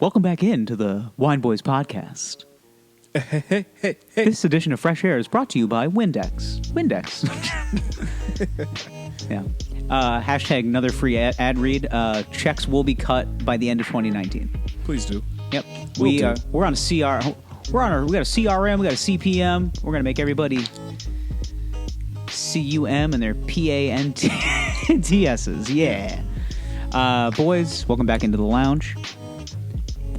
Welcome back into the Wine Boyz podcast. Hey. This edition of Fresh Air is brought to you by Windex. Windex. Yeah. Hashtag another free ad read. Checks will be cut by the end of 2019. Please do. Yep. Will do. We're on a CR. We got a CRM. We got a CPM. We're gonna make everybody CUM and their PANTSs. Yeah. Boys, welcome back into the lounge.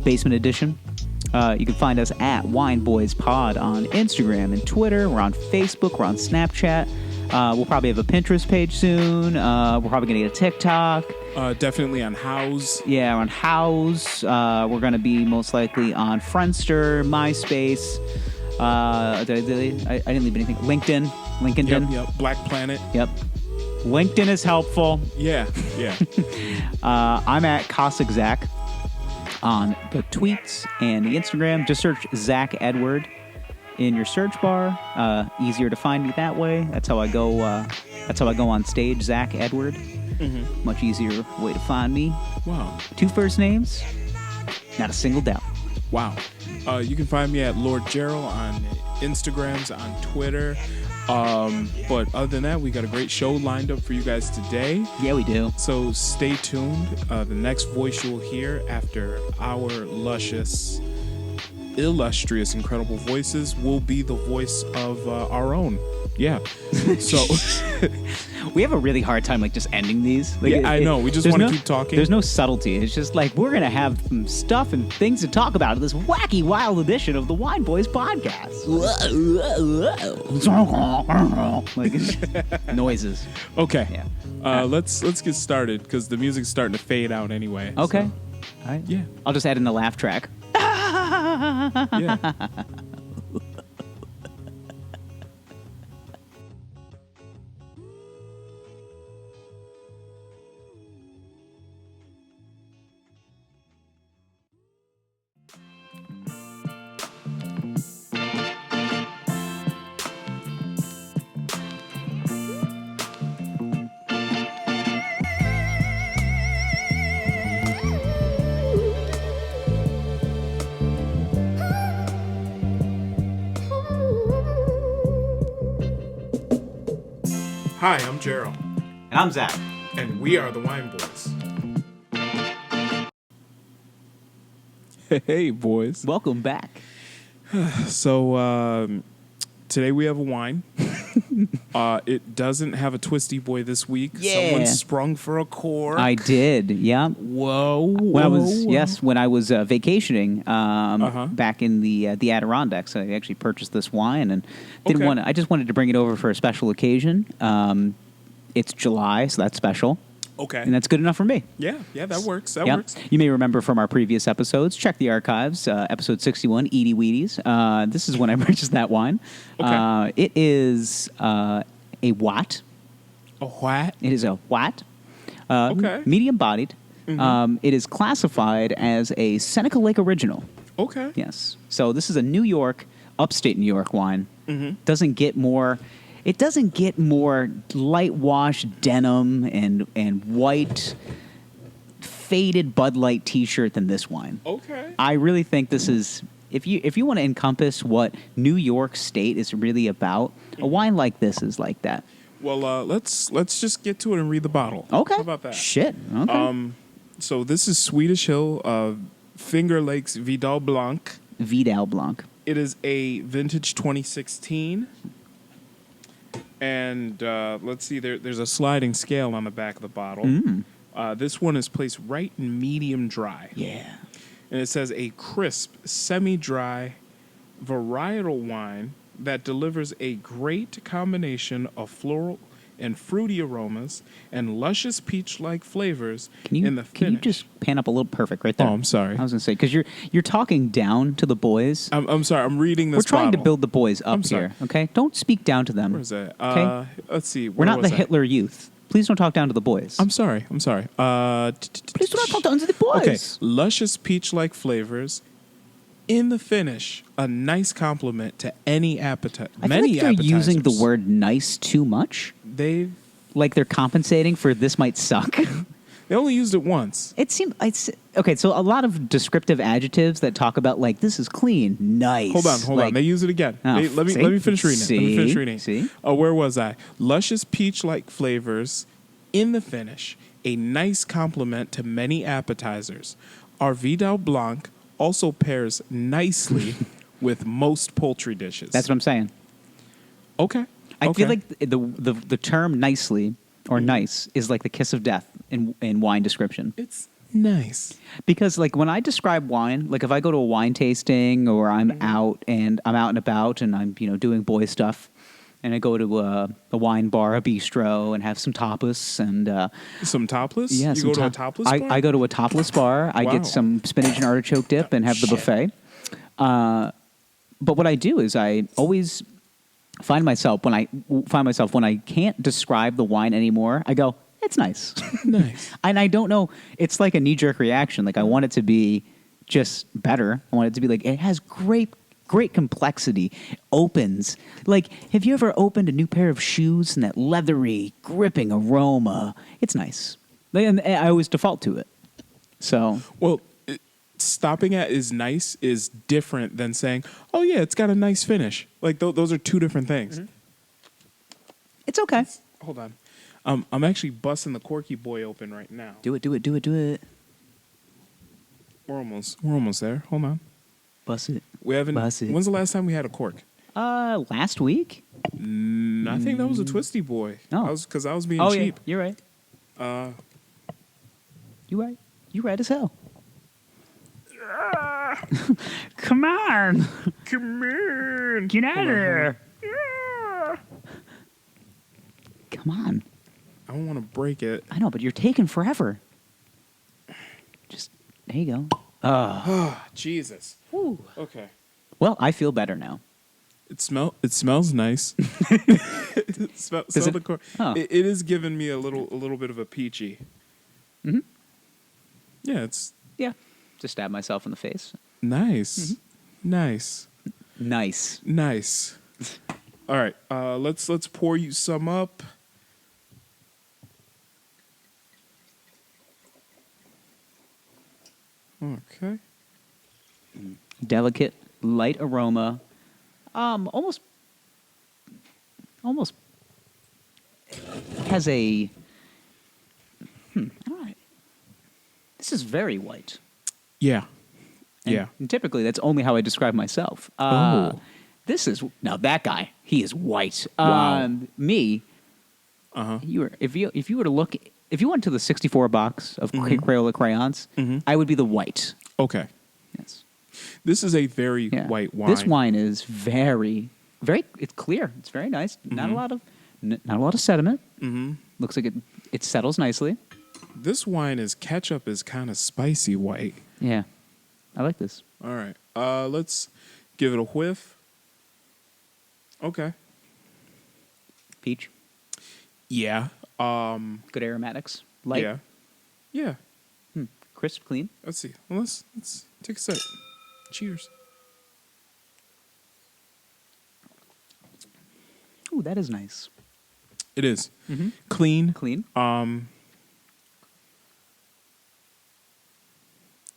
Basement edition. You can find us at Wine Boyz Pod on Instagram and Twitter. We're on Facebook. We're on Snapchat. We'll probably have a Pinterest page soon. We're probably going to get a TikTok. Definitely on House. Yeah, on House. We're going to be most likely on Friendster, MySpace. I didn't leave anything. LinkedIn. Yep. Black Planet. Yep. LinkedIn is helpful. Yeah. I'm at Cossack Zach on the tweets and the Instagram. Just search Zach Edward in your search bar. Easier to find me that way. That's how I go. That's how I go on stage. Zach Edward. Mm-hmm. Much easier way to find me. Wow. 2 first names. Not a single doubt. Wow. You can find me at Lord Gerald on Instagrams, on Twitter. But other than that, we got a great show lined up for you guys today. Yeah, we do. So stay tuned. The next voice you'll hear after our luscious, illustrious, incredible voices will be the voice of our own. Yeah. So we have a really hard time just ending these. I know. We just want to keep talking. There's no subtlety. It's just we're going to have some stuff and things to talk about in this wacky, wild edition of the Wine Boyz podcast. Noises. Okay. Yeah. Let's get started because the music's starting to fade out anyway. Okay. So. All right. Yeah. I'll just add in the laugh track. Yeah. Hi, I'm Gerald. And I'm Zach. And we are the Wine Boyz. Hey, boys. Welcome back. So, today we have a wine. It doesn't have a twisty boy this week. Yeah. Someone sprung for a cork. I did, yeah. Whoa. When I was vacationing back in the Adirondacks, I actually purchased this wine and I just wanted to bring it over for a special occasion. It's July, so that's special. Okay. And that's good enough for me. Yeah, that works. That works. You may remember from our previous episodes, check the archives, episode 61, Edie Wheaties. This is when I purchased that wine. Okay. It is a Watt. A what? It is a Watt. Okay. Medium bodied. Mm-hmm. It is classified as a Seneca Lake original. Okay. Yes. So this is a New York, upstate New York wine. Mm-hmm. It doesn't get more light wash denim and white faded Bud Light T-shirt than this wine. Okay. I really think this is, if you want to encompass what New York State is really about, a wine like this is like that. Well, let's just get to it and read the bottle. Okay. How about that? Shit. Okay. So this is Swedish Hill Finger Lakes Vidal Blanc. Vidal Blanc. It is a vintage 2016. And let's see, there's a sliding scale on the back of the bottle. This one is placed right in medium dry. Yeah. And it says a crisp, semi-dry varietal wine that delivers a great combination of floral and fruity aromas and luscious peach-like flavors in the finish. Can you just pan up a little? Perfect, right there. Oh, I'm sorry. I was going to say, because you're talking down to the boys. I'm sorry. I'm reading this. We're trying bottle. to build the boys up sorry. here, okay? Don't speak down to them. Where is that? Okay? Let's see. We're not the Hitler Youth. Please don't talk down to the boys. I'm sorry. Please do not talk down to the boys. Okay. Luscious peach-like flavors. In the finish, a nice compliment to any appetite. I feel like they're using the word nice too much. They're Like they're compensating for this might suck. They only used it once. It seemed okay. So a lot of descriptive adjectives that talk about like this is clean, nice. Hold on. They use it again. Oh, Let me finish reading it. Let me finish reading it. See? Oh, where was I? Luscious peach-like flavors in the finish. A nice complement to many appetizers. Our Vidal Blanc also pairs nicely with most poultry dishes. That's what I'm saying. Okay. I feel like the term nicely or nice is like the kiss of death in wine description. It's nice. Because like when I describe wine, like if I go to a wine tasting or I'm out and about and I'm doing boy stuff, and I go to a wine bar, a bistro, and have some tapas and some topless. Yeah, you go to a topless bar. I go to a topless bar. I Wow. get some spinach and artichoke dip and have the buffet. But what I do is I always find myself when I can't describe the wine anymore, I go, it's nice. Nice. And I don't know, it's like a knee-jerk reaction. Like I want it to be just better. I want it to be like, it has great complexity. It opens. Like, have you ever opened a new pair of shoes and that leathery, gripping aroma? It's nice. And I always default to it. So, Well, stopping at is nice is different than saying, oh, yeah, it's got a nice finish. Like, those are two different things. it's okay. Hold on. I'm actually busting the Corky Boy open right now. Do it. We're almost there. Hold on. Bust it. We haven't. Bust it. When's the last time we had a cork? Last week? I think that was a Twisty Boy. Oh. Because I was being Oh, cheap. yeah. You're right. You're right. You're right as hell. Come on. Come on. Get out of there. Come on. I don't want to break it. I know, but you're taking forever. Just, there you go. Oh, Jesus. Ooh. Okay. Well, I feel better now. It smells nice. Smell it- the cork. Oh. It is giving me a little bit of a peachy. Mm-hmm. Yeah, it's Yeah. Just stab myself in the face. nice. Nice. Nice. All right, let's pour you some up. Okay. Delicate, light aroma. Almost has a. All right. This is very white. Yeah. And, Yeah. and typically, that's only how I describe myself. This is now that guy. He is white. Wow. Me. Uh-huh. If you were to look, if you went to the 64 box of Crayola crayons, I would be the white. Okay. Yes. This is a very Yeah. white wine. This wine is very. It's clear. It's very nice. Not a lot of sediment. Mm-hmm. Looks like it settles nicely. This wine is ketchup is kind of spicy white. Yeah, I like this. All right. Let's give it a whiff. Okay. Peach, Yeah. good aromatics, light, Yeah. Yeah. crisp, clean. Let's see. Well, let's take a sip. Cheers. Ooh, that is nice. It is clean. Clean.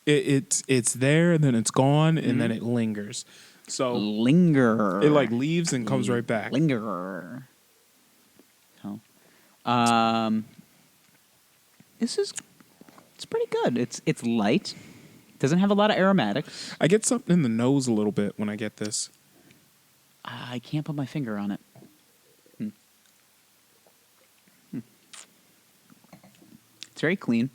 It's there and then it's gone and then it lingers. So Linger. it like leaves and comes right back. Linger. So, it's pretty good. It's light. Doesn't have a lot of aromatics. I get something in the nose a little bit when I get this. I can't put my finger on it. It's very clean.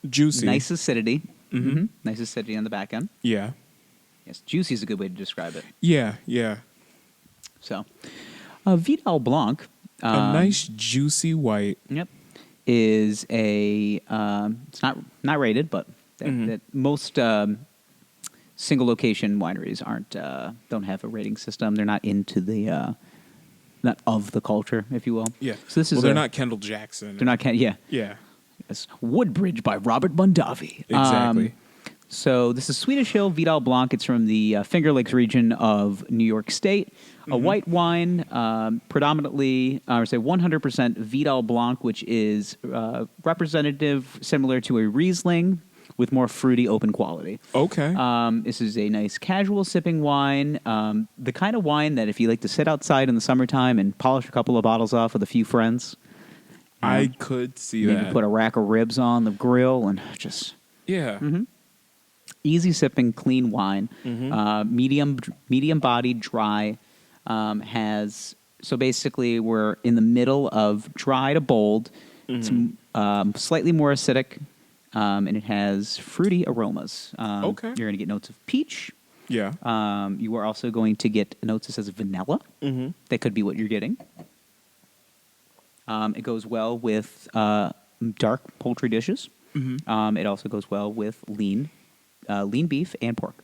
Juicy. Nice acidity. Nice acidity on the back end. Yeah. Yes, juicy is a good way to describe it. Yeah. Yeah. So, Vidal Blanc. A nice juicy white. Yep. Is a it's not rated, but that most single location wineries don't have a rating system. They're not into the not of the culture, if you will. Yeah. So this is they're not Kendall Jackson. They're not. Yeah. Yeah. It's Woodbridge by Robert Mondavi. Exactly. So this is Swedish Hill Vidal Blanc. It's from the Finger Lakes region of New York State. A white wine, predominantly, I would say 100% Vidal Blanc, which is representative, similar to a Riesling, with more fruity, open quality. Okay. This is a nice casual sipping wine. The kind of wine that if you like to sit outside in the summertime and polish a couple of bottles off with a few friends. I could see maybe that. put a rack of ribs on the grill and just... Yeah. Easy sipping, clean wine. Medium bodied, dry. So basically we're in the middle of dry to bold. It's slightly more acidic, and it has fruity aromas. Okay. You're going to get notes of peach. Yeah. You are also going to get notes that says vanilla. That could be what you're getting. It goes well with dark poultry dishes. It also goes well with lean beef and pork.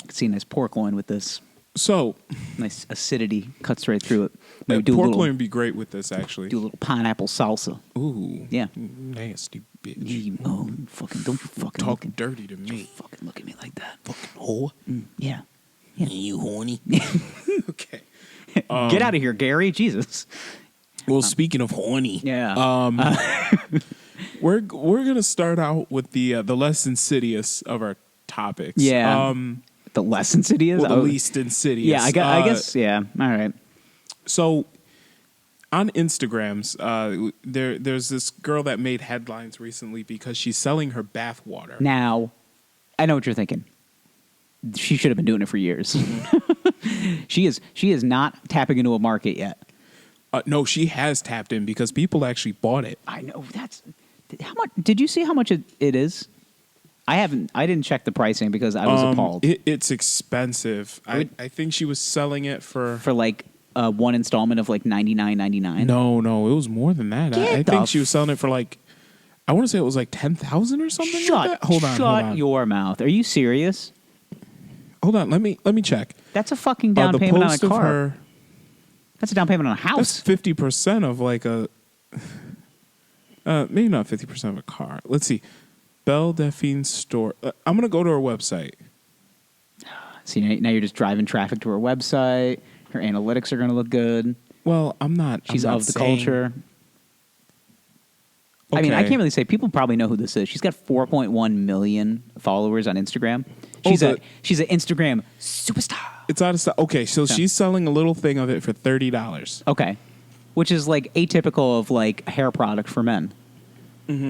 See a nice pork loin with this. So Nice acidity cuts right through it. pork do a little, loin would be great with this, actually. do a little pineapple salsa. Ooh. Yeah. Nasty bitch. Don't you fucking Talk look dirty to me. fucking look at me like that. Fucking whore. Yeah. You horny. Okay. Get out of here, Gary. Jesus. Well, speaking of horny, Yeah. we're gonna start out with the less insidious of our topics. Yeah. The less insidious. Well, the least insidious. Yeah, I guess. Yeah. All right. So, on Instagrams, there's this girl that made headlines recently because she's selling her bath water. Now, I know what you're thinking. She should have been doing it for years. She is not tapping into a market yet. No, she has tapped in because people actually bought it. I know how much. Did you see how much it is? I didn't check the pricing because I was appalled. It's expensive. I think she was selling it for like one installment of like $99.99. No, it was more than that. I think she was selling it for like, I want to say it was like 10,000 or something. Like that. Hold on. Shut your mouth. Are you serious? Hold on. Let me check. That's a fucking down payment on a car. That's a down payment on a house. That's 50% of like a. Maybe not 50% of a car. Let's see. Belle Delphine store. I'm gonna go to her website. See, now you're just driving traffic to her website. Her analytics are going to look good. Well, I'm not. She's I'm not of the saying- culture. Okay. I mean, I can't really say. People probably know who this is. She's got 4.1 million followers on Instagram. She's an Instagram superstar. It's out of stock. Okay, so she's selling a little thing of it for $30. Okay, which is like atypical of like a hair product for men,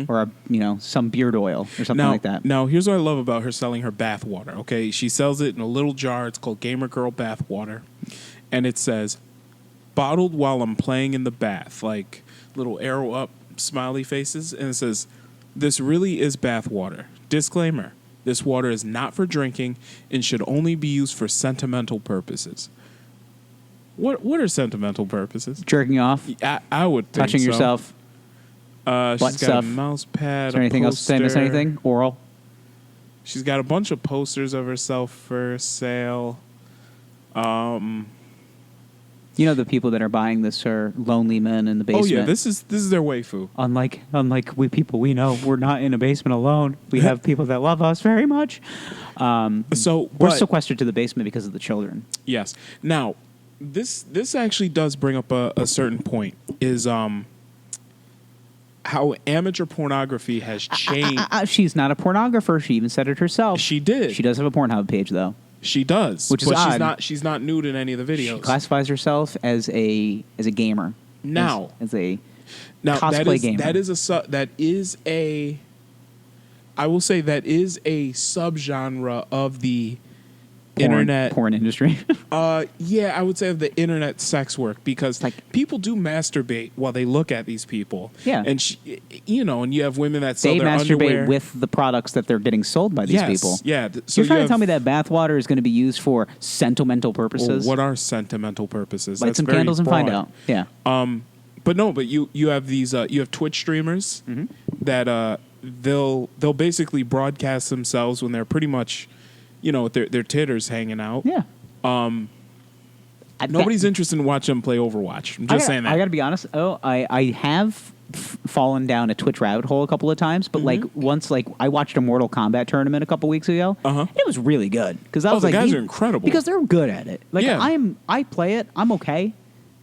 or some beard oil or something like that. Now, here's what I love about her selling her bath water. Okay, she sells it in a little jar. It's called Gamer Girl Bath Water, and it says, "Bottled while I'm playing in the bath," like little arrow up smiley faces, and it says, "This really is bath water. Disclaimer: this water is not for drinking and should only be used for sentimental purposes." What are sentimental purposes? Jerking off, I would think touching so. yourself. She's got stuff. a mouse pad. Is there anything else? Did I miss anything? Oral. She's got a bunch of posters of herself for sale. You know the people that are buying this are lonely men in the basement. Oh yeah, this is their waifu. Unlike we people we know, we're not in a basement alone. We have people that love us very much. So we're sequestered to the basement because of the children. Yes. Now, this actually does bring up a certain point. Is how amateur pornography has changed. She's not a pornographer. She even said it herself. She did. She does have a Pornhub page though. She does, which is but odd. She's not nude in any of the videos. She classifies herself as a gamer. As a cosplay gamer. I will say that is a subgenre of the internet porn industry. Yeah, I would say of the internet sex work, because people do masturbate while they look at these people. Yeah, and and you have women that sell they their masturbate underwear with the products that they're getting sold by these people. Yeah, so you're trying to tell me that bathwater is going to be used for sentimental purposes? Well, what are sentimental purposes? Light some candles and find out. Yeah. But you have these you have Twitch streamers that they'll basically broadcast themselves when they're pretty much with their titters hanging out. Yeah. Nobody's interested in watching them play Overwatch. I'm just saying that. I got to be honest. I have fallen down a Twitch rabbit hole a couple of times, but like once, like I watched a Mortal Kombat tournament a couple weeks ago. It was really good because I was the like, guys are incredible because they're good at it. Like Yeah. I play it, I'm okay.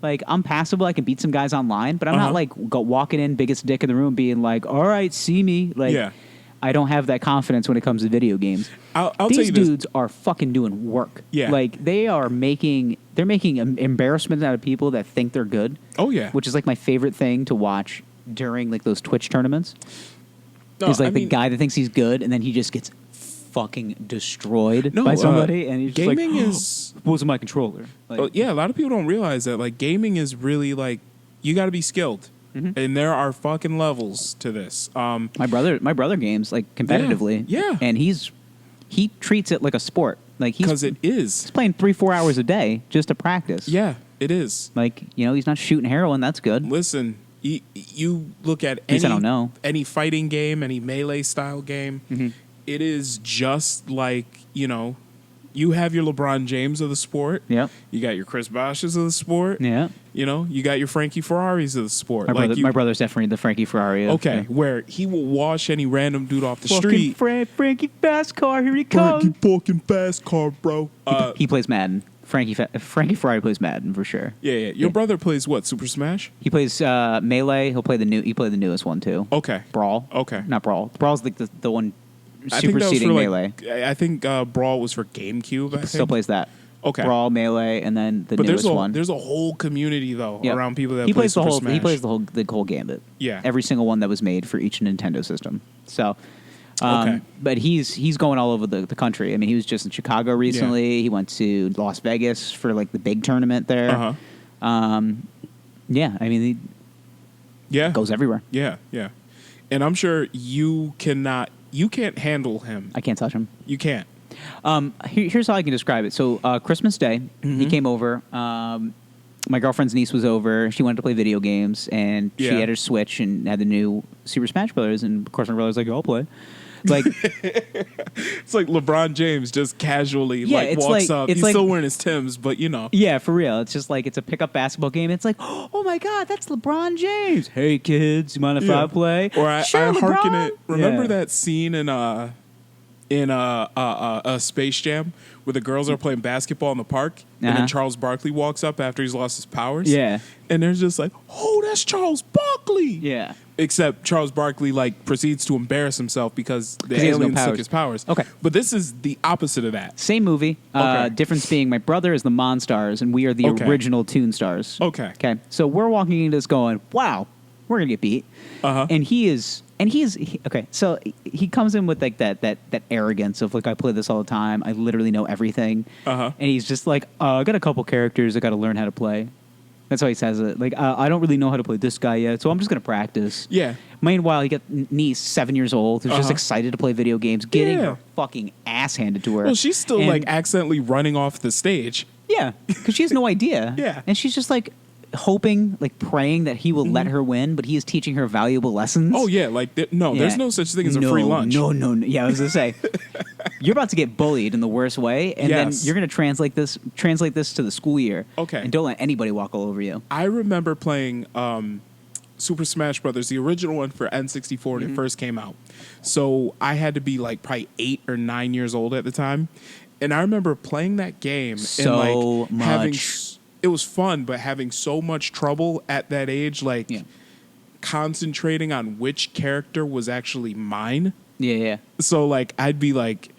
Like I'm passable, I can beat some guys online, but I'm not like walking in biggest dick in the room, being like, all right, see me. Like Yeah. I don't have that confidence when it comes to video games. I'll tell These you this. dudes are fucking doing work. Yeah. Like they're making embarrassment out of people that think they're good. Oh, yeah. Which is like my favorite thing to watch during like those Twitch tournaments. No, Is like I the mean, guy that thinks he's good and then he just gets fucking destroyed No, by somebody and he's just gaming like, is- what's my controller? Like, yeah, a lot of people don't realize that. Like, gaming is really like, you got to be skilled. And there are fucking levels to this. my brother games like competitively. Yeah. And he treats it like a sport. Like Because he's it is. playing 3-4 hours a day just to practice. Yeah, it is. Like, he's not shooting heroin. That's good. Listen, you look at least I any, don't know. any fighting game, any melee style game, it is just like, you have your LeBron James of the sport. Yep. You got your Chris Bosh's of the sport. Yeah. You got your Frankie Ferraris of the sport. My brother's definitely the Frankie Ferrari. Okay, where he will wash any random dude off the street. Frankie fast car, here he Frankie fucking fast car, bro. He plays Madden. Frankie Ferrari plays Madden for sure. Yeah. Your brother plays what? Super Smash? He plays Melee. He played the newest one too. Okay. Brawl. Okay. Not Brawl. Brawl's like the one I think that was superseding for Melee. I think Brawl was for GameCube. I Still think. plays that. Okay. Brawl, Melee, and then the But newest one. there's a whole community though Yep. around people that he play plays the Super whole Smash. he plays the whole gambit. Yeah. Every single one that was made for each Nintendo system. So Okay. But he's going all over the country. I mean, he was just in Chicago recently. He went to Las Vegas for like the big tournament there. Yeah, I mean, Yeah. he goes everywhere. Yeah. And I'm sure you can't handle him. I can't touch him. You can't. Here's how I can describe it. So Christmas Day, he came over. My girlfriend's niece was over. She wanted to play video games, and she Yeah. had her Switch and had the new Super Smash Brothers. And of course, my brother's like, "I'll play." Like, It's like LeBron James just casually Yeah, like it's walks like- up. it's He's like- still wearing his Timbs, but yeah, for real. It's just like it's a pickup basketball game. It's like, oh my god, that's LeBron James. Hey kids, you mind if I play? Or I Sure, hearken LeBron. it. Remember Yeah. that scene in Space Jam where the girls are playing basketball in the park, and Uh-huh. then Charles Barkley walks up after he's lost his powers. Yeah. and they're just like, "Oh, that's Charles Barkley." Yeah. Except Charles Barkley like proceeds to embarrass himself because the 'Cause he has no aliens took powers. his powers. Okay. but this is the opposite of that. Same movie. Okay. Difference being my brother is the Monstars and we are the Okay. original Toon Stars. Okay. Okay. So we're walking into this going, wow, we're gonna get beat. Uh-huh. And he is okay. So he comes in with like that arrogance of like, I play this all the time. I literally know everything. Uh-huh. And he's just like, I got a couple characters I got to learn how to play. That's how he says it. Like, I don't really know how to play this guy yet, so I'm just gonna practice. Yeah. Meanwhile, you got niece, 7 years old, who's just Uh-huh. excited to play video games, getting Yeah. her fucking ass handed to her. Well, she's still And- like accidentally running off the stage. yeah, because she has no idea. Yeah. and she's just like hoping, like praying that he will let her win, but he is teaching her valuable lessons. Oh yeah, like there's Yeah. no such thing as a free lunch. No. Yeah, I was gonna say, you're about to get bullied in the worst way, and Yes. then you're gonna translate this to the school year. Okay. and don't let anybody walk all over you. I remember playing Super Smash Brothers, the original one for N64 when it first came out. So I had to be like probably 8 or 9 years old at the time, and I remember playing that game So and like having. much. It was fun, but having so much trouble at that age, like Yeah. concentrating on which character was actually mine. Yeah. So like I'd be like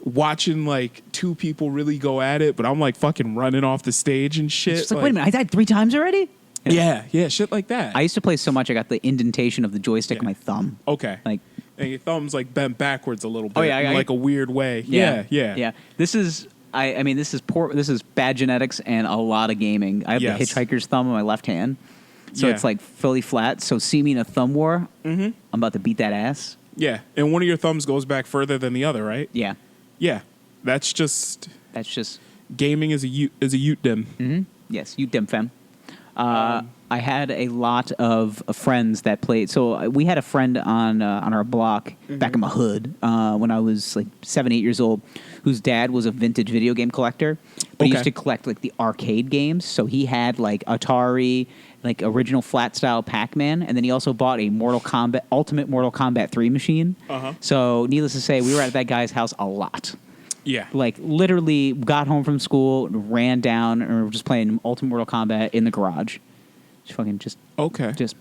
watching like two people really go at it, but I'm like fucking running off the stage and shit. It's like, wait a minute, I died 3 times already. Yeah, shit like that. I used to play so much, I got the indentation of the joystick Yeah. in my thumb. Okay. Like, And your thumb's like bent backwards a little bit. Oh, yeah, in like a weird way. Yeah. This is, I mean, this is poor. This is bad genetics and a lot of gaming. I have Yes. the hitchhiker's thumb on my left hand, so Yeah. it's like fully flat. So see me in a thumb war, I'm about to beat that ass. Yeah. And one of your thumbs goes back further than the other, right? Yeah, Yeah. That's just that's just gaming is a ute dim. yes, you dim fem. I had a lot of friends that played. So we had a friend on our block back in my hood when I was like 7, 8 years old, whose dad was a vintage video game collector. But he used Okay. to collect like the arcade games. So he had like Atari like original flat style Pac-Man, and then he also bought a Ultimate Mortal Kombat 3 machine. So needless to say, we were at that guy's house a lot. Yeah. Like literally got home from school, ran down, and were just playing Ultimate Mortal Kombat in the garage. Just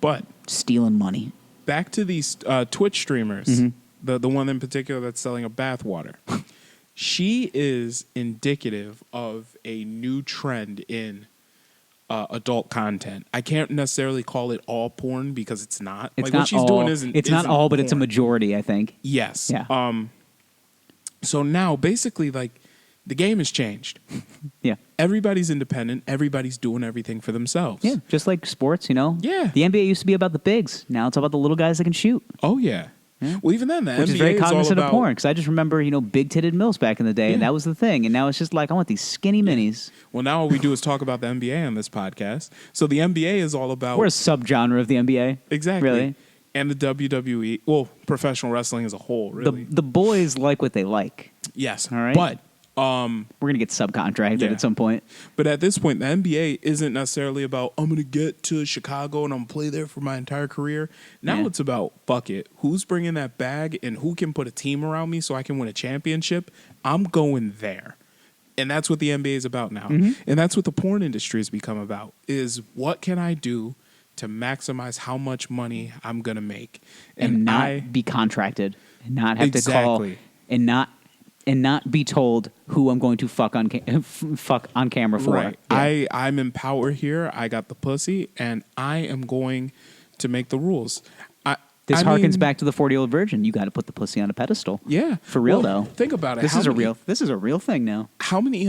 But stealing money. back to these Twitch streamers, the one in particular that's selling a bathwater. She is indicative of a new trend in adult content. I can't necessarily call it all porn because it's not. It's like not what she's all, doing isn't. It's not isn't all, but it's a porn. majority, I think. Yes. Yeah. So now, basically, like the game has changed. Yeah. Everybody's independent. Everybody's doing everything for themselves. Yeah. Just like sports, you know. Yeah. The NBA used to be about the bigs. Now it's about the little guys that can shoot. Oh yeah. Well, even then, the Which NBA is very is all cognizant about of porn, because I just remember, big-titted milfs back in the day, and Yeah. that was the thing. And now it's just like, I want these skinny minis. Well, now all we do is talk about the NBA on this podcast. So the NBA is all about We're a subgenre of the NBA. exactly, Really. and the WWE. Well, professional wrestling as a whole, really. The boys like what they like. Yes, All right. But We're going to get subcontracted Yeah. at some point. but at this point, the NBA isn't necessarily about I'm going to get to Chicago and I'm going to play there for my entire career. Now Yeah. it's about fuck it. Who's bringing that bag and who can put a team around me so I can win a championship? I'm going there. And that's what the NBA is about now. Mm-hmm. And that's what the porn industry has become about, is what can I do to maximize how much money I'm going to make? And not be contracted. And not have to call. Exactly. And not be told who I'm going to fuck on camera for. Right. Yeah. I'm in power here. I got the pussy, and I am going to make the rules. This I harkens mean, back to the 40-year-old virgin. You got to put the pussy on a pedestal. Yeah, For real, Well, though. Think about it. This How is a many- real. This is a real thing now. How many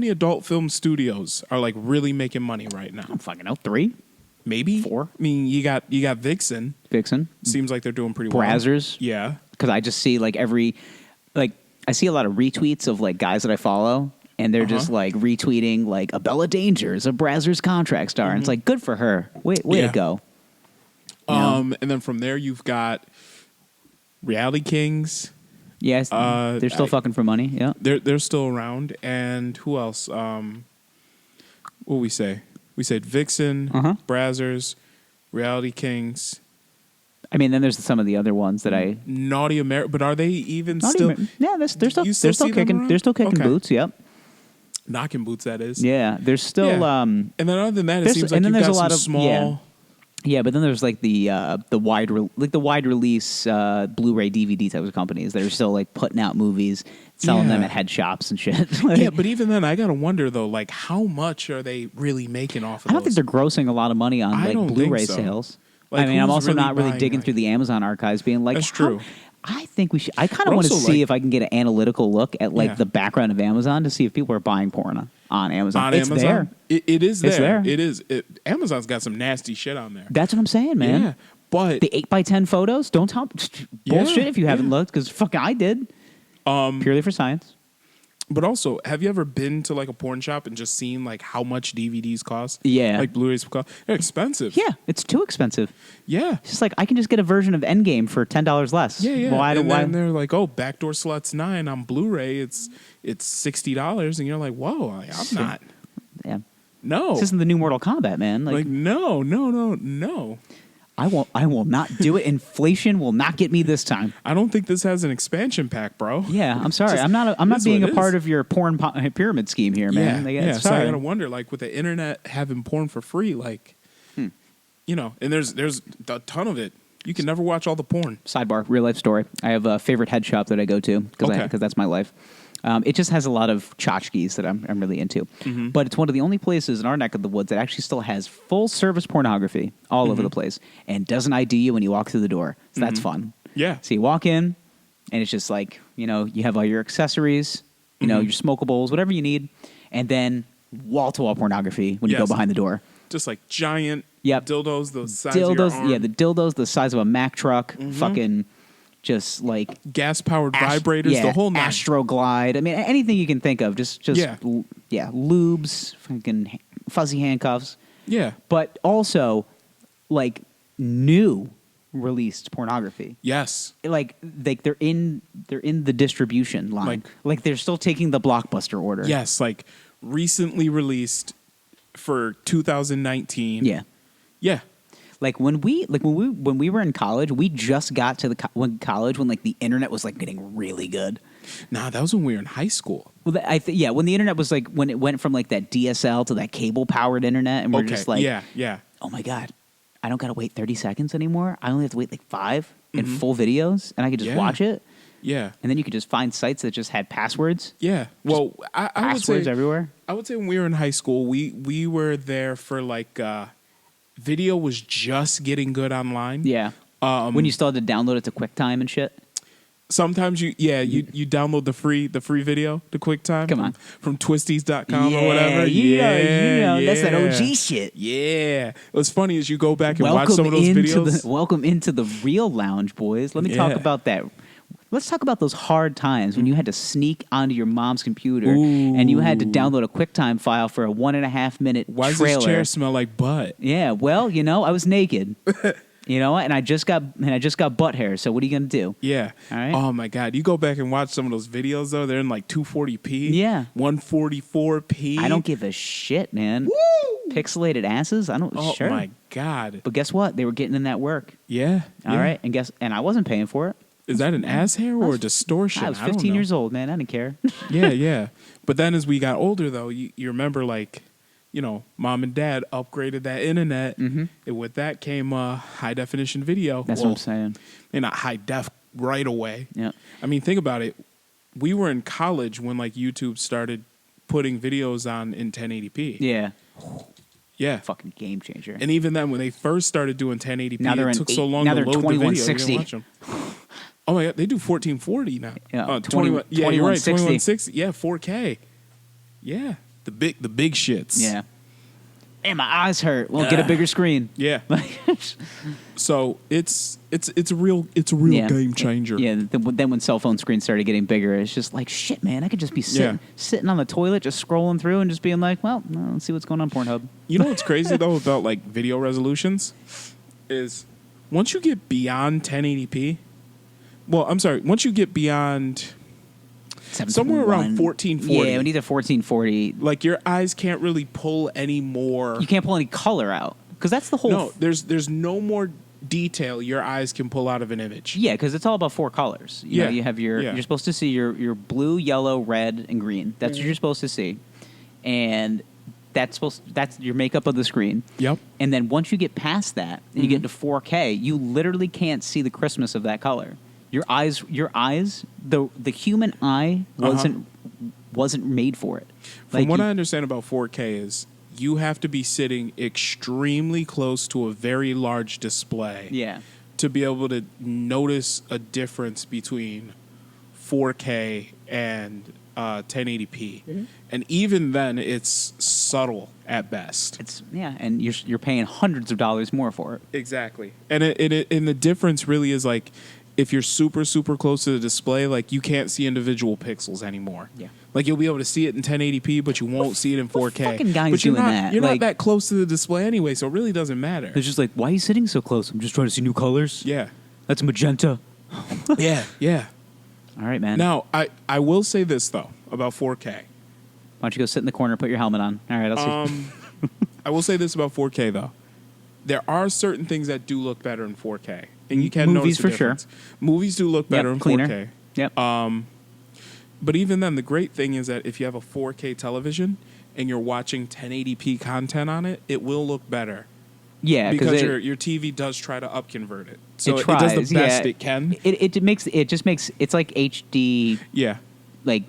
adult film studios are like really making money right now? I don't fucking know. 3? Maybe 4? I mean, you got Vixen. Vixen. Seems like they're doing pretty well. Brazzers. Yeah. Because I just see I see a lot of retweets of like guys that I follow, and they're just like retweeting like a Bella Danger is a Brazzers contract star, and it's like good for her. Way Yeah. to go. You know? And then from there you've got Reality Kings. Yes, they're still fucking for money. Yeah. They're still around. And who else? What we say? We said Vixen, Brazzers, Reality Kings, I mean, then there's some of the other ones that I. Naughty America. But are they even Not still even, yeah, they're still You they're still see them kicking. around? They're still kicking Okay. boots. Yep. knocking boots? That is. Yeah. There's still. Yeah. And then other than that, it there's- seems like and then you've there's got a some lot of- small. yeah. Yeah, but then there's like the wide release Blu-ray DVD type of companies that are still like putting out movies, selling them Yeah. at head shops and shit. Like, Yeah, but even then, I gotta wonder though, like how much are they really making off of I don't think those? they're grossing a lot of money on I like don't think Blu-ray so. sales. Like, I mean, I'm who's also really not really buying, digging like- through the Amazon archives, being like, That's how- true. I think we should. I kind But of want to also, see like- if I can get an analytical look at like Yeah. the background of Amazon to see if people are buying porn on Amazon. on It's Amazon. there. It is there. It's there. It is. Amazon's got some nasty shit on there. That's what I'm saying, man. Yeah, but The 8x10 photos. Don't tell Yeah, bullshit if you haven't yeah. looked, because fucking I did. Purely for science. But also, have you ever been to like a porn shop and just seen like how much DVDs cost? Yeah. Like Blu-rays cost. They're expensive. Yeah, it's too expensive. Yeah. It's just like I can just get a version of Endgame for $10 less. Yeah, yeah. Why? And why? then they're like, "Oh, Backdoor Sluts 9 on Blu-ray. It's $60," and you're like, "Whoa, I'm not." Yeah. No. This isn't the new Mortal Kombat, man. like no. I will not do it. Inflation will not get me this time. I don't think this has an expansion pack, bro. Yeah, I'm sorry. Just- I'm not it is being what a it part is. of your porn pyramid scheme here, man. Like, yeah. So I sorry. gotta wonder, like, with the internet having porn for free, like, you know, and there's a ton of it. You can never watch all the porn. Sidebar, real life story. I have a favorite head shop that I go to because Okay. that's my life. It just has a lot of tchotchkes that I'm really into. Mm-hmm. But it's one of the only places in our neck of the woods that actually still has full service pornography all Mm-hmm. over the place and doesn't ID you when you walk through the door. So that's fun. Yeah. So you walk in and it's just like, you know, you have all your accessories, you Mm-hmm. know, your smokables, whatever you need, and then wall-to-wall pornography when you go Yes. behind the door. Just like giant Yep. dildos the size of your Dildos, arm. yeah, the dildos the size of a Mack truck, fucking just like gas-powered vibrators, yeah, the whole nine. Astroglide. I mean, anything you can think of. Just Yeah. lubes, fucking fuzzy handcuffs, Yeah. but also like new released pornography. Yes. Like they're in the distribution line. Like- Like they're still taking the Blockbuster order. Yes. Like recently released for 2019. Yeah. Yeah. Like when we were in college, we just got to college when like the internet was like getting really good. Nah, that was when we were in high school. Well, yeah, when the internet was like when it went from like that DSL to that cable powered internet, and we're just like, yeah. Oh my god, I don't gotta wait 30 seconds anymore. I only have to wait like 5 in full videos, and I could just watch it. Yeah. And then you could just find sites that just had passwords. Yeah. Well, I would Passwords say everywhere. I would say when we were in high school, we were there for like video was just getting good online. Yeah. When you still had to download it to QuickTime and shit. Sometimes you download the free video to QuickTime. Come on. From twisties.com or whatever. You know, that's that OG shit. Yeah. What's funny is you go back and watch some of those videos. Welcome into the real lounge, boys. Let me talk about that. Let's talk about those hard times when you had to sneak onto your mom's computer and you had to download a QuickTime file for a 1.5 minute Why trailer. does this chair smell like butt? Yeah, well, I was naked. You know what? And I just got butt hair. So what are you gonna do? Yeah. All right. Oh my God. You go back and watch some of those videos though. They're in like 240p. Yeah. 144p. I don't give a shit, man. Woo! Pixelated asses. I don't. Oh sure. my God. But guess what? They were getting in that work. Yeah. All right. And I wasn't paying for it. Is that an ass hair or a distortion? I was 15 years old, man. I didn't care. Yeah. But then as we got older, though, you remember, like, mom and dad upgraded that internet. Mm-hmm. And with that came high-definition video. That's what I'm saying. And not high-def right away. Yeah. I mean, think about it. We were in college when, like, YouTube started putting videos on in 1080p. Yeah. Yeah. Fucking game changer. And even then, when they first started doing 1080p, now it took so long to load the video. We didn't watch them. Oh my God, they do 1440 now. Yeah, 21. Yeah, you're right. 2160. 2160. Yeah, 4K. Yeah, the big shits. Yeah. Man, my eyes hurt. Well, get a bigger screen. Yeah. So it's a real game changer. Yeah. Then when cell phone screens started getting bigger, it's just like shit, man. I could just be sitting on the toilet, just scrolling through, and just being like, well, let's see what's going on Pornhub. You know what's crazy though about like video resolutions is once you get beyond 1080p. Well, I'm sorry. Once you get beyond somewhere around 1440. Yeah, we need a 1440. Like your eyes can't really pull any more. You can't pull any color out because that's the whole. No, there's no more detail your eyes can pull out of an image. Yeah, because it's all about 4 colors. You know, you have you're supposed to see your blue, yellow, red, and green. That's what you're supposed to see, and that's your makeup of the screen. Yep. And then once you get past that and you get to 4K, you literally can't see the crispness of that color. Your eyes, the human eye wasn't made for it. From what I understand about 4K is you have to be sitting extremely close to a very large display. Yeah. To be able to notice a difference between 4K and 1080p. Mm-hmm. And even then it's subtle at best. And you're paying hundreds of dollars more for it. Exactly. And and the difference really is like if you're super, super close to the display, like you can't see individual pixels anymore. Yeah. Like you'll be able to see it in 1080p, but you won't see it in 4K. What fucking guy's but you're doing not, that? You're not that close to the display anyway, so it really doesn't matter. It's just like, why are you sitting so close? I'm just trying to see new colors. Yeah. That's magenta. Yeah. All right, man. Now, I will say this, though, about 4K. Why don't you go sit in the corner, put your helmet on? All right, I'll see. I will say this about 4K, though. There are certain things that do look better in 4K. And you can Movies notice the for difference. sure. Movies do look better in cleaner. 4K. Yep. But even then, the great thing is that if you have a 4K television and you're watching 1080p content on it, it will look better. Yeah, because your TV does try to upconvert it. So it tries, does the best it can. It just makes it's like HD. Yeah. Like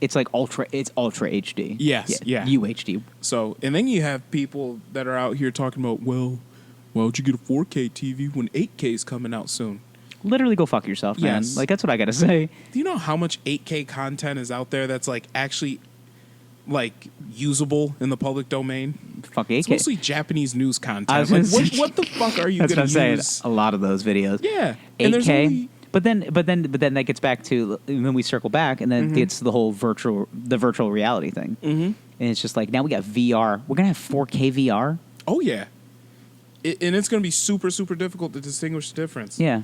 it's like ultra HD. Yes, yeah. UHD. So, and then you have people that are out here talking about, well, why would you get a 4K TV when 8K is coming out soon? Literally go fuck yourself, man. Yes. Like, that's what I got to say. Do you know how much 8K content is out there that's, like, actually, like, usable in the public domain? Fuck 8K. It's mostly Japanese news content. Like, what the fuck are you going to use? Saying. A lot of those videos. Yeah. 8K. But then that gets back to, then we circle back, and then it's the whole virtual reality thing. Mm-hmm. And it's just like, now we got VR. We're going to have 4K VR? Oh, yeah. And it's going to be super, super difficult to distinguish the difference. Yeah.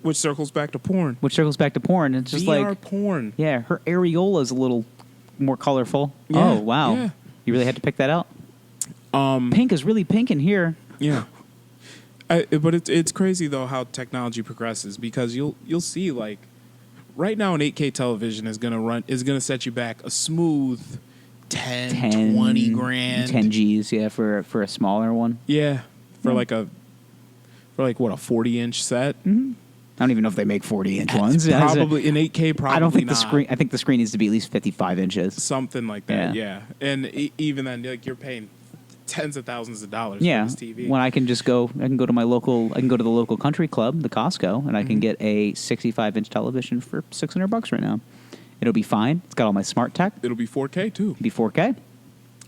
Which circles back to porn. It's just VR like porn. Yeah, her areola's a little more colorful. Yeah, oh wow. Yeah. You really had to pick that out? Pink is really pink in here. Yeah. But it's crazy though how technology progresses, because you'll see, like, right now an 8K television is gonna set you back a smooth 10 20 grand. 10 G's, yeah, for a smaller one. Yeah. For like what, a 40-inch set? Mm-hmm. I don't even know if they make 40-inch ones. Probably in 8K. Probably I don't think not. the screen. I think the screen needs to be at least 55 inches. Something like that. Yeah. And even then, like, you're paying tens of thousands of dollars for this TV. When I can just go, I can go to the local country club, the Costco, and I can get a 65-inch television for $600 right now. It'll be fine. It's got all my smart tech. It'll be 4K too. It'll be 4K.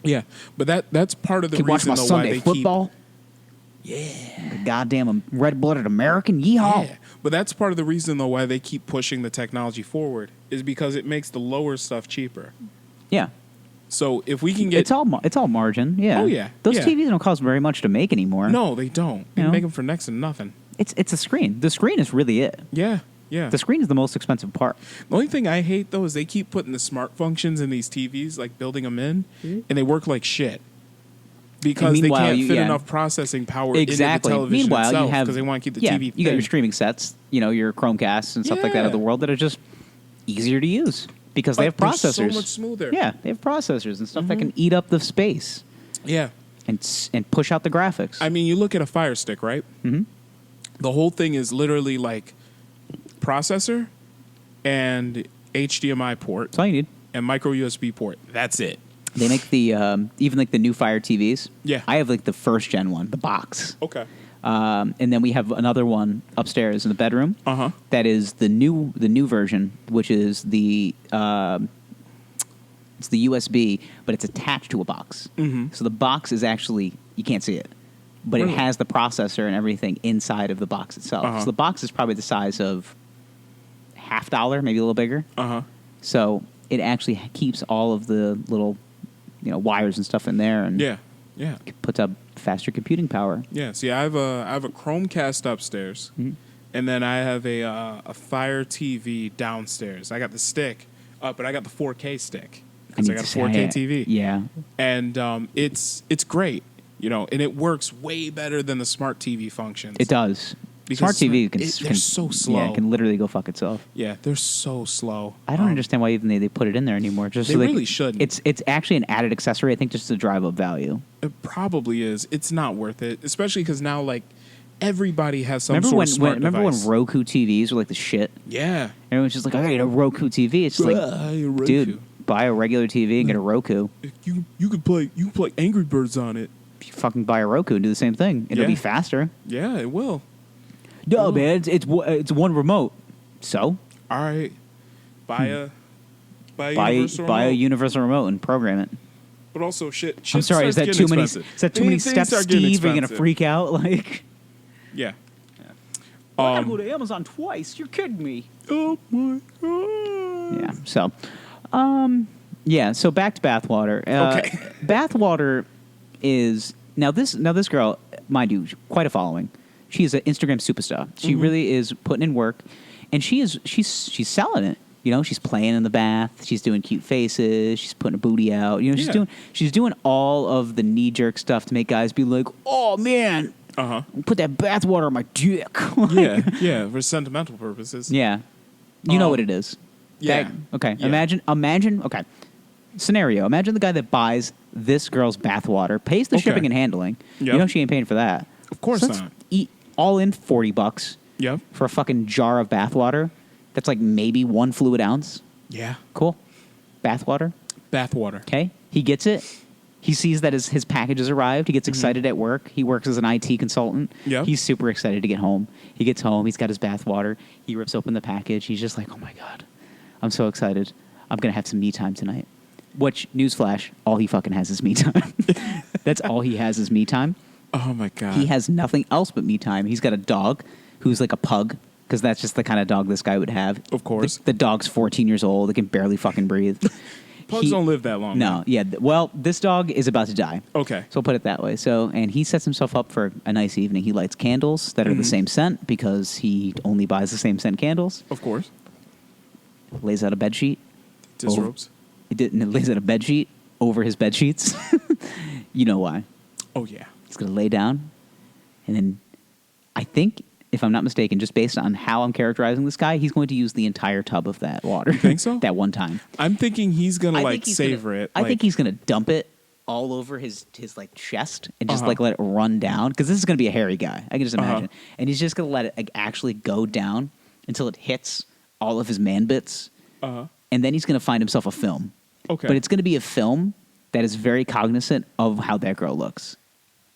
Yeah, but that's part of the Can reason watch my why Sunday they football. Yeah, the goddamn red-blooded American. Yeehaw! Yeah, but that's part of the reason though why they keep pushing the technology forward, is because it makes the lower stuff cheaper. Yeah. So if we can get it's all margin. Yeah. Oh yeah. Those yeah. TVs don't cost very much to make anymore. No, they don't. They make them for next to nothing. It's a screen. The screen is really it. Yeah. Yeah. The screen is the most expensive part. The only thing I hate though is they keep putting the smart functions in these TVs, like building them in, and they work like shit. Because they can't fit enough processing power into the television Meanwhile, itself, you have, because they want to keep the TV thin. You got your streaming sets, your Chromecasts and stuff like that of the world that are just easier to use because they have processors. They're so much smoother. Yeah, they have processors and stuff that can eat up the space. Yeah. And push out the graphics. I mean, you look at a Fire Stick, right? Mm-hmm. The whole thing is literally like processor and HDMI port. That's all you need. And micro USB port. That's it. They make the even like the new Fire TVs. Yeah. I have like the first gen one, the box. Okay. And then we have another one upstairs in the bedroom. Uh-huh. That is the new version, which is it's the USB, but it's attached to a box. Mm-hmm. So the box is actually, you can't see it, but it has the processor and everything inside of the box itself. Uh-huh. So the box is probably the size of $50, maybe a little bigger. Uh-huh. So it actually keeps all of the little wires and stuff in there, and yeah, puts up faster computing power. Yeah. See, I have a Chromecast upstairs, and then I have a Fire TV downstairs. I got the stick up, but I got the 4K stick because I got a 4K TV. Yeah, and it's great, and it works way better than the smart TV functions. It does. Because smart TV they're so slow. Yeah, it can literally go fuck itself. Yeah, they're so slow. I don't understand why even they put it in there anymore. Just they so really shouldn't. It's actually an added accessory, I think, just to drive up value. It probably is. It's not worth it, especially because now, like, everybody has some sort of smart device. Remember when Roku TVs were like the shit? Yeah. Everyone's just like, I need a Roku TV. It's just like, dude, buy a regular TV and get a Roku. You could play Angry Birds on it. You fucking buy a Roku and do the same thing. It'll be faster. Yeah, it will. No, man, it's one remote. So? All right. Buy a universal remote and program it. But also, shit I'm sorry, is that too many steps, Steve? Are you going to freak out? Like, yeah. I got to go to Amazon twice. You're kidding me. Oh, my God. Yeah, so, so back to bathwater. Okay. Bathwater is, now this girl, mind you, quite a following. She is an Instagram superstar. She really is putting in work, and she's selling it. She's playing in the bath. She's doing cute faces. She's putting her booty out. She's doing all of the knee jerk stuff to make guys be like, "Oh man, put that bath water on my dick." yeah, for sentimental purposes. Yeah, you know what it is. Yeah. Okay. Yeah. Imagine. Okay. Scenario. Imagine the guy that buys this girl's bath water, pays the shipping and handling. Yep. She ain't paying for that. Of course so not. Eat all in $40. Yep. For a fucking jar of bathwater. That's like maybe 1 fluid ounce. Yeah. Cool. Bathwater. Okay. He gets it. He sees that his package has arrived. He gets excited at work. He works as an IT consultant. Yep. He's super excited to get home. He gets home. He's got his bathwater. He rips open the package. He's just like, oh my God, I'm so excited. I'm going to have some me time tonight. Which, newsflash, all he fucking has is me time. That's all he has is me time. Oh my God. He has nothing else but me time. He's got a dog who's like a pug, because that's just the kind of dog this guy would have. Of course. The dog's 14 years old. It can barely fucking breathe. Pugs don't live that long. No, yeah. Well, this dog is about to die. Okay. So I'll put it that way. So, and he sets himself up for a nice evening. He lights candles that are the same scent because he only buys the same scent candles. Of course. Lays out a bed sheet. Disrobes. Lays out a bed sheet over his bed sheets. You know why. Oh, yeah. He's going to lay down, and then I think, if I'm not mistaken, just based on how I'm characterizing this guy, he's going to use the entire tub of that water. You think so? That one time. I'm thinking he's going to, like, savor it. I think he's going to dump it all over his like, chest and just, Uh-huh. like, let it run down. Because this is going to be a hairy guy. I can just imagine. And he's just going to let it like, actually go down until it hits all of his man bits. Uh-huh. And then he's going to find himself a film. Okay. But it's going to be a film that is very cognizant of how that girl looks.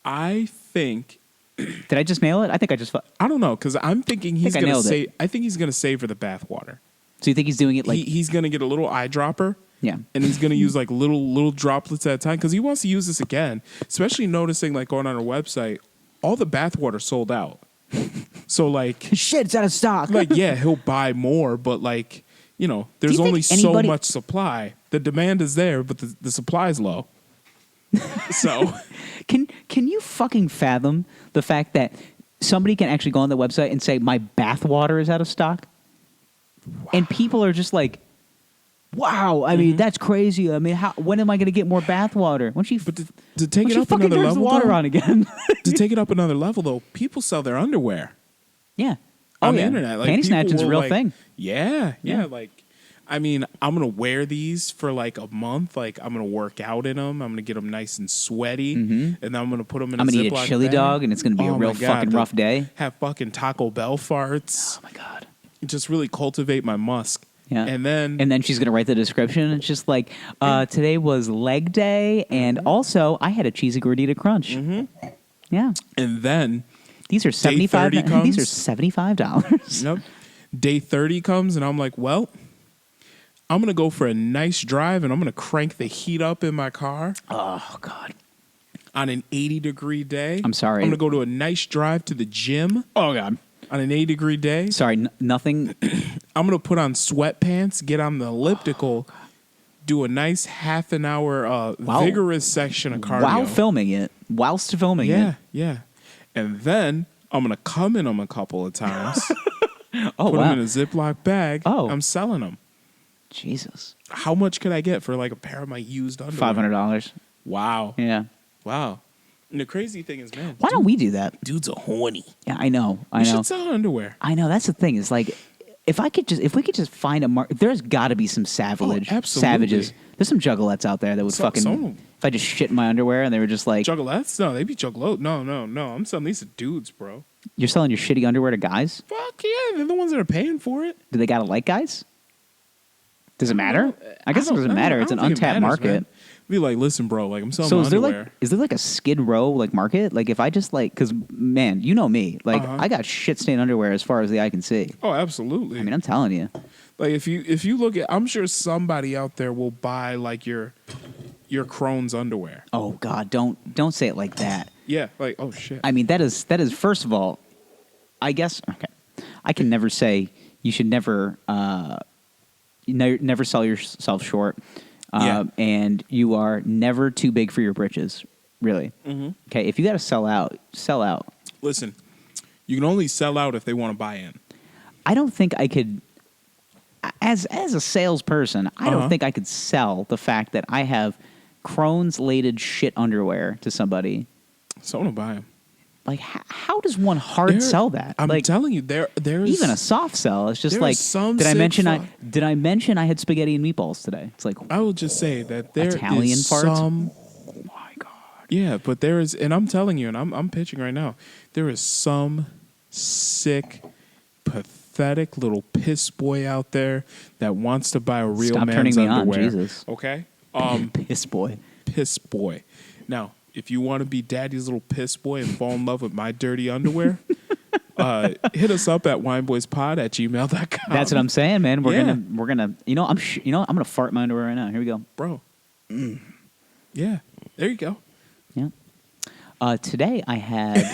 I think... Did I just nail it? I think I just... I don't know, because I'm thinking he's I going to nailed say... it. I think he's going to savor the bathwater. So you think he's doing it like... He's going to get a little eyedropper. Yeah. And he's going to use like little droplets at a time because he wants to use this again. Especially noticing like going on our website, all the bathwater sold out. So like... Shit, it's out of stock. Like, yeah, he'll buy more, but like, you know, there's think only anybody- so much supply. The demand is there, but the supply is low. So... Can you fucking fathom the fact that somebody can actually go on the website and say my bath water is out of stock? Wow. And people are just like, wow, I mean, that's crazy. I mean, when am I going to get more bath water? When she But to take it up fucking another turns the level, water though, on again. to take it up another level, though, people sell their underwear Yeah. on the yeah. internet. Like, Panty people snatching's a will, real like- thing. Yeah, Yeah. like, I mean, I'm gonna wear these for like a month. Like, I'm gonna work out in them. I'm gonna get them nice and sweaty, and then I'm gonna put them in. I'm a going to eat a Ziploc chili bag. dog, and it's going to be a Oh real my God, fucking dude. rough day. Have fucking Taco Bell farts. Oh, my God. Just really cultivate my musk. Yeah. And then she's going to write the description. It's just like, today was leg day, and also I had a cheesy gordita crunch. Mm-hmm. Yeah. and then These are Day 75 30 These are comes. $75. Nope. Day 30 comes, and I'm like, well, I'm going to go for a nice drive, and I'm going to crank the heat up in my car Oh, God. on an 80-degree day. I'm sorry. I'm going to go to a nice drive to the gym Oh, God. on an 80-degree day. Sorry, nothing. I'm going to put on sweatpants, get on the elliptical, do a nice half an hour vigorous section of cardio. Whilst filming it. Yeah, yeah. And then I'm going to come in them a couple of times, Oh, put wow. them in a Ziploc bag. Oh. I'm selling them. Jesus. How much could I get for like a pair of my used underwear? $500. Wow. Yeah. Wow. And the crazy thing is, man, Why don't we do that? dude's a horny. Yeah, I know. We should sell underwear. I know. That's the thing. Is like, if we could just find a market, there's got to be some absolutely. savages. There's some juggalettes out there that would fucking. some- If I just shit in my underwear and they were just like, Juggalettes? No, they be juggalo. No. I'm selling these to dudes, bro. you're selling your shitty underwear to guys? Fuck yeah. They're the ones that are paying for it. Do they gotta like guys? Does it matter? I guess it don't doesn't know. matter. I It's an don't think it untapped matters, market. man. Be like, listen, bro. Like, I'm selling So my is there underwear. like a Skid Row like market? Like if I just like, because man, you know me, like Uh-huh. I got shit stained underwear as far as the eye can see. Oh, absolutely. I mean, I'm telling you. Like if you look at, I'm sure somebody out there will buy like your Crohn's underwear. Oh God, don't say it like that. Yeah, like oh shit. I mean, that is first of all, I guess okay. I can never say you should never never sell yourself short, Yeah. and you are never too big for your britches. Really, okay. If you got to sell out, sell out. Listen, you can only sell out if they want to buy in. I don't think I could, as a salesperson, I don't think I could sell the fact that I have Crohn's-lated shit underwear to somebody. Someone will buy them. Like, how does one hard sell that? I'm like, telling you, there's even a soft sell. It's just there like, is some did I sick mention fuck- did I mention I had spaghetti and meatballs today? It's like, I will just say that there is Italian farts? some. oh my God. Yeah, but there is, and I'm telling you, and I'm pitching right now, there is some sick, pathetic little piss boy out there that wants to buy a real Stop man's turning me on, underwear. Jesus. Okay, Piss boy. piss boy. Now, if you want to be daddy's little piss boy and fall in love with my dirty underwear, hit us up at wineboyspod@gmail.com. That's what I'm saying, man. We're Yeah. gonna. I'm gonna fart in my underwear right now. Here we go. bro. Yeah, there you go. Yeah. Today I had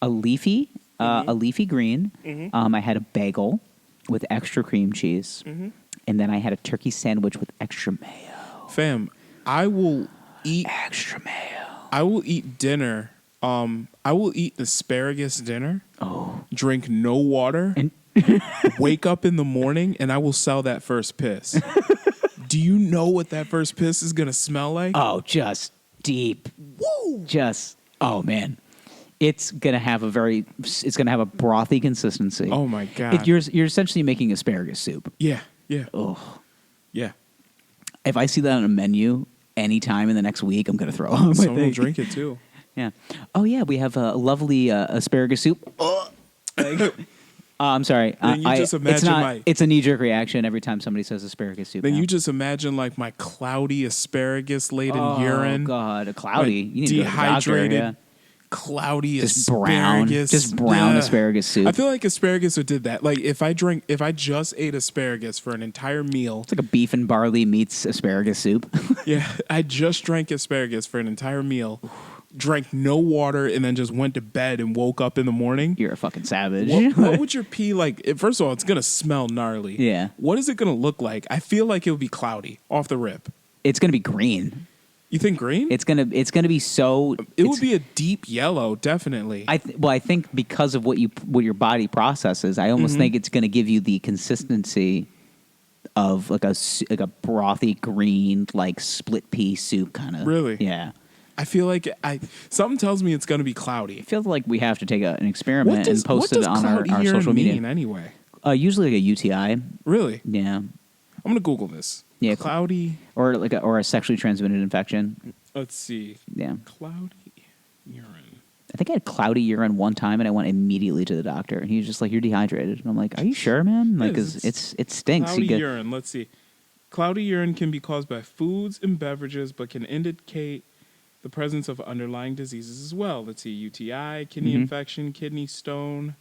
a leafy green. I had a bagel with extra cream cheese, and then I had a turkey sandwich with extra mayo. Fam, I will eat Extra mayo. I will eat dinner. I will eat asparagus dinner. Oh. Drink no water. And- wake up in the morning, and I will sell that first piss. Do you know what that first piss is gonna smell like? Oh, just deep. Woo! Just, oh man, it's gonna have a brothy consistency. Oh my God. You're essentially making asparagus soup. Yeah. Yeah. Oh, Yeah. if I see that on a menu anytime in the next week, I'm gonna throw up. Someone will drink it too. Yeah. Oh yeah, we have a lovely asparagus soup. I'm sorry. Then you just imagine it's a knee-jerk reaction every time somebody says asparagus soup. Then now. you just imagine like my cloudy asparagus laden urine. Oh God, cloudy. Like you need to go to the doctor, dehydrated, yeah. cloudy Just asparagus. brown Ugh. asparagus soup. I feel like asparagus would did that. Like if I just ate asparagus for an entire meal. It's like a beef and barley meets asparagus soup. Yeah, I just drank asparagus for an entire meal, drank no water, and then just went to bed and woke up in the morning. You're a fucking savage. What would your pee like? First of all, it's gonna smell gnarly. Yeah. What is it gonna look like? I feel like it would be cloudy off the rip. It's gonna be green. You think green? It's gonna be so. It would be a deep yellow, definitely. I think because of what your body processes, I almost think it's gonna give you the consistency of like a brothy green like split pea soup kind of. Really? Yeah. I feel like something tells me it's gonna be cloudy. I feel like we have to take an experiment and post it on our social media. Mean anyway? Usually like a UTI. Really? Yeah. I'm gonna Google this. Yeah. Cloudy. Or a sexually transmitted infection. Let's see. Yeah. Cloudy urine. I think I had cloudy urine one time, and I went immediately to the doctor, and he was just like, "You're dehydrated." And I'm like, "Are you sure, man?" Like, because it stinks. Cloudy urine. Let's see. Cloudy urine can be caused by foods and beverages, but can indicate the presence of underlying diseases as well. Let's see. UTI, kidney infection, kidney stone,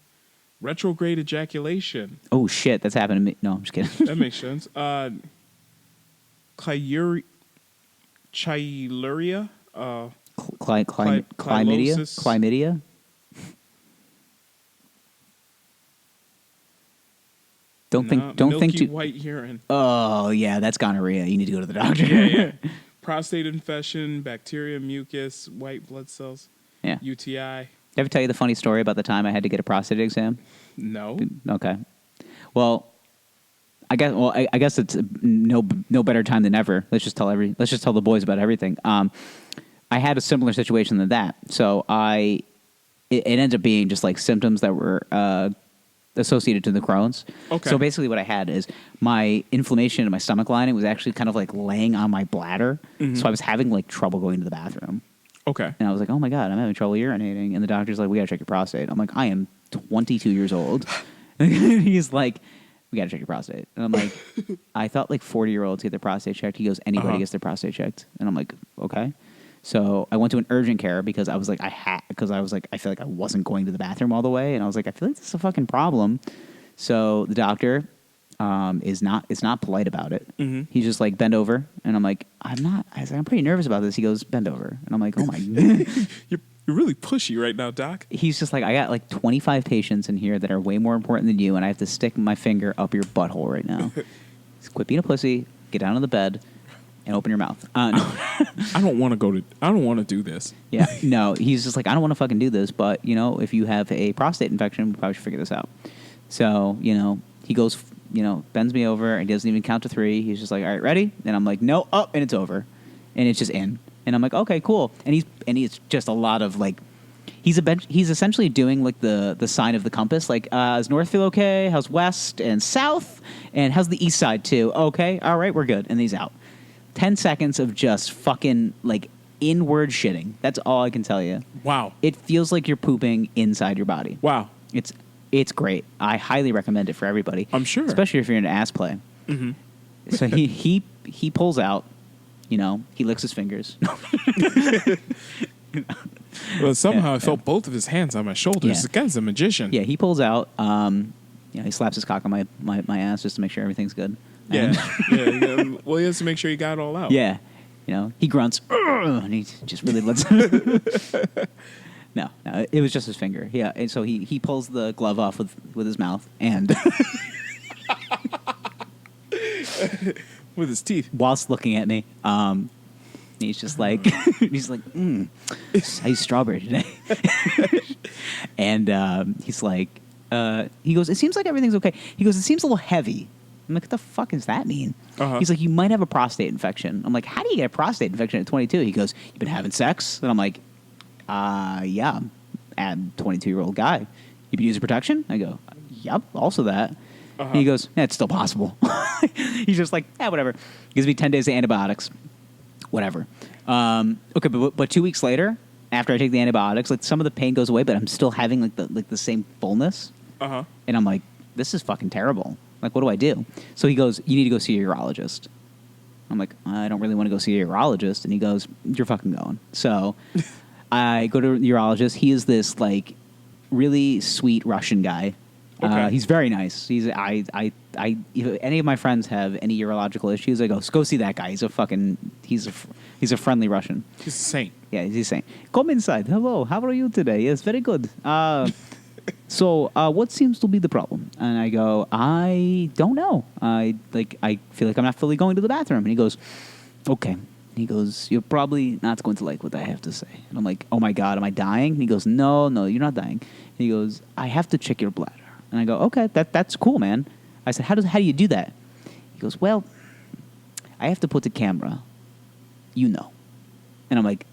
retrograde ejaculation. Oh shit, that's happened to me. No, I'm just kidding. That makes sense. Chluria. Chlamydia. Don't think milky too. White urine. Oh yeah, that's gonorrhea. You need to go to the doctor. Yeah. Prostate infection, bacteria, mucus, white blood cells. Yeah. UTI. Did I ever tell you the funny story about the time I had to get a prostate exam? No. Okay. Well, I guess it's no better time than ever. Let's just tell the boys about everything. I had a similar situation than that. So it ended up being just like symptoms that were associated to the Crohn's. Okay. So basically what I had is my inflammation in my stomach lining was actually kind of like laying on my bladder. So I was having like trouble going to the bathroom. Okay. And I was like, oh my God, I'm having trouble urinating. And the doctor's like, we got to check your prostate. I'm like, I am 22 years old. He's like, we got to check your prostate. And I'm like, I thought like 40-year-olds get their prostate checked. He goes, anybody gets their prostate checked. And I'm like, okay. So I went to an urgent care because I was like, I feel like I wasn't going to the bathroom all the way. And I was like, I feel like this is a fucking problem. So the doctor is not polite about it. He's just like, bend over. And I'm like, I'm pretty nervous about this. He goes, bend over. And I'm like, oh my God. You're really pushy right now, Doc. He's just like, I got like 25 patients in here that are way more important than you, and I have to stick my finger up your butthole right now. Quit being a pussy, get down on the bed, and open your mouth. No. I don't want to do this. Yeah, no, he's just like, I don't want to fucking do this, but, if you have a prostate infection, we probably should figure this out. So, he goes, bends me over, and he doesn't even count to 3. He's just like, all right, ready? And I'm like, no, up, and it's over. And it's just in. And I'm like, okay, cool. And he's just a lot of like, he's essentially doing like the sign of the compass. Like, is north feel okay? How's west and south? And how's the east side too? Okay, all right, we're good. And he's out. 10 seconds of just fucking like inward shitting. That's all I can tell you. Wow. It feels like you're pooping inside your body. Wow. It's great. I highly recommend it for everybody. I'm sure. Especially if you're into ass play. So he pulls out. He licks his fingers. Well, somehow I felt both of his hands on my shoulders. Yeah. This guy's a magician. Yeah, he pulls out. He slaps his cock on my ass just to make sure everything's good. Yeah. And Yeah. Well, he has to make sure he got it all out. yeah, he grunts, and he just really lets. No, it was just his finger. Yeah, and so he pulls the glove off with his mouth and with his teeth, whilst looking at me. He's just like I used strawberry today. And he's like, he goes, it seems like everything's okay. He goes, it seems a little heavy. I'm like, what the fuck does that mean? He's like, you might have a prostate infection. I'm like, how do you get a prostate infection at 22? He goes, you've been having sex? And I'm like, yeah, I'm a 22-year-old guy. You've been using protection? I go, yep, also that. He goes, it's still possible. He's just like, whatever. Gives me 10 days of antibiotics. Whatever. Okay, but 2 weeks later, after I take the antibiotics, like some of the pain goes away, but I'm still having like the same fullness. And I'm like, this is fucking terrible. Like, what do I do? So he goes, you need to go see a urologist. I'm like, I don't really want to go see a urologist. And he goes, you're fucking going. So I go to a urologist. He is this like really sweet Russian guy. Okay. He's very nice. If any of my friends have any urological issues, I go see that guy. He's a friendly Russian. He's a saint. Yeah, he's a saint. Come inside. Hello, how are you today? Yes, very good. So what seems to be the problem? And I go, I don't know. I feel like I'm not fully going to the bathroom. And he goes, okay. And he goes, you're probably not going to like what I have to say. And I'm like, oh my God, am I dying? And he goes, no, you're not dying. And he goes, I have to check your bladder. And I go, okay, that's cool, man. I said, how do you do that? He goes, well, I have to put a camera. You know. And I'm like,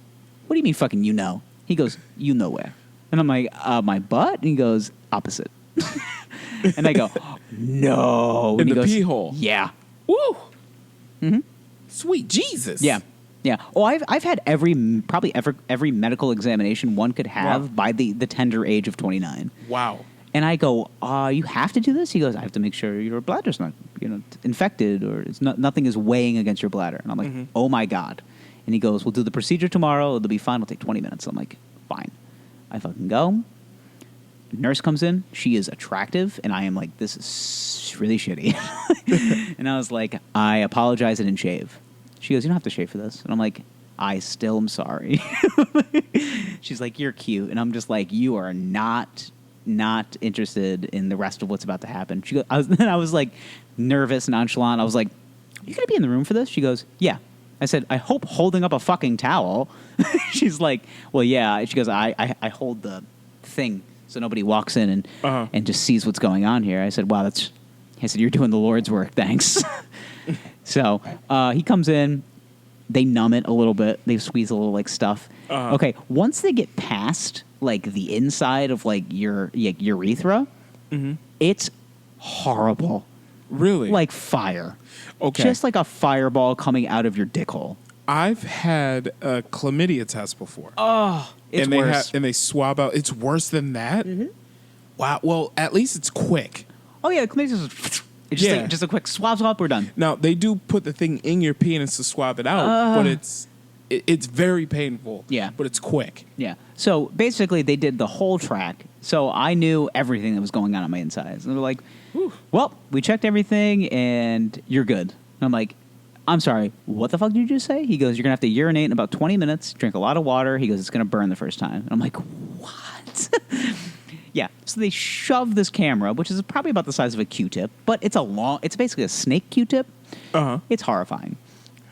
what do you mean fucking you know? He goes, you know where? And I'm like, my butt? And he goes, opposite. And I go, no. In And he the goes, pee hole. Yeah. Woo! Mm-hmm. Sweet Jesus. Yeah. Yeah. Oh, I've had every medical examination one could have by the tender age of 29. Wow. And I go, you have to do this? He goes, I have to make sure your bladder's not, infected or nothing is weighing against your bladder. And I'm like, oh my God. And he goes, we'll do the procedure tomorrow. It'll be fine. It'll take 20 minutes. I'm like, fine. I fucking go. Nurse comes in. She is attractive. And I am like, this is really shitty. And I was like, I apologize. I didn't shave. She goes, you don't have to shave for this. And I'm like, I still am sorry. She's like, you're cute. And I'm just like, you are not interested in the rest of what's about to happen. She goes, I was like nervous, nonchalant. I was like, you gonna be in the room for this? She goes, yeah. I said, I hope holding up a fucking towel. She's like, well, yeah. She goes, I hold the thing so nobody walks in and just sees what's going on here. I said, wow, I said, you're doing the Lord's work. Thanks. So he comes in. They numb it a little bit. They squeeze a little like stuff. Okay, once they get past like the inside of like your urethra, it's horrible. Really? Like fire. Okay. Just like a fireball coming out of your dick hole. I've had a chlamydia test before. Oh, it's worse. And they swab out. It's worse than that? Mm-hmm. Wow. Well, at least it's quick. Oh, yeah. Chlamydia is just a quick swab, we're done. Now, they do put the thing in your penis to swab it out, but it's very painful. Yeah. But it's quick. Yeah. So basically, they did the whole track. So I knew everything that was going on my insides. And they're like, well, we checked everything and you're good. And I'm like, I'm sorry, what the fuck did you just say? He goes, you're going to have to urinate in about 20 minutes, drink a lot of water. He goes, it's going to burn the first time. And I'm like, what? Yeah. So they shove this camera, which is probably about the size of a Q-tip, but it's basically a snake Q-tip. It's horrifying.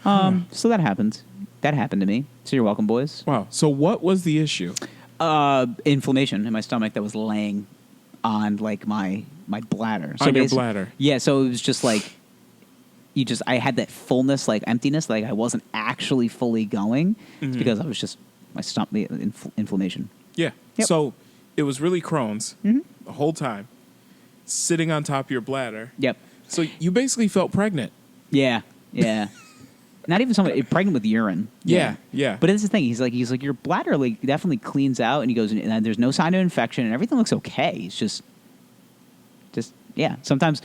So that happened. That happened to me. So you're welcome, boys. Wow. So what was the issue? Inflammation in my stomach that was laying on like my bladder. So on your bladder. Yeah. So it was just like, I had that fullness, like emptiness, like I wasn't actually fully going. It's because I was just, my stomach, the inflammation. Yeah. Yep. So it was really Crohn's the whole time, sitting on top of your bladder. Yep. So you basically felt pregnant. Yeah. Yeah. Not even somebody pregnant with urine. Yeah. But it's the thing. He's like your bladder like definitely cleans out, and he goes, and there's no sign of infection, and everything looks okay. It's just yeah. Sometimes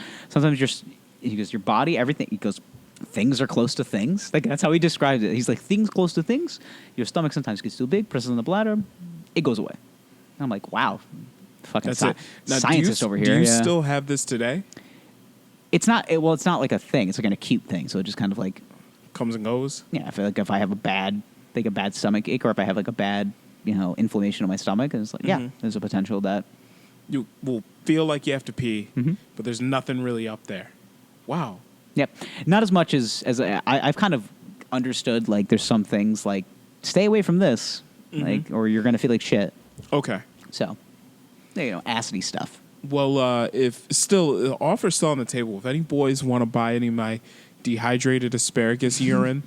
he goes, your body, everything. He goes, things are close to things. Like that's how he describes it. He's like, things close to things. Your stomach sometimes gets too big, presses on the bladder, it goes away. And I'm like, wow, fucking scientist over here. Do you still have this today? It's not. It's not like a thing. It's like an acute thing. So it just kind of like comes and goes. Yeah, I feel like if I have a bad stomach ache, or if I have like a bad inflammation in my stomach, and it's like there's a potential that you will feel like you have to pee, but there's nothing really up there. Wow. Yep. Not as much as I've kind of understood. Like there's some things like stay away from this, like or you're gonna feel like shit. Okay. So, acidy stuff. Well, if still the offer's still on the table. If any boys want to buy any of my dehydrated asparagus urine,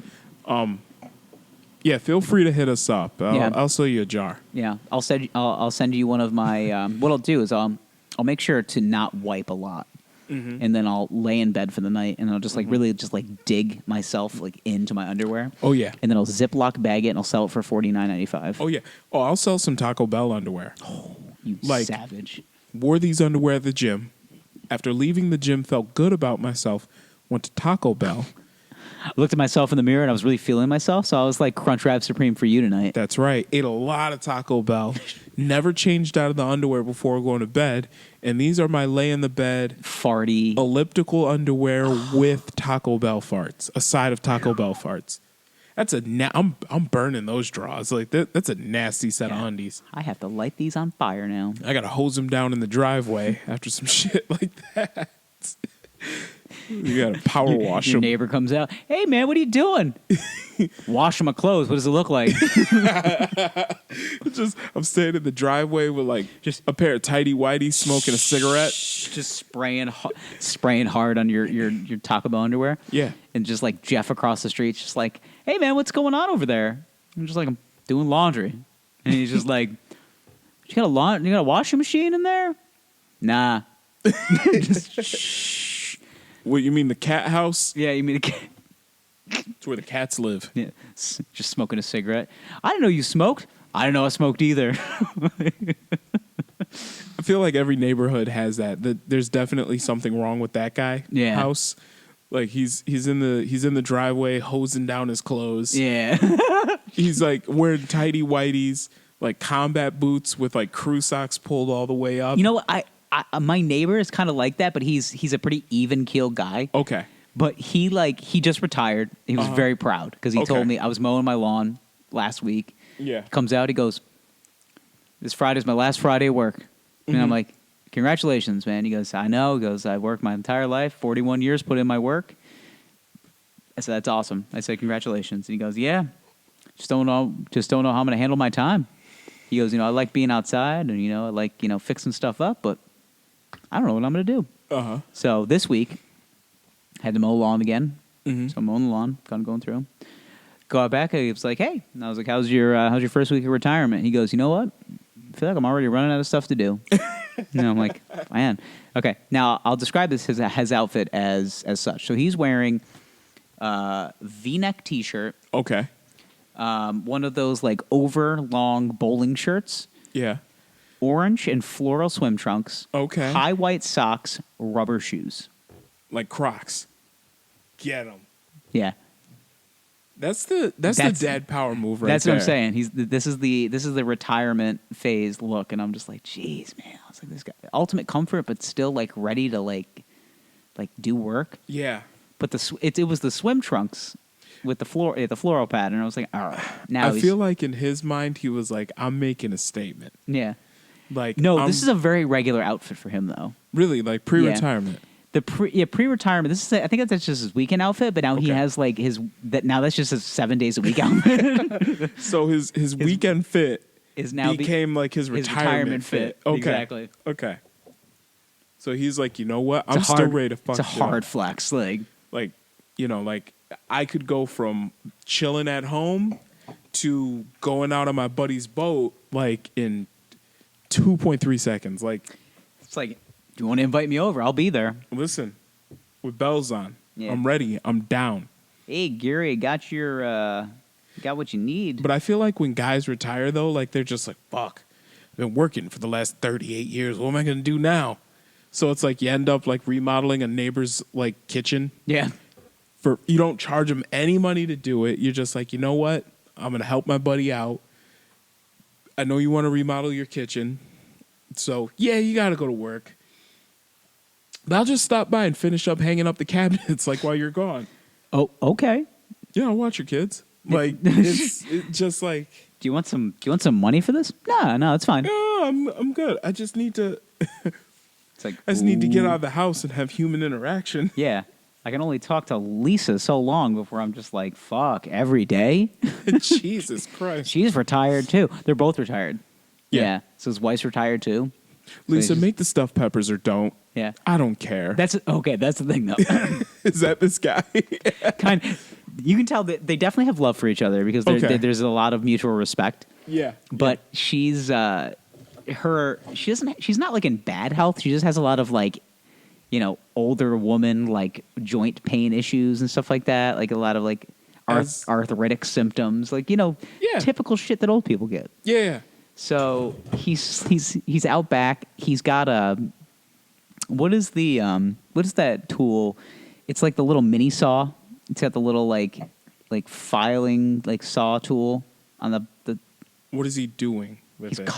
Yeah, feel free to hit us up. Yeah. I'll sell you a jar. Yeah, I'll send you one of my. What I'll do is I'll make sure to not wipe a lot, and then I'll lay in bed for the night, and I'll just really just like dig myself like into my underwear. Oh, yeah. And then I'll Ziploc bag it and I'll sell it for $49.95. Oh, yeah. Oh, I'll sell some Taco Bell underwear. You like- savage! Wore these underwear at the gym. After leaving the gym, felt good about myself. Went to Taco Bell. I looked at myself in the mirror and I was really feeling myself, so I was like Crunchwrap Supreme for you tonight. That's right. Ate a lot of Taco Bell. Never changed out of the underwear before going to bed. And these are my lay in the bed Farty. elliptical underwear with Taco Bell farts. A side of Taco Bell farts. That's I'm burning those draws. Like that's a nasty set of undies. I have to light these on fire now. I gotta hose them down in the driveway after some shit like that. You gotta power wash Your them. neighbor comes out. Hey man, what are you doing? Washing my clothes. What does it look like? I'm standing in the driveway with like just a pair of tidy whities, smoking a cigarette. Just spraying hard on your Taco Bell underwear. Yeah. And just like Jeff across the street, just like, hey man, what's going on over there? I'm just like, I'm doing laundry, and he's just like, you got a washing machine in there? Nah. Just, shh. What, you mean the cat house? Yeah, you mean It's where the cats live. yeah, just smoking a cigarette. I didn't know you smoked. I didn't know I smoked either. I feel like every neighborhood has that. There's definitely something wrong with that guy house. Like he's in the driveway hosing down his clothes. Yeah. He's like wearing tidy whities, like combat boots with like crew socks pulled all the way up. You know what? I my neighbor is kind of like that, but he's a pretty even keeled guy. Okay. But he just retired. He was very proud because he told me I was mowing my lawn last week. Yeah. Comes out, he goes, "This Friday's my last Friday of work," and I'm like, "Congratulations, man." He goes, "I know." He goes, "I worked my entire life, 41 years, put in my work." I said, "That's awesome." I said, "Congratulations." And he goes, "Yeah, just don't know how I'm going to handle my time." He goes, "I like being outside, and I like fixing stuff up, but I don't know what I'm going to do." So this week, had to mow lawn again. So I'm mowing the lawn, kind of going through. Go out back. He was like, "Hey," and I was like, "How's your first week of retirement?" He goes, "You know what? I feel like I'm already running out of stuff to do." I'm like, "Man, okay." Now I'll describe his outfit as such. So he's wearing V-neck T-shirt. Okay. One of those like overlong bowling shirts. Yeah. Orange and floral swim trunks. Okay. High white socks, rubber shoes. Like Crocs. Get them. Yeah. That's the dad power move right there. That's what I'm saying. This is the retirement phase look, and I'm just like, geez, man. I was like, this guy, ultimate comfort, but still like ready to like do work. Yeah. But it was the swim trunks with the floral pattern. I was like, all right. Now I feel like in his mind he was like, I'm making a statement. Yeah. Like this is a very regular outfit for him though. Really, like pre-retirement. Yeah. Pre-retirement. This is I think that's just his weekend outfit, but now he has like that's just his 7 days a week outfit. So his weekend fit is now became like his retirement fit. Okay. Exactly. Okay. So he's like, you know what? I'm still ready to fuck. It's a hard flex, like I could go from chilling at home to going out on my buddy's boat like in 2.3 seconds. Like it's like, do you want to invite me over? I'll be there. Listen, with bells on, yeah. I'm ready. I'm down. Hey, Gary, got what you need. But I feel like when guys retire though, like they're just like, fuck, I've been working for the last 38 years. What am I gonna do now? So it's like you end up like remodeling a neighbor's like kitchen. Yeah. You don't charge them any money to do it. You're just like, you know what? I'm gonna help my buddy out. I know you want to remodel your kitchen, so yeah, you gotta go to work. But I'll just stop by and finish up hanging up the cabinets like while you're gone. Oh, okay. Yeah, I'll watch your kids. Like it's just like. Do you want some money for this? No, it's fine. No, I'm good. I just need to. It's like I just need to get out of the house and have human interaction. Yeah. I can only talk to Lisa so long before I'm just like, fuck, every day? Jesus Christ. She's retired, too. They're both retired. Yeah. So his wife's retired, too. Lisa, make the stuffed peppers or don't. Yeah. I don't care. That's the thing, though. Is that this guy? You can tell that they definitely have love for each other because there's a lot of mutual respect. Yeah. But she's she's not like in bad health. She just has a lot of like, older woman like joint pain issues and stuff like that. Like a lot of like arthritic symptoms, like typical shit that old people get. Yeah. So he's out back. He's got what is that tool? It's like the little mini saw. It's got the little like filing like saw tool on the. What is he doing with it?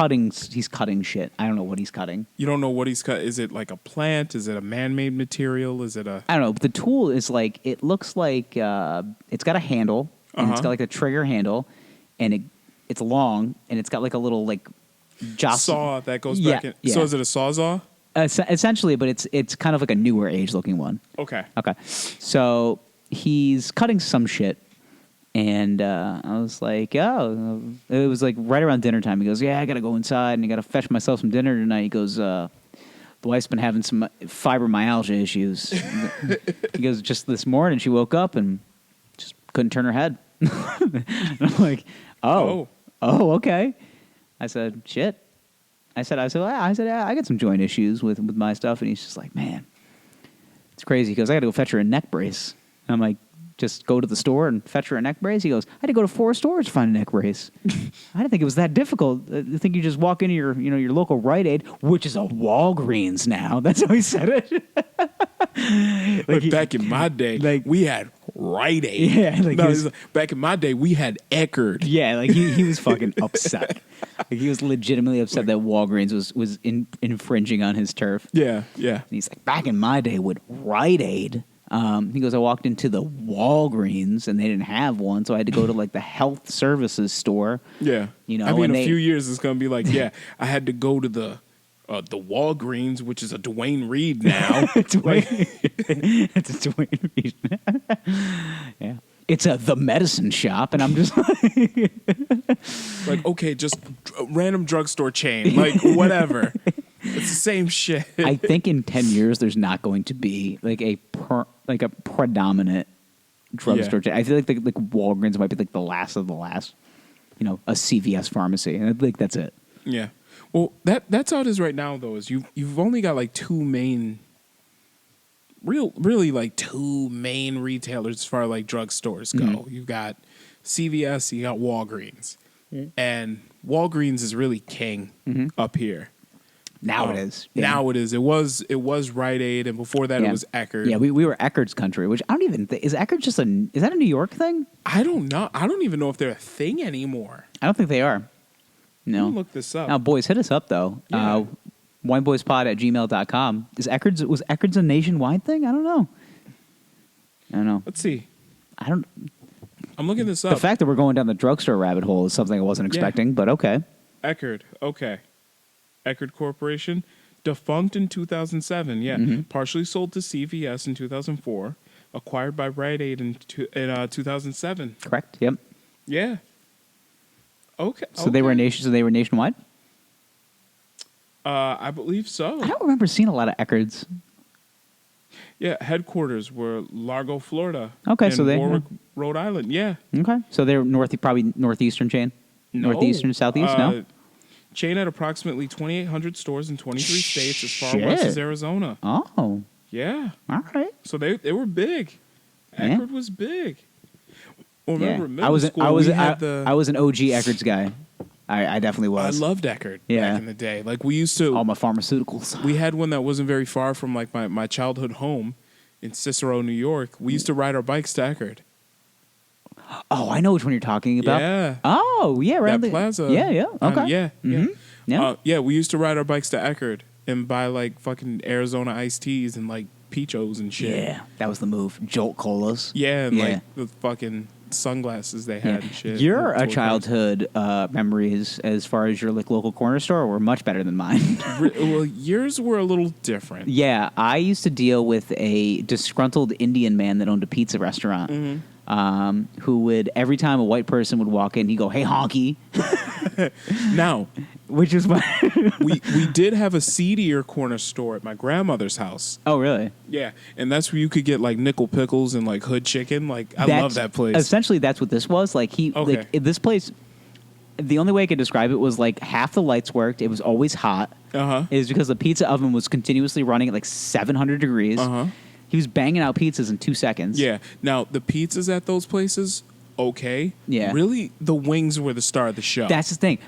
He's cutting shit. I don't know what he's cutting. You don't know what he's cut. Is it like a plant? Is it a man-made material? Is it a? I don't know. But the tool is like, it looks like it's got a handle and it's got like a trigger handle, and it's long and it's got like a little like saw that goes back in. Yeah. So is it a sawzall? Essentially, but it's kind of like a newer age looking one. Okay. So he's cutting some shit, and I was like, oh, it was like right around dinner time. He goes, yeah, I got to go inside and I got to fetch myself some dinner tonight. He goes, the wife's been having some fibromyalgia issues. He goes, just this morning she woke up and just couldn't turn her head. And I'm like, oh, okay. I said, shit. I said, yeah, I got some joint issues with my stuff. And he's just like, man, it's crazy. He goes, I got to go fetch her a neck brace. And I'm like, just go to the store and fetch her a neck brace? He goes, I had to go to 4 stores to find a neck brace. I didn't think it was that difficult. I think you just walk into your local Rite Aid, which is a Walgreens now. That's how he said it. Like back in my day, we had Rite Aid. Yeah, back in my day, we had Eckerd. Yeah, like he was fucking upset. Like he was legitimately upset that Walgreens was infringing on his turf. Yeah. And he's like, back in my day with Rite Aid. He goes, I walked into the Walgreens and they didn't have one, so I had to go to like the health services store. Yeah. I mean, a few years it's gonna be like, I had to go to the Walgreens, which is a Dwayne Reed now. It's a Dwayne Reed. Yeah. It's the medicine shop, and I'm just like, okay, just random drugstore chain, like whatever. It's the same shit. I think in 10 years there's not going to be like a predominant drugstore chain. I feel like Walgreens might be like the last of the last, a CVS pharmacy, and I think that's it. Yeah. Well, that's how it is right now, though. Is you've only got like two main retailers as far as like drugstores go. Mm-hmm. You've got CVS, you got Walgreens, and Walgreens is really king up here. Now it is. Yeah. Now it is. It was Rite Aid, and before that it was Eckerd. Yeah, we were Eckerd's country, which I don't even think is Eckerd just is that a New York thing? I don't know. I don't even know if they're a thing anymore. I don't think they are. No. Let me look this up. Now, boys, hit us up though. Yeah. wineboyspod@gmail.com. Was Eckerd's a nationwide thing? I don't know. Let's see. I'm looking this up. The fact that we're going down the drugstore rabbit hole is something I wasn't expecting, but okay. Eckerd. Okay. Eckerd Corporation, defunct in 2007. Yeah, partially sold to CVS in 2004, acquired by Rite Aid in 2007. Correct. Yep. Yeah. Okay. So they were nationwide. I believe so. I don't remember seeing a lot of Eckards. Yeah, headquarters were Largo, Florida. Okay, so they Warwick, Rhode Island. Yeah. Okay, so they're probably northeastern chain. Northeastern, southeast. No. Chain had approximately 2,800 stores in 23 states as far west as Arizona. Oh. Yeah. All right. So they were big. Eckerd was big. Well, remember, middle school, I was an OG Eckerd's guy. I definitely was. I loved Eckerd back in the day. Like we used to... All my pharmaceuticals. We had one that wasn't very far from like my childhood home in Cicero, New York. We used to ride our bikes to Eckerd. Oh, I know which one you're talking about. Yeah. Oh, yeah, right. That plaza. Yeah. Okay. Yeah. We used to ride our bikes to Eckerd and buy like fucking Arizona iced teas and like Peachos and shit. Yeah, that was the move. Jolt Colas. Yeah, and like the fucking sunglasses they had and shit. Your childhood memories as far as your like local corner store were much better than mine. Well, yours were a little different. Yeah, I used to deal with a disgruntled Indian man that owned a pizza restaurant. who would, every time a white person would walk in, he'd go, "Hey, honky." Now, Which is why. we did have a seedier corner store at my grandmother's house. Oh, really? Yeah, and that's where you could get like nickel pickles and like hood chicken. Like I love that place. Essentially, that's what this was. Like Okay. this place. The only way I could describe it was like half the lights worked. It was always hot. Is because the pizza oven was continuously running at like 700 degrees. He was banging out pizzas in 2 seconds. Yeah. Now the pizzas at those places, okay. Yeah. Really, the wings were the star of the show. That's the thing.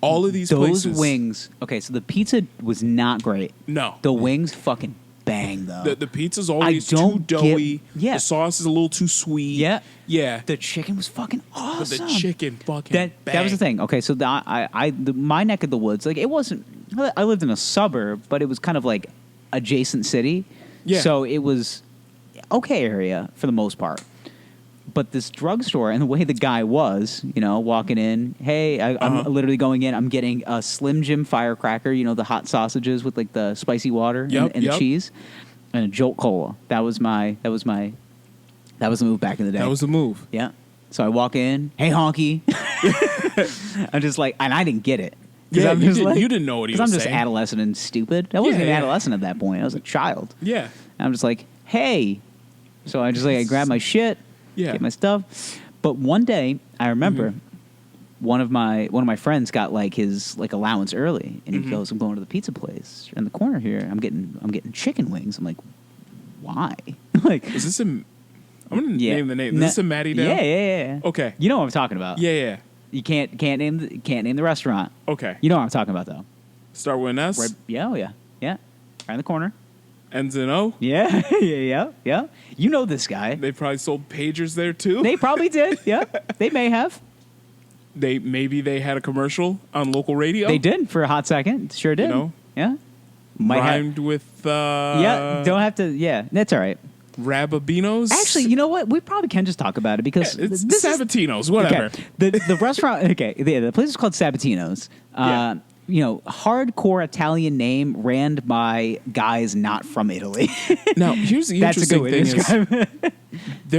All of these those places. wings. Okay, so the pizza was not great. No. The wings fucking bang though. The pizza's always don't too doughy. yeah. The sauce is a little too sweet. Yeah. Yeah. The chicken was fucking awesome. But the chicken fucking that was the thing. Okay, so my neck of the woods, like it wasn't. I lived in a suburb, but it was kind of like adjacent city. Yeah. So it was okay area for the most part. But this drugstore and the way the guy was, walking in, hey, I'm literally going in. I'm getting a Slim Jim firecracker, the hot sausages with like the spicy water and the cheese, and a Jolt Cola. That was the move back in the day. That was the move. Yeah. So I walk in, hey, honky. I'm just like, and I didn't get it. Yeah, I'm you just didn't know what he was I'm just saying. adolescent and stupid. I wasn't an Yeah. adolescent at that point. I was a child. Yeah. And I'm just like, hey. So I just I grab my shit, Yeah. get my stuff. But one day, I remember one of my friends got like his like allowance early, and he goes, "I'm going to the pizza place in the corner here. I'm getting chicken wings." I'm like, "Why?" Like, Is this I'm gonna name the name. Is this a Matty Dale? Yeah. Okay. You know what I'm talking about. Yeah. You can't name the restaurant. Okay. You know what I'm talking about though. Start with an S. Right, yeah. Right in the corner. Ends in O. Yeah. Yeah. You know this guy. They probably sold pagers there too. They probably did. Yeah. They may have. Maybe they had a commercial on local radio. They did for a hot second. Sure did. Yeah. Rhymed with yeah. Don't have to. Yeah. That's all right. Rababinos. Actually, you know what? We probably can just talk about it because it's this Sabatinos. Whatever. Okay. The restaurant. Okay. The place is called Sabatinos. Yeah. Hardcore Italian name ran by guys not from Italy. Now, here's the That's a good interesting way to thing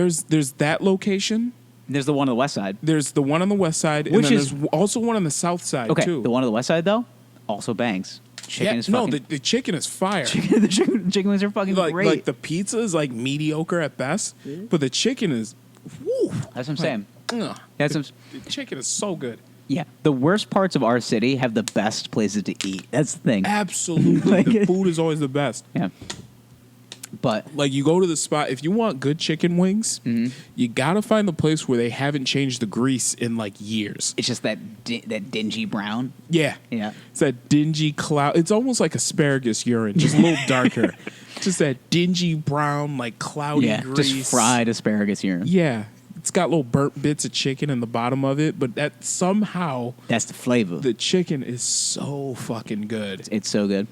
is there's that location. There's the one on the west side. There's the one on the west side, and Which then is- there's also one on the south side Okay. too. The one on the west side though also bangs. Chicken is fucking. the chicken is fire. The chicken wings are fucking great. Like the pizza is like mediocre at best, but the chicken is. Woo, That's what I'm saying. ugh. That's what The chicken is so good. Yeah, the worst parts of our city have the best places to eat. That's the thing. Absolutely, Like- the food is always the best. Yeah, but Like you go to the spot if you want good chicken wings, you gotta find the place where they haven't changed the grease in like years. it's just that that dingy brown. Yeah, Yeah, it's that dingy cloud. It's almost like asparagus urine, just a little darker. Just that dingy brown, like cloudy yeah, grease. just fried asparagus here. Yeah, it's got little burnt bits of chicken in the bottom of it, but that somehow That's the flavor. the chicken is so fucking good. It's so good.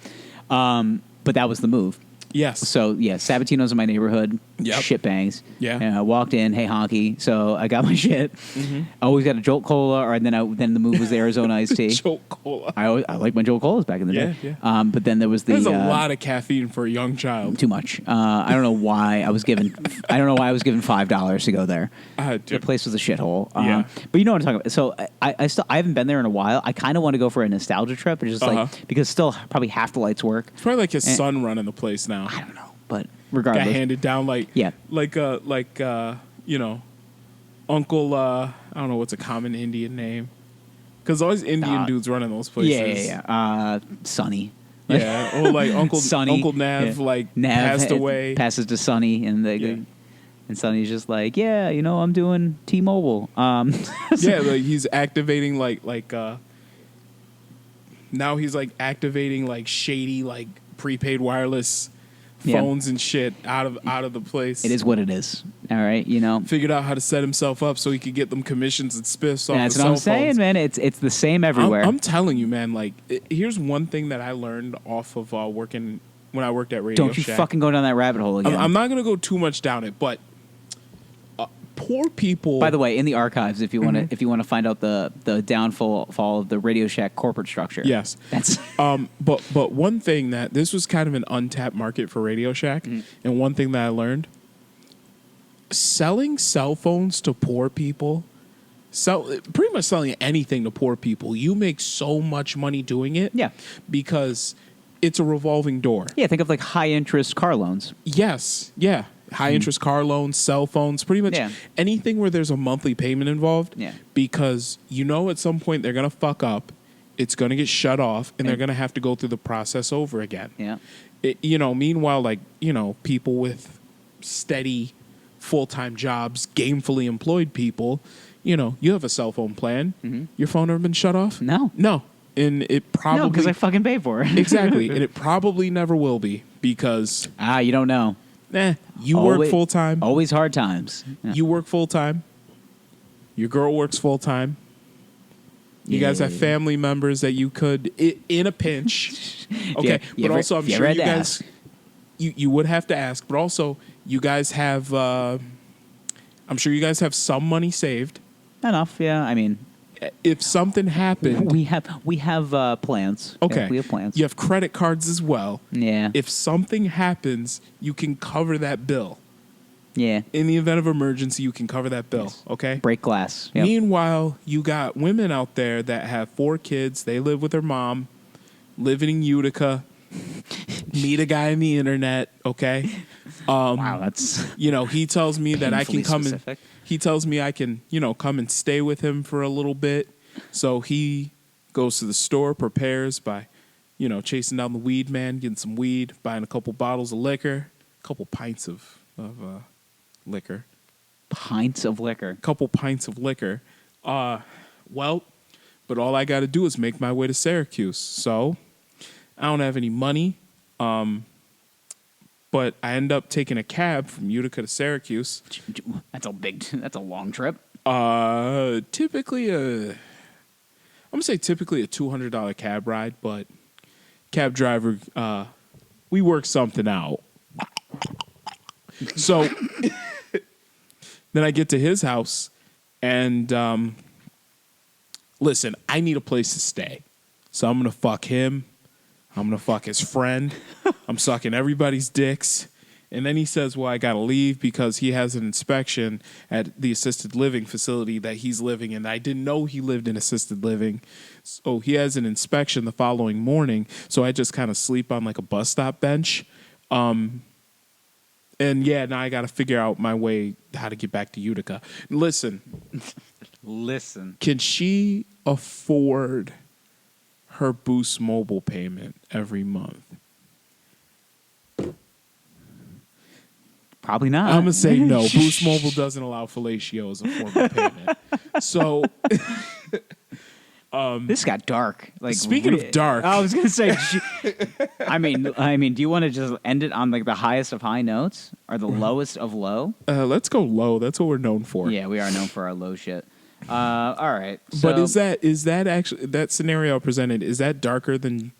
But that was the move. Yes. So yeah, Sabatino's in my neighborhood. Yep. Shit bangs. Yeah. And I walked in, hey honky. So I got my shit. I always got a Jolt Cola, or then the move was the Arizona iced tea. Jolt Cola. I like my Jolt Colas back in the day. Yeah. But then there was the There's a lot of caffeine for a young child. too much. I don't know why I was given. I don't know why I was given $5 to go there. The place was a shithole. Yeah. But you know what I'm talking about. So I haven't been there in a while. I kind of want to go for a nostalgia trip. It's just like because still probably half the lights work. It's probably like his son running the place now. I don't know, but Got regardless, handed down like Uncle I don't know what's a common Indian name because always Indian dudes running those places. Yeah. Sonny. Yeah, or like Uncle Sonny. Uncle Nav passed away. Passes to Sonny, and and Sonny's just like, yeah, I'm doing T-Mobile. Yeah, like he's activating now he's like activating like shady like prepaid wireless phones and shit out of the place. It is what it is. All right, Figured out how to set himself up so he could get them commissions and spiffs off That's the what cell I'm saying, phones. man. It's the same everywhere. I'm telling you, man. Like, here's one thing that I learned off of working when I worked at Radio Don't you Shack. fucking go down that rabbit hole again. I'm not gonna go too much down it, but poor people. By the way, in the archives, if you want to find out the downfall of the Radio Shack corporate structure. Yes, that's. But one thing that this was kind of an untapped market for Radio Shack, and one thing that I learned, selling cell phones to poor people, pretty much selling anything to poor people, you make so much money doing it. Yeah. Because it's a revolving door. Yeah, think of like high interest car loans. Yes. Yeah. High interest car loans, cell phones, pretty much anything where there's a monthly payment involved. Yeah. Because at some point they're going to fuck up. It's going to get shut off and they're going to have to go through the process over again. Yeah. Meanwhile, like, people with steady full-time jobs, gainfully employed people, you have a cell phone plan. Mm-hmm. Your phone ever been shut off? No. And it probably... No, because I fucking paid for it. Exactly. And it probably never will be because... you don't know. You work full-time. Always hard times. Yeah. You work full-time. Your girl works full-time. You guys have family members that you could, in a pinch. Okay. But also, I'm sure you guys... You would have to ask. But also, you guys have... I'm sure you guys have some money saved. Enough, yeah. I mean... If something happened... We have plans. Okay. Yeah, we have plans. You have credit cards as well. Yeah. If something happens, you can cover that bill. Yeah. In the event of emergency, you can cover that bill, yes. Okay? Break glass. Yep. Meanwhile, you got women out there that have 4 kids. They live with their mom, living in Utica, meet a guy on the internet, okay? Wow, that's... he tells me that I can come specific. He tells me I can, come and stay with him for a little bit. So he goes to the store, prepares by, chasing down the weed man, getting some weed, buying a couple bottles of liquor, a couple pints of liquor. Pints of liquor. Couple pints of liquor. But all I got to do is make my way to Syracuse. So I don't have any money. But I end up taking a cab from Utica to Syracuse. That's a long trip. Typically a $200 cab ride, but cab driver, we work something out. So then I get to his house and, listen, I need a place to stay. So I'm going to fuck him. I'm going to fuck his friend. I'm sucking everybody's dicks. And then he says, well, I got to leave because he has an inspection at the assisted living facility that he's living in. I didn't know he lived in assisted living. So he has an inspection the following morning. So I just kind of sleep on like a bus stop bench. And now I got to figure out my way how to get back to Utica. Listen. Can she afford her Boost Mobile payment every month? Probably not. I'm going to say no. Boost Mobile doesn't allow fellatio as a form of payment. So... this got dark. Like, speaking of dark, I was gonna say. I mean, do you want to just end it on like the highest of high notes or the lowest of low? Let's go low. That's what we're known for. Yeah, we are known for our low shit. All right, but is that actually that scenario presented? Is that darker than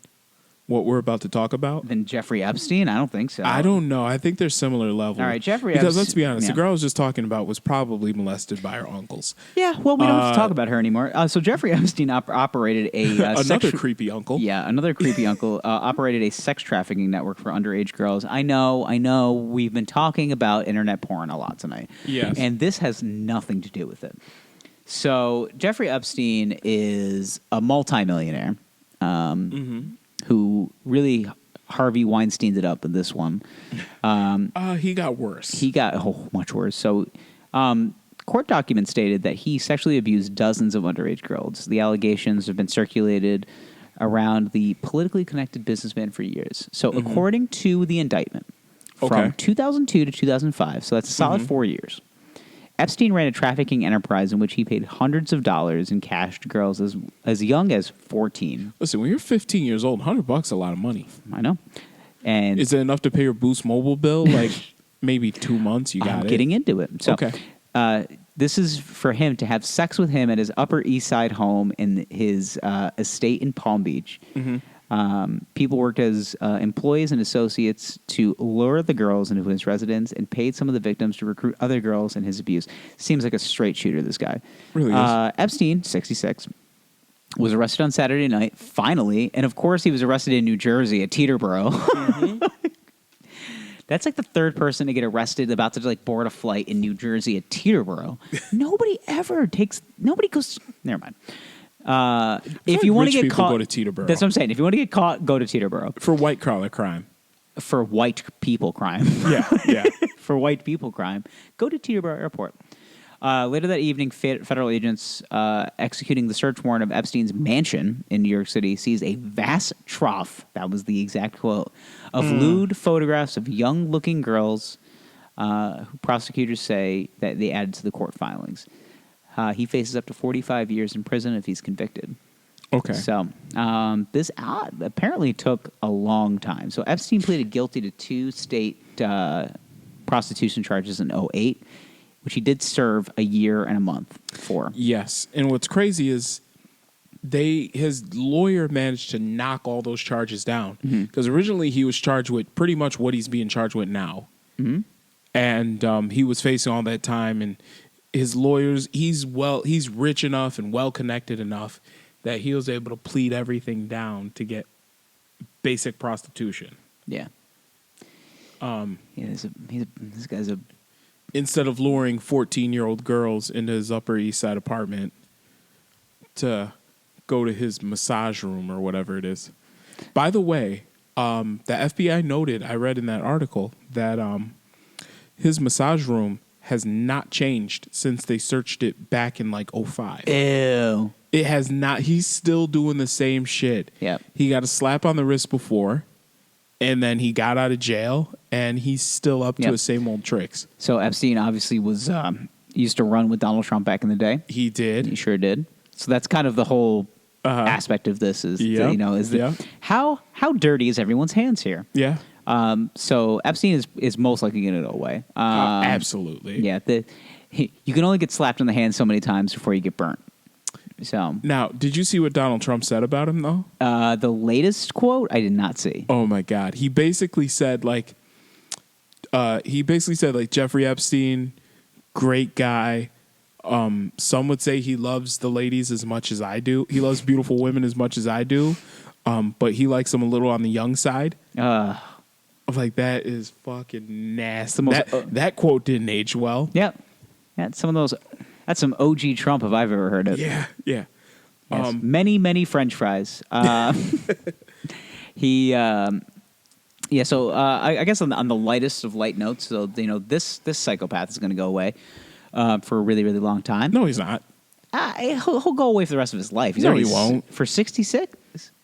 what we're about to talk about? Than Jeffrey Epstein? I don't think so. I don't know. I think they're similar level. All right, Jeffrey Because Epstein, let's be honest, the girl I was just talking about was probably molested by her uncles. Yeah, well, we don't have to talk about her anymore. So Jeffrey Epstein operated a... another creepy uncle. Yeah, another creepy uncle operated a sex trafficking network for underage girls. I know. We've been talking about internet porn a lot tonight. Yes. And this has nothing to do with it. So Jeffrey Epstein is a multimillionaire who really Harvey Weinsteined it up in this one. He got worse. He got much worse. So court documents stated that he sexually abused dozens of underage girls. The allegations have been circulated around the politically connected businessman for years. So according to the indictment, from 2002 to 2005, so that's a solid 4 years, Epstein ran a trafficking enterprise in which he paid hundreds of dollars in cash to girls as young as 14. Listen, when you're 15 years old, $100 is a lot of money. I know. And is it enough to pay your Boost Mobile bill? Like maybe 2 months, you got it. I'm getting into it. So, this is for him to have sex with him at his Upper East Side home in his estate in Palm Beach. People worked as employees and associates to lure the girls into his residence and paid some of the victims to recruit other girls in his abuse. Seems like a straight shooter, this guy. Really is. Epstein, 66, was arrested on Saturday night, finally. And, of course, he was arrested in New Jersey at Teterboro. That's like the third person to get arrested about to like board a flight in New Jersey at Teterboro. Nobody goes. Never mind. If you want to get caught, go to Teterboro. That's what I'm saying. If you want to get caught, go to Teterboro For white collar crime. for white people crime. Yeah. For white people crime, go to Teterboro Airport. Later that evening, federal agents executing the search warrant of Epstein's mansion in New York City seized a vast trough, that was the exact quote, of lewd photographs of young-looking girls who prosecutors say that they added to the court filings. He faces up to 45 years in prison if he's convicted. Okay. So this apparently took a long time. So Epstein pleaded guilty to 2 state prostitution charges in 2008, which he did serve a year and a month for. Yes. And what's crazy is his lawyer managed to knock all those charges down. Because originally he was charged with pretty much what he's being charged with now. Mm-hmm. And he was facing all that time. And his lawyers, he's rich enough and well-connected enough that he was able to plead everything down to get basic prostitution. Yeah. This guy's a... Instead of luring 14-year-old girls into his Upper East Side apartment to go to his massage room or whatever it is. By the way, the FBI noted, I read in that article, that his massage room has not changed since they searched it back in like 2005. Ew. It has not. He's still doing the same shit. Yep. He got a slap on the wrist before, and then he got out of jail, and he's still up to his same old tricks. So Epstein obviously was used to run with Donald Trump back in the day. He did. He sure did. So that's kind of the whole aspect of this is, how dirty is everyone's hands here? Yeah. So Epstein is most likely going to go away. Absolutely. Yeah. You can only get slapped in the hand so many times before you get burnt. So now, did you see what Donald Trump said about him, though? The latest quote, I did not see. Oh my God. He basically said Jeffrey Epstein, great guy. Some would say he loves the ladies as much as I do. He loves beautiful women as much as I do. But he likes them a little on the young side. Like, that is fucking nasty. That quote didn't age well. Yep. Yeah, that's some OG Trump if I've ever heard it. Yeah. Yes. Many French fries. So I guess on the lightest of light notes, so this psychopath is going to go away for a really, really long time. No, he's not. He'll go away for the rest of his life. He won't. For 66?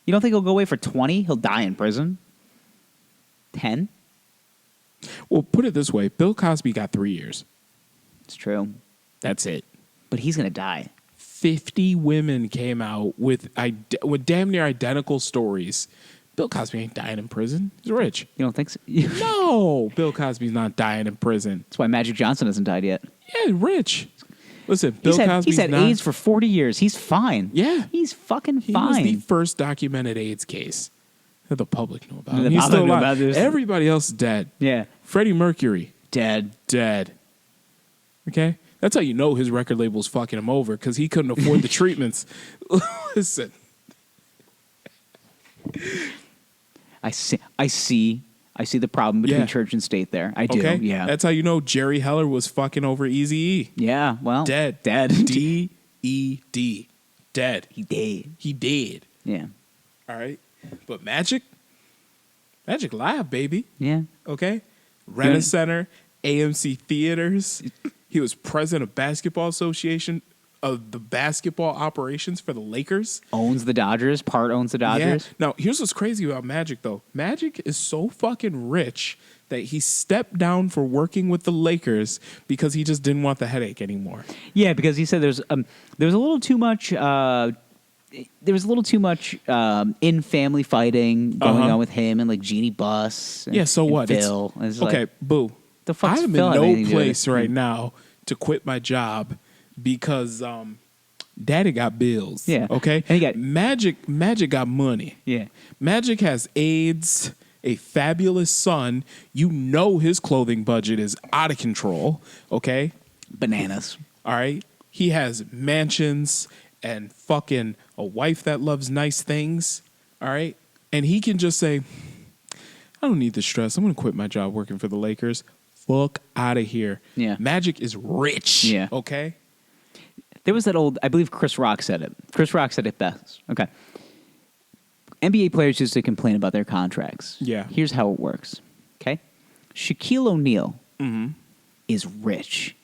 You don't think he'll go away for 20? He'll die in prison. 10? Well, put it this way: Bill Cosby got 3 years. It's true. That's it. But he's going to die. 50 women came out with damn near identical stories. Bill Cosby ain't dying in prison. He's rich. You don't think so? No, Bill Cosby's not dying in prison. That's why Magic Johnson hasn't died yet. Yeah, rich. Listen, Bill Cosby's had AIDS for 40 years. He's fine. Yeah. He's fucking fine. He was the first documented AIDS case that the public knew about. He's still alive. Everybody else is dead. Yeah. Freddie Mercury. Dead. Okay? That's how you know his record label's fucking him over, because he couldn't afford the treatments. Listen. I see the problem between church and state there. I do. Okay? Yeah. That's how you know Jerry Heller was fucking over Eazy-E. Yeah, well. Dead. D-E-D. Dead. He did. Yeah. All right? But Magic Live, baby. Yeah. Okay? Rena Center, AMC Theaters. He was president of Basketball Association of the basketball operations for the Lakers. Owns the Dodgers. Owns the Dodgers. Yeah. Now, here's what's crazy about Magic, though. Magic is so fucking rich that he stepped down for working with the Lakers because he just didn't want the headache anymore. Yeah, because he said there's a little too much. There was a little too much in-family fighting going on with him and like Jeannie Buss. And, so what? Phil. Okay, boo. The fuck's I'm Phil in no place right now to quit my job because Daddy got bills. Yeah. Okay. And he got Magic got money. Yeah. Magic has AIDS, a fabulous son. You know his clothing budget is out of control. Okay. Bananas. All right. He has mansions and fucking a wife that loves nice things. All right. And he can just say, I don't need the stress. I'm going to quit my job working for the Lakers. Fuck out of here. Yeah. Magic is rich. Yeah. Okay? There was that old, I believe Chris Rock said it. Chris Rock said it best. Okay. NBA players used to complain about their contracts. Yeah. Here's how it works. Okay? Shaquille O'Neal Mm-hmm. is rich.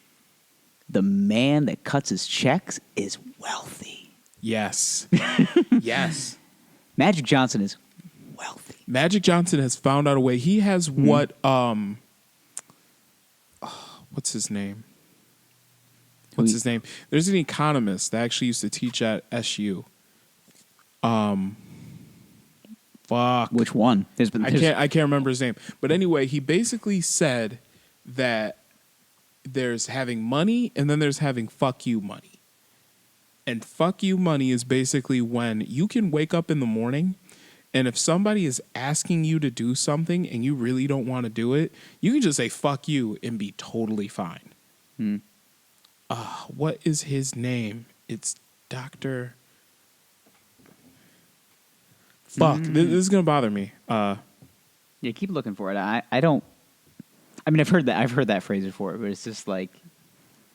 The man that cuts his checks is wealthy. Yes. Yes. Magic Johnson is wealthy. Magic Johnson has found out a way. He has what's his name? What's his name? There's an economist that actually used to teach at SU. Fuck. Which one? I can't remember his name. But anyway, he basically said that there's having money and then there's having fuck you money. And fuck you money is basically when you can wake up in the morning and if somebody is asking you to do something and you really don't want to do it, you can just say fuck you and be totally fine. What is his name? It's Dr. Fuck, this is going to bother me. Yeah, keep looking for it. I don't. I mean, I've heard that phrase before, but it's just like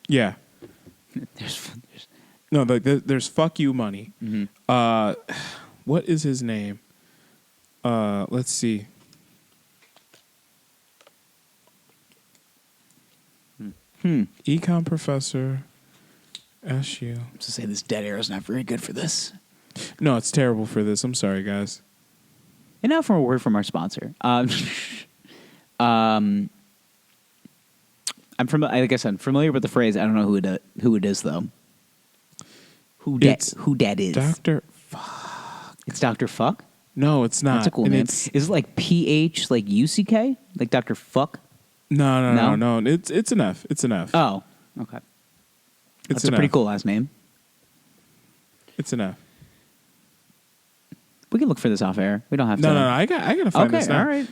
Yeah. there's No, there's fuck you money. What is his name? Let's see. Econ professor, SU. to say this dead air is not very good for this. No, it's terrible for this. I'm sorry, guys. And now for a word from our sponsor. Like I said, I'm familiar with the phrase. I don't know who it is though. Who that is? Dr. It's Dr. Fuck? No, it's not. That's a cool And name. It's, Is it like PH, like UCK? Like Dr. Fuck? no. It's enough. It's enough. Oh, okay. It's That's a pretty cool last name. It's enough. We can look for this off air. We don't have to. No. I gotta find this Okay, now. all right.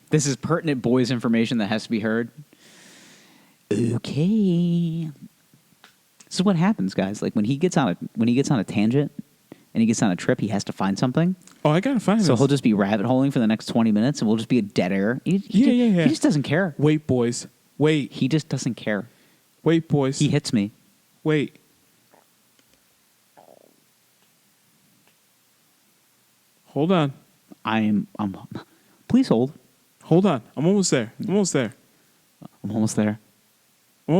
This is pertinent boys information that has to be heard. Okay. This is what happens, guys. Like when he gets on a tangent and he gets on a trip, he has to find something. Oh, I gotta find this. So he'll just be rabbit holing for the next 20 minutes, and we'll just be a dead air. He just doesn't care. Wait, boys. Wait. He just doesn't care. Wait, boys. He hits me. Wait. Hold on. Please hold. Hold on. I'm almost there. I'm almost there. I'm almost there. I'm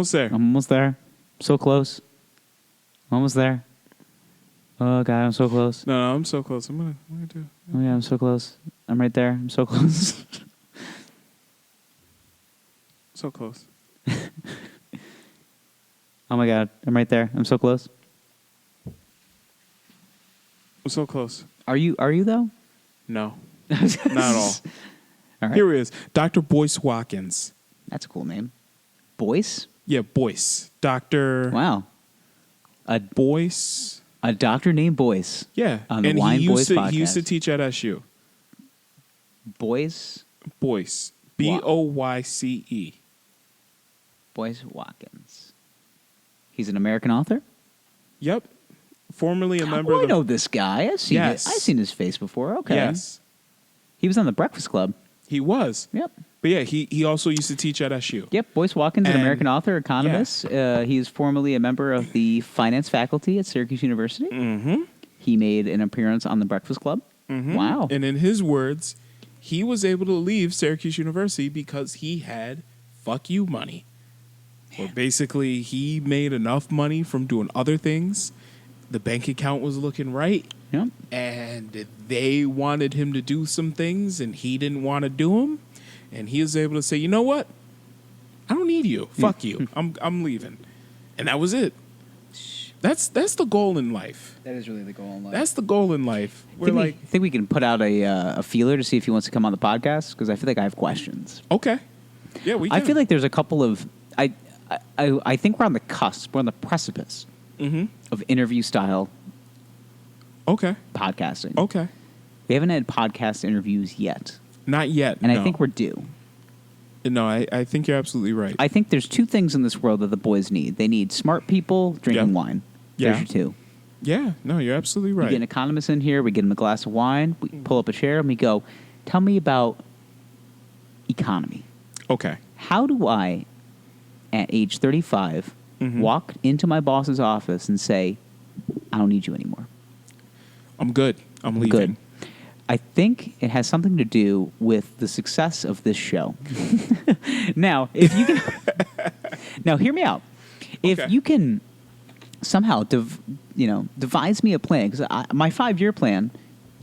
almost there. So close. I'm almost there. Oh God, I'm so close. No, I'm so close. I'm gonna do it. Oh yeah, I'm so close. I'm right there. I'm so close. So close. Oh my God, I'm right there. I'm so close. I'm so close. Are you though? No. Not at all. All right. Here he is. Dr. Boyce Watkins. That's a cool name. Boyce? Yeah, Boyce. Dr. Wow. Boyce. A doctor named Boyce. Yeah. On the Wine Boyz podcast. He used to teach at SU. Boyce? Boyce. Boyce. Boyce Watkins. He's an American author? Yep. Formerly a member Oh, of I the... know this guy. I've seen his face before. Okay. Yes. He was on the Breakfast Club. He was. Yep. But yeah, he also used to teach at SU. Yep, Boyce Watkins, an And- American author, economist. He is formerly a member of the finance faculty at Syracuse University. Mm-hmm. He made an appearance on the Breakfast Club. Mm-hmm. Wow. And in his words, he was able to leave Syracuse University because he had fuck you money. Or basically, he made enough money from doing other things. The bank account was looking right. Yep. And they wanted him to do some things, and he didn't want to do them. And he was able to say, you know what? I don't need you. Fuck you. I'm leaving. And that was it. That's the goal in life. That is really the goal in life. That's the goal in life. I think we can put out a feeler to see if he wants to come on the podcast, because I feel like I have questions. Okay. Yeah, we can. I feel like there's a couple of... I think we're on the cusp. We're on the precipice of interview-style podcasting. Okay. We haven't had podcast interviews yet. Not yet. And no. I think we're due. No, I think you're absolutely right. I think there's two things in this world that the boys need. They need smart people drinking wine. Yeah. There's your two. Yeah, no, you're absolutely We right. get an economist in here. We get him a glass of wine. We pull up a chair and we go, tell me about economy. Okay. How do I, at age 35, Mhm. walk into my boss's office and say, I don't need you anymore? I'm good. I'm leaving. Good. I think it has something to do with the success of this show. Now, if you can... Now, hear me out. If Okay. you can somehow, devise me a plan, because my 5-year plan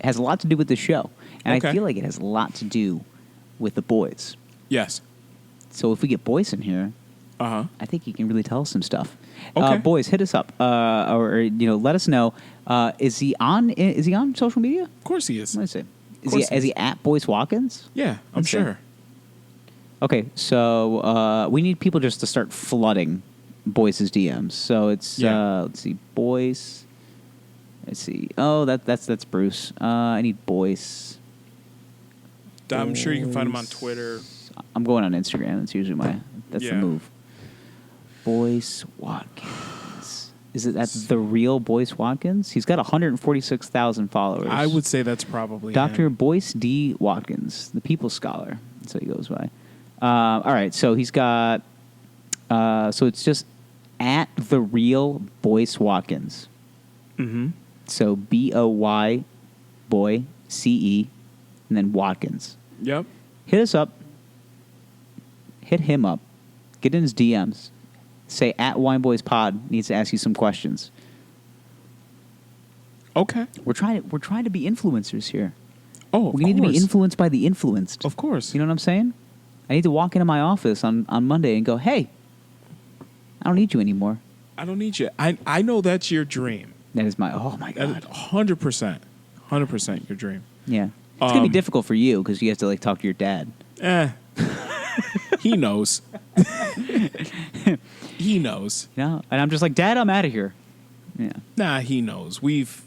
has a lot to do with this show, and Okay. I feel like it has a lot to do with the boys. Yes. So if we get Boyce in here, Uh-huh. I think he can really tell us some stuff. Okay. Boys, hit us up, or let us know. Is he on? Is he on social media? Of course he is. Let me see. course he Is he at Boyce Watkins? Yeah, I'm Let's see. sure. Okay, so we need people just to start flooding Boyce's DMs. So it's Yeah. let's see, Boyce. Let's see. Oh, that's Bruce. I need Boyce. I'm sure you can find him on Boyce. Twitter. I'm going on Instagram. That's usually the Yeah. move. Boyce Watkins. Is it the real Boyce Watkins? He's got 146,000 followers. I would say that's probably Dr. him. Boyce D. Watkins, the People's Scholar. That's what he goes by. All right, so he's got. So it's just at the real Boyce Watkins. Mm-hmm. So BOY, boy, CE, and then Watkins. Yep. Hit us up. Hit him up. Get in his DMs. Say at Wine Boyz Pod needs to ask you some questions. Okay. We're trying to be influencers here. Oh, of We need to be course. influenced by the influenced. Of course. You know what I'm saying? I need to walk into my office on Monday and go, hey, I don't need you anymore. I don't need you. I know that's your dream. That is oh my That God. is 100%. 100% your dream. Yeah. It's going to be Um, difficult for you because you have to like talk to your dad. He knows. He knows. You know? And I'm just like, Dad, I'm out of here. Yeah. Nah, he knows. We've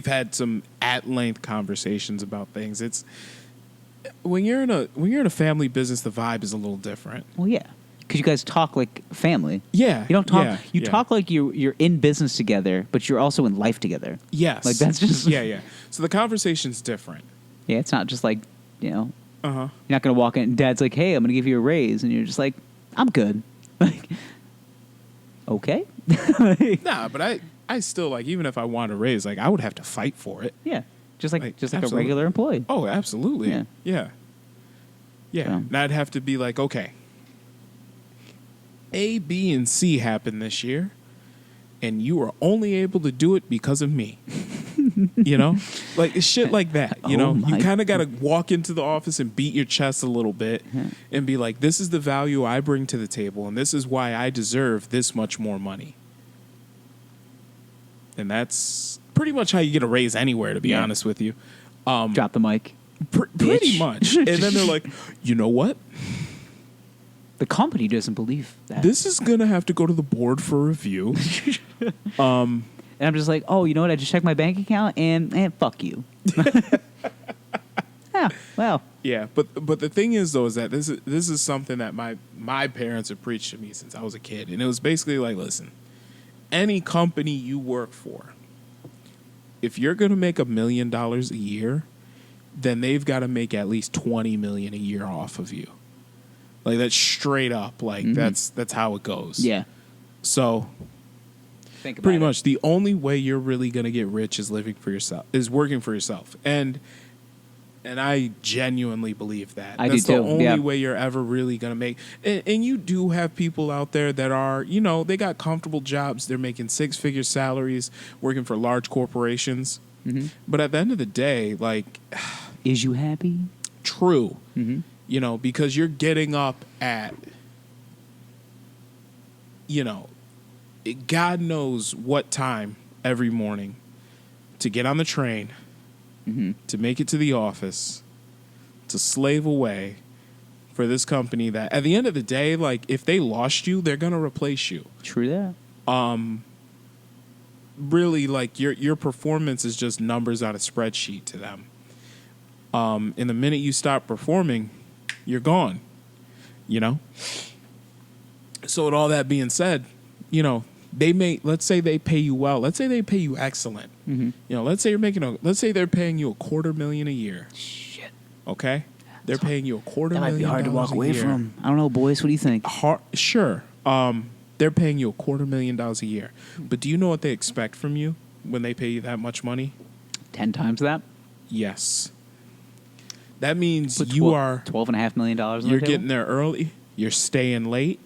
had some at length conversations about things. It's when you're in a family business, the vibe is a little different. Well, yeah. Because you guys talk like family. Yeah. You don't talk. yeah, You yeah. talk like you're in business together, but you're also in life together. Yes. Like, that's just- Yeah. So the conversation's different. Yeah, it's not just like you're Uh-huh. not going to walk in and Dad's like, hey, I'm going to give you a raise, and you're just like, I'm good. Like, okay. Nah, but I still like, even if I want a raise, like I would have to fight for it. Yeah, just like a absolutely. regular employee. Oh, absolutely. Yeah. Yeah. So- And I'd have to be like, okay, A, B, and C happened this year, and you were only able to do it because of me. You know? Like, it's shit like that. You Oh know? You my- kind of got to walk into the office and beat your chest a little bit and be like, this is the value I bring to the table, and this is why I deserve this much more money. And that's pretty much how you get a raise anywhere, to be Yeah. honest with you. Drop the mic. Pretty Bitch. much. And then they're like, you know what? The company doesn't believe that. This is going to have to go to the board for review. And I'm just like, oh, you know what? I just checked my bank account, and fuck you. Yeah, well, Yeah, but the thing is, though, is that this is something that my parents have preached to me since I was a kid. And it was basically like, listen, any company you work for, if you're going to make $1 million a year, then they've got to make at least $20 million a year off of you. Like, that's straight up. Like, that's how it goes. yeah. So Think about pretty it. much the only way you're really going to get rich is working for yourself. And I genuinely believe that. I That's do the too, only yeah. way you're ever really going to make. And you do have people out there that are, they got comfortable jobs. They're making 6-figure salaries, working for large corporations. Mm-hmm. But at the end of the day, like, Is you happy? true, Mm-hmm. because you're getting up at, God knows what time every morning to get on the train, Mm-hmm. to make it to the office, to slave away for this company that at the end of the day, like, if they lost you, they're going to replace you. True that. Really, like, your performance is just numbers on a spreadsheet to them. And the minute you stop performing, you're gone. So with all that being said, let's say they pay you well. Let's say they pay you excellent. Mm-hmm. You know, let's say they're paying you $250,000 a year. Shit. Okay? They're paying you $250,000 That might be hard to walk a away year. from. I don't know, boys. What do you think? Sure. They're paying you $250,000 a year. But do you know what they expect from you when they pay you that much money? 10 times that? Yes. That means Put you are $12.5 million on the you're table? getting there early. You're staying late.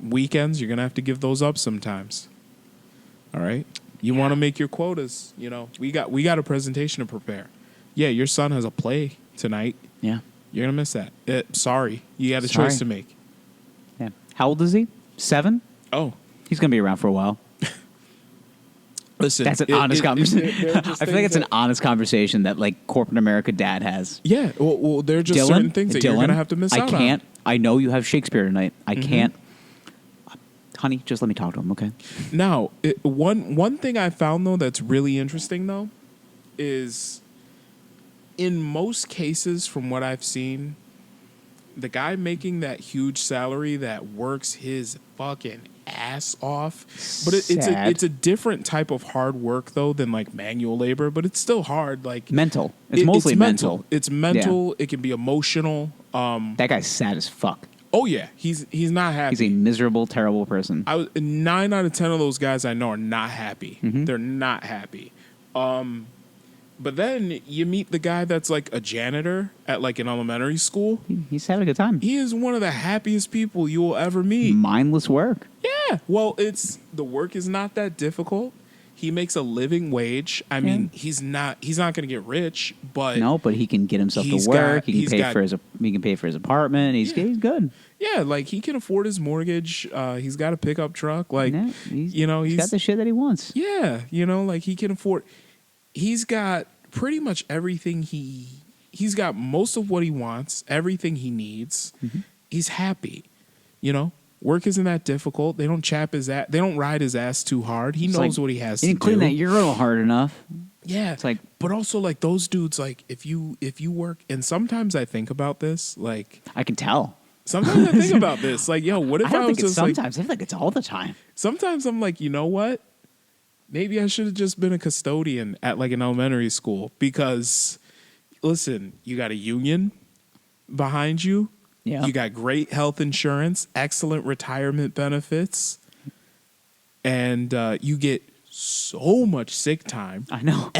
Weekends, you're gonna have to give those up sometimes. All right. You want to make your quotas. You know, we got a presentation to prepare. Yeah, your son has a play tonight. Yeah. You're gonna miss that. Sorry, you got a choice to make. Yeah. How old is he? 7? Oh, He's going to be around for a while. listen, That's an honest conversation. I I feel like it's an honest conversation that like corporate America dad has. Yeah, well, there are just certain things that you're gonna have to miss out on. I can't. I know you have Shakespeare tonight. I can't. Honey, just let me talk to him, okay? Now, one thing I found though that's really interesting though is in most cases, from what I've seen, the guy making that huge salary that works his fucking ass off, but it's a different type of hard work though than like manual labor, but it's still hard. Like Mental. It's mostly mental. It's mental. It can be emotional. That guy's sad as fuck. Oh yeah, he's not happy. He's a miserable, terrible person. 9 out of 10 of those guys I know are not happy. They're not happy. But then you meet the guy that's like a janitor at like an elementary school. He's having a good time. He is one of the happiest people you will ever meet. Mindless work. Yeah. Well, the work is not that difficult. He makes a living wage. I mean, he's not going to get rich, but no, but he can get himself to work. He can pay for his apartment. He's good. Yeah, like he can afford his mortgage. He's got a pickup truck. Like he's he's got the shit that he wants. Yeah, like he can afford. He's got pretty much everything he's got most of what he wants, everything he needs. He's happy. Work isn't that difficult. They don't chap his ass. They don't ride his ass too hard. He knows what he has to do. He didn't clean that urinal hard enough. Yeah, it's like, but also like those dudes. Like if you work, and sometimes I think about this. Like I can tell. Sometimes I think about this. Like, yo, what if I was just sometimes? I feel like it's all the time. Sometimes I'm like, you know what? Maybe I should have just been a custodian at like an elementary school because, listen, you got a union behind you. Yeah. You got great health insurance, excellent retirement benefits, and you get so much sick time. I know.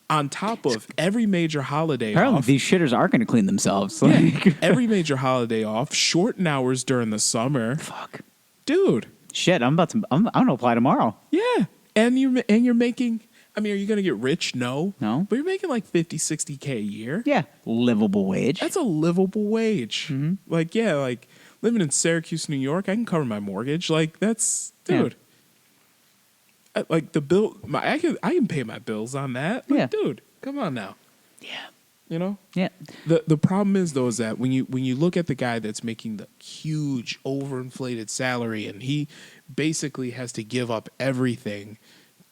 On top of every major holiday Apparently off. These shitters are going to clean themselves. Yeah, every major holiday off, shorten hours during the summer. Fuck. Dude. Shit, I'm going to apply tomorrow. Yeah. And you're making, I mean, are you going to get rich? No. No. But you're making like 50, 60K a year. Yeah. Livable wage. That's a livable wage. Like, yeah, like living in Syracuse, New York, I can cover my mortgage. Like, that's, dude. Yeah. Like the bill, I can pay my bills on that. Like, dude, come on now. Yeah. Yeah. The problem is though is that when you look at the guy that's making the huge overinflated salary and he basically has to give up everything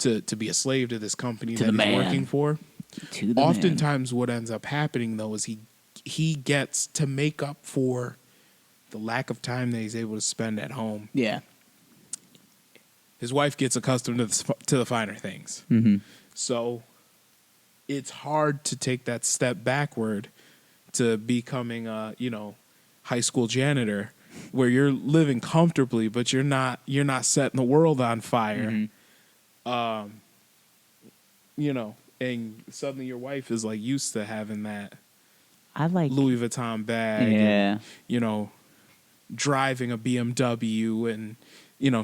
to be a slave to this company that he's working for. Oftentimes, what ends up happening though is he gets to make up for the lack of time that he's able to spend at home. Yeah. His wife gets accustomed to the finer things. So it's hard to take that step backward to becoming a, high school janitor where you're living comfortably, but you're not setting the world on fire. And suddenly your wife is like used to having that Louis Vuitton bag and, driving a BMW and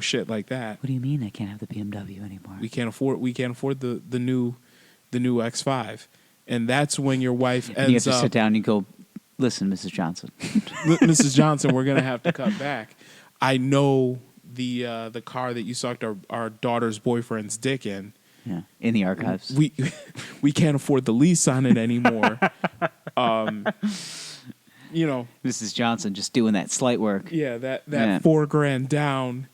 shit like that. What do you mean I can't have the BMW anymore? We can't afford the new X5. And that's when your wife ends up. You have to sit down and you go, listen, Mrs. Johnson. Mrs. Johnson, we're gonna have to cut back. I know the car that you sucked our daughter's boyfriend's dick in. Yeah, in the archives. We can't afford the lease on it anymore. Mrs. Johnson just doing that slight work. Yeah, that $4,000 down,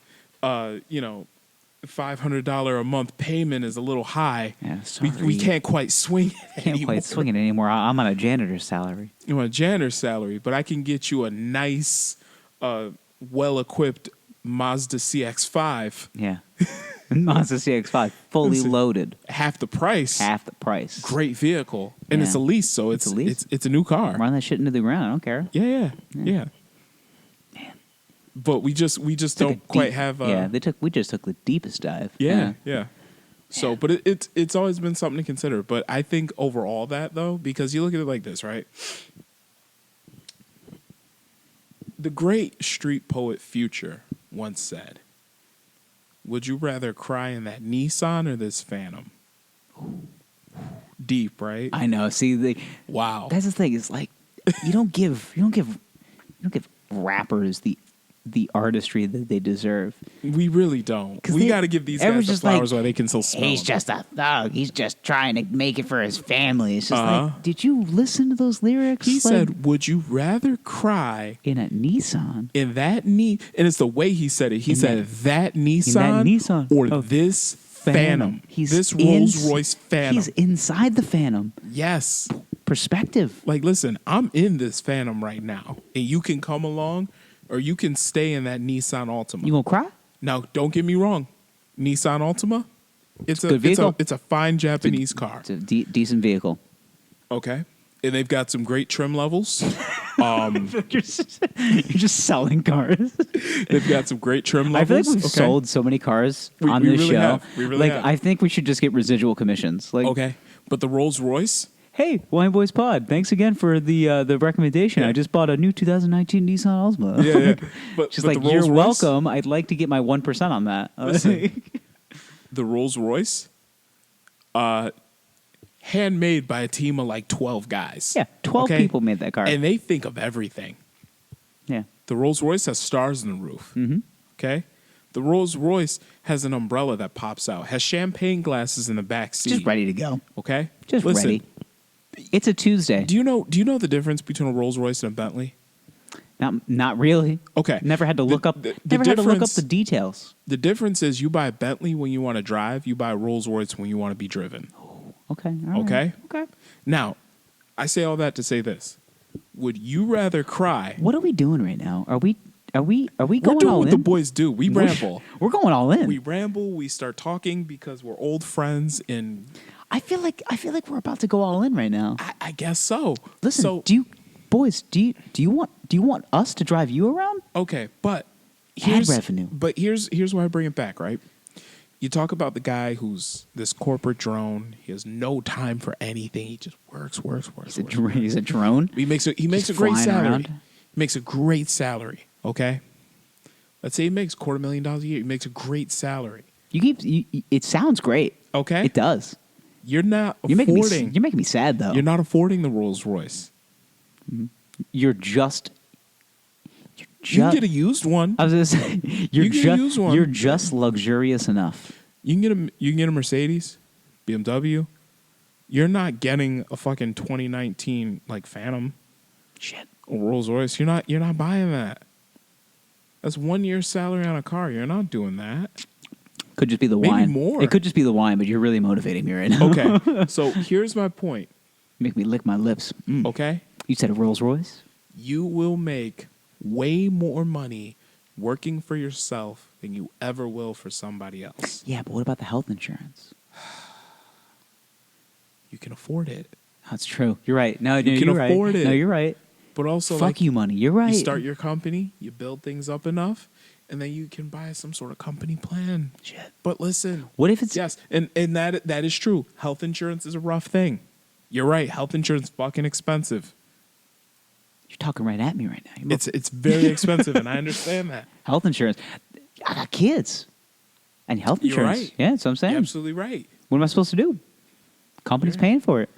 $500 a month payment is a little high. Yeah, sorry. We can't quite swing it anymore. I'm on a janitor's salary. You're on a janitor's salary, but I can get you a nice, well-equipped Mazda CX-5, Yeah. Mazda CX-5, fully Listen. loaded. half the price. Half the price. Great vehicle, and Yeah. it's a lease, so it's a lease. it's a new car. Run that shit into the ground. I don't care. Yeah. But we just Took a don't quite deep- have. Yeah, we just took the deepest dive. Yeah. So, but it's always been something to consider. But I think overall that though, because you look at it like this, right? The great street poet Future once said, "Would you rather cry in that Nissan or this Phantom?" Deep, right? I know. See, Wow. that's the thing. It's like you don't give rappers the artistry that they deserve. We really don't. 'Cause We got to give these guys everyone's the just like, flowers while they can still smell He's them. just a thug. He's just trying to make it for his family. It's just Uh-huh. like, did you listen to those lyrics? He Like, said, "Would you rather cry in a Nissan in that and it's the way he said it. He In said that Nissan, Nissan or of this Phantom. He's This Rolls Royce Phantom. He's inside the Phantom. Yes. Perspective. Like, listen, I'm in this Phantom right now, and you can come along, or you can stay in that Nissan Altima. You gonna cry? Now, don't get me wrong, Nissan Altima, it's a good vehicle. it's a fine Japanese car. It's a decent vehicle. Okay, and they've got some great trim levels. You're just selling cars. They've got some great trim I feel levels. like we've okay? sold so many cars We on really this show. have. We really like, have. I think we should just get residual commissions. Like, Okay, but the Rolls Royce. hey, Wine Boyz Pod, thanks again for the recommendation. Yeah. I just bought a new 2019 Nissan Altima. Yeah. But She's but like, the you're Rolls-Royce- welcome. I'd like to get my 1% on that. Listen. The Rolls Royce, handmade by a team of like 12 guys. Yeah, 12 Okay? people made that car. And they think of everything. yeah. The Rolls Royce has stars in the roof. Mm-hmm. Okay? The Rolls Royce has an umbrella that pops out, has champagne glasses in the back seat. Just ready to go. Okay? Just Listen, ready. It's a Tuesday. Do you know the difference between a Rolls Royce and a Bentley? Not really. Okay. Never had to look up. the Never had to look up difference- the details. The difference is you buy a Bentley when you want to drive, you buy a Rolls Royce when you want to be driven. Okay. all right. Okay? Okay. Now, I say all that to say this. Would you rather cry? What are we doing right now? Are we going We're doing all what in? the boys do. We ramble. We're going all in. We ramble, we start talking because we're old friends, and I feel like we're about to go all in right now. I guess so. Listen, so, do you want us to drive you around? okay, but Ad revenue. But here's why I bring it back, right? You talk about the guy who's this corporate drone. He has no time for anything. He just works. He's a drone. He makes a Just great flying salary. around. He makes a great salary. Okay, let's say he makes $250,000 a year. He makes a great salary. It sounds great. Okay, It does. You're not You're making affording. me sad though. You're not affording the Rolls Royce. You're just. You can get a used one. I was gonna say You can use one. you're just luxurious enough. You can get a Mercedes, BMW. You're not getting a fucking 2019 like Phantom Shit. or Rolls Royce. You're not buying that. That's 1 year's salary on a car. You're not doing that. Could just be the Maybe wine. more. It could just be the wine, but you're really motivating me right now. Okay. So here's my point. Make me lick my lips. Mm. Okay. You said a Rolls Royce? You will make way more money working for yourself than you ever will for somebody else. Yeah, but what about the health insurance? You can afford it. That's true. You're right. No, You can you're right. afford it. No, you're right. But also, Fuck like, you, money. You're right. you start your company, you build things up enough, and then you can buy some sort of company plan. Shit. But listen, What if it's yes, and that is true. Health insurance is a rough thing. You're right. Health insurance is fucking expensive. You're talking right at me right now. It's very expensive, and I understand that. Health insurance. I got kids. And health You're insurance. right. Yeah, that's what I'm saying. You're absolutely right. What am I supposed to do? Company's Yeah. paying for it.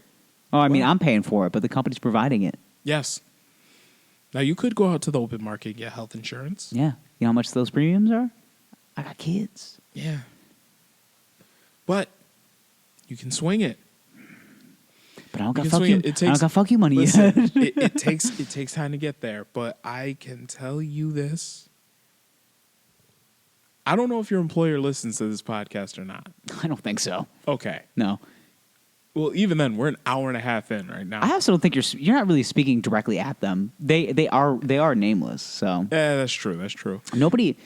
Oh, I mean, Well- I'm paying for it, but the company's providing it. Yes. Now you could go out to the open market and get health insurance. Yeah. You know how much those premiums are? I got kids. Yeah. But you can swing it. But I don't You got can fuck swing you. it. It I don't takes- got fuck you money Listen, yet. it takes time to get there, but I can tell you this. I don't know if your employer listens to this podcast or not. I don't think so. Okay. No. Well, even then, we're an hour and a half in right now. I also don't think you're not really speaking directly at them. They are nameless, so Yeah, that's true. That's true. nobody.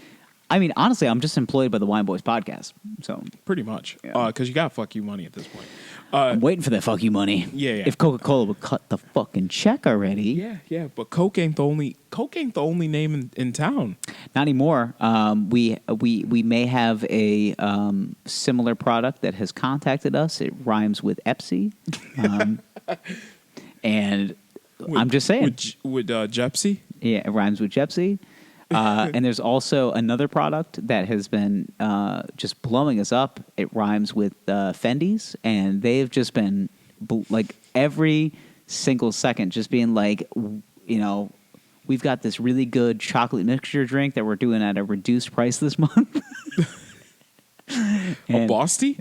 I mean, honestly, I'm just employed by the Wine Boyz podcast. So Pretty much. Yeah. Because you got fuck you money at this point. I'm waiting for that fuck you money. Yeah. If Coca-Cola would cut the fucking check already. Yeah. But Coke ain't the only name in town. Not anymore. We may have a similar product that has contacted us. It rhymes with Epsi. And I'm just saying. With Jepsi? Yeah, it rhymes with Jepsi. And there's also another product that has been just blowing us up. It rhymes with Fendi's, and they've just been like every single second just being like, we've got this really good chocolate mixture drink that we're doing at a reduced price this month. A Bosty?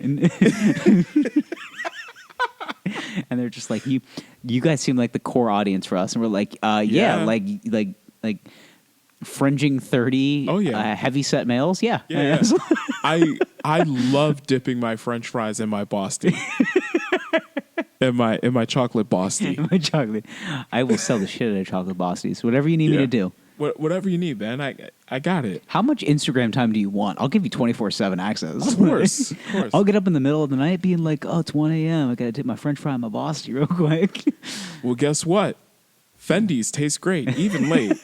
And they're just like, you guys seem like the core audience for us. And we're like, Yeah. like fringing 30 Oh, yeah. heavy set males. Yeah. Yeah. I love dipping my French fries in my Bosty. in my chocolate Bosty. My chocolate. I will sell the shit out of chocolate Bosties. Whatever you need me to do. Whatever you need, man. I got it. How much Instagram time do you want? I'll give you 24/7 access. Of course. I'll get up in the middle of the night being like, oh, it's 1 a.m. I got to dip my French fry in my Bosty real quick. Well, guess what? Fendi's taste great, even late.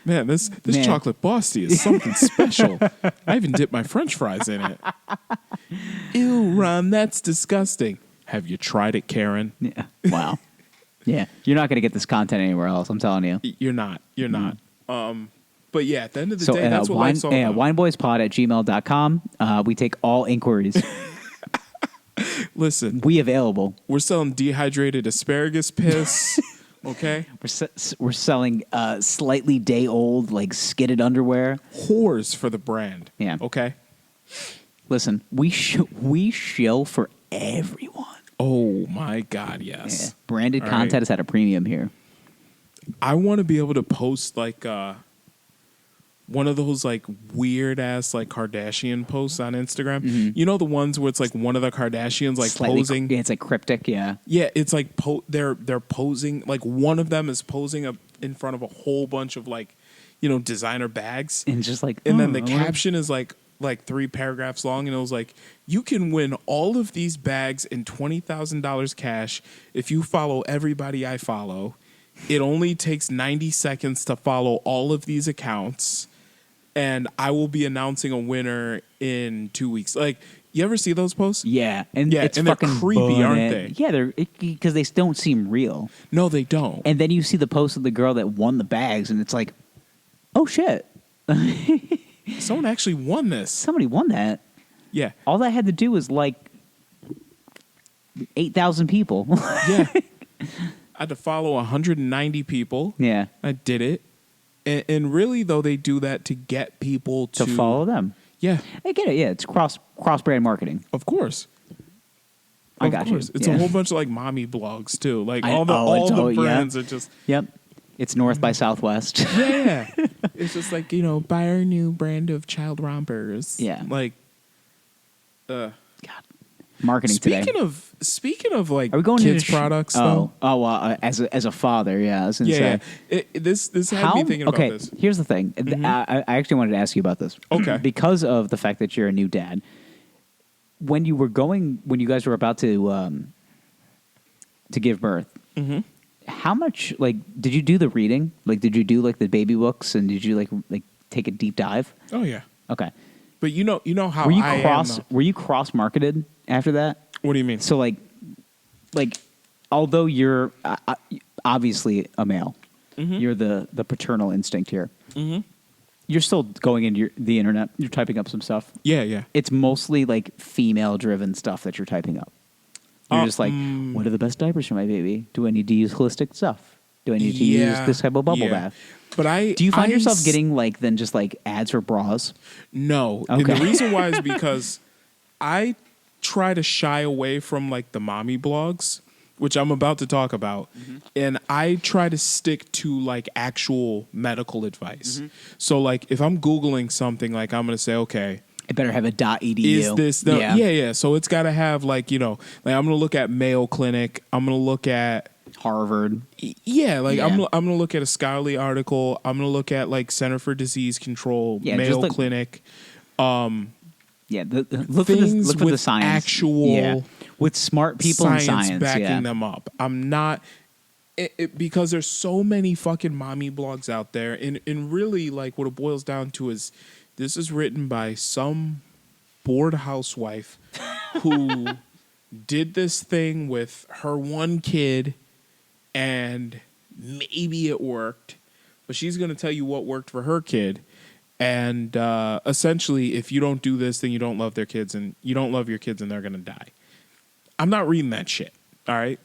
Man, this chocolate Bosty is something special. I even dipped my French fries in it. Ew, Ron, that's disgusting. Have you tried it, Karen? Yeah. Wow. Yeah. You're not going to get this content anywhere else, I'm telling you. You're not. But yeah, at the end of the So, day, that's what life's all about. wineboyspod@gmail.com. We take all inquiries. Listen, We available. we're selling dehydrated asparagus piss. Okay, We're selling slightly day old, like skidded underwear. whores for the brand. Yeah. Okay. Listen, we shill for everyone. Oh my God, Yeah. yes. Branded All content right. is at a premium here. I want to be able to post like one of those like weird ass like Kardashian posts on Instagram. You know the ones where it's like one of the Kardashians like Slightly, posing. Yeah, it's like cryptic. Yeah. Yeah, it's like they're posing, like one of them is posing up in front of a whole bunch of like, designer bags. And just like, And then the I wonder- caption is like 3 paragraphs long, and it was like, you can win all of these bags and $20,000 cash if you follow everybody I follow. It only takes 90 seconds to follow all of these accounts, and I will be announcing a winner in 2 weeks. Like, you ever see those posts? Yeah, and Yeah, it's and they're fucking creepy, aren't bonnet. they? Yeah, they're because they don't seem real. No, they don't. And then you see the post of the girl that won the bags, and it's like, oh shit, Someone actually won this. somebody won that. Yeah. All that had to do was like 8,000 people. Yeah. I had to follow 190 people. Yeah, I did it. And really, though, they do that to get people to follow them. Yeah, I get it. Yeah, it's cross brand marketing. of course. I Of got course. you. It's Yeah. a whole bunch of like mommy blogs too. Like I- all the oh, it's all- yeah. brands are just Yep, it's North by Southwest. yeah. It's just like buy our new brand of child rompers. Yeah. Like, God, marketing today. speaking of like Are we going kids into products though? As a father, yeah. I was gonna Yeah. say. This had me thinking okay, about this. here's the thing. I actually wanted to ask you about this. Okay. Because of the fact that you're a new dad. When you guys were about to give birth, how much did you do the reading? Like, did you do like the baby books, and did you like take a deep dive? Oh yeah. Okay. But you know how Were you I cross? am, though. Were you cross marketed after that? What do you mean? So although you're obviously a male, you're the paternal instinct here. You're still going into the internet. You're typing up some stuff. Yeah. It's mostly like female-driven stuff that you're typing up. You're just like, what are the best diapers for my baby? Do I need to use holistic stuff? Do I need to use this type of bubble bath? But Do you find yourself getting then just like ads for bras? No. And Okay. the reason why is because I try to shy away from like the mommy blogs, which I'm about to talk about, and I try to stick to like actual medical advice. So like if I'm Googling something, like I'm going to say, okay, It better have a .edu. is this the yeah. So it's got to have like I'm going to look at Mayo Clinic, I'm going to look at Harvard. Yeah, like Yeah. I'm gonna look at a scholarly article. I'm gonna look at like Center for Disease Control, Yeah, Mayo just look- Clinic, Yeah, look things for the with science. actual yeah. With smart people in science backing yeah. them up. I'm not because there's so many fucking mommy blogs out there, and really like what it boils down to is this is written by some bored housewife who did this thing with her one kid, and maybe it worked, but she's going to tell you what worked for her kid. And essentially, if you don't do this, then you don't love their kids, and you don't love your kids, and they're going to die. I'm not reading that shit. All right.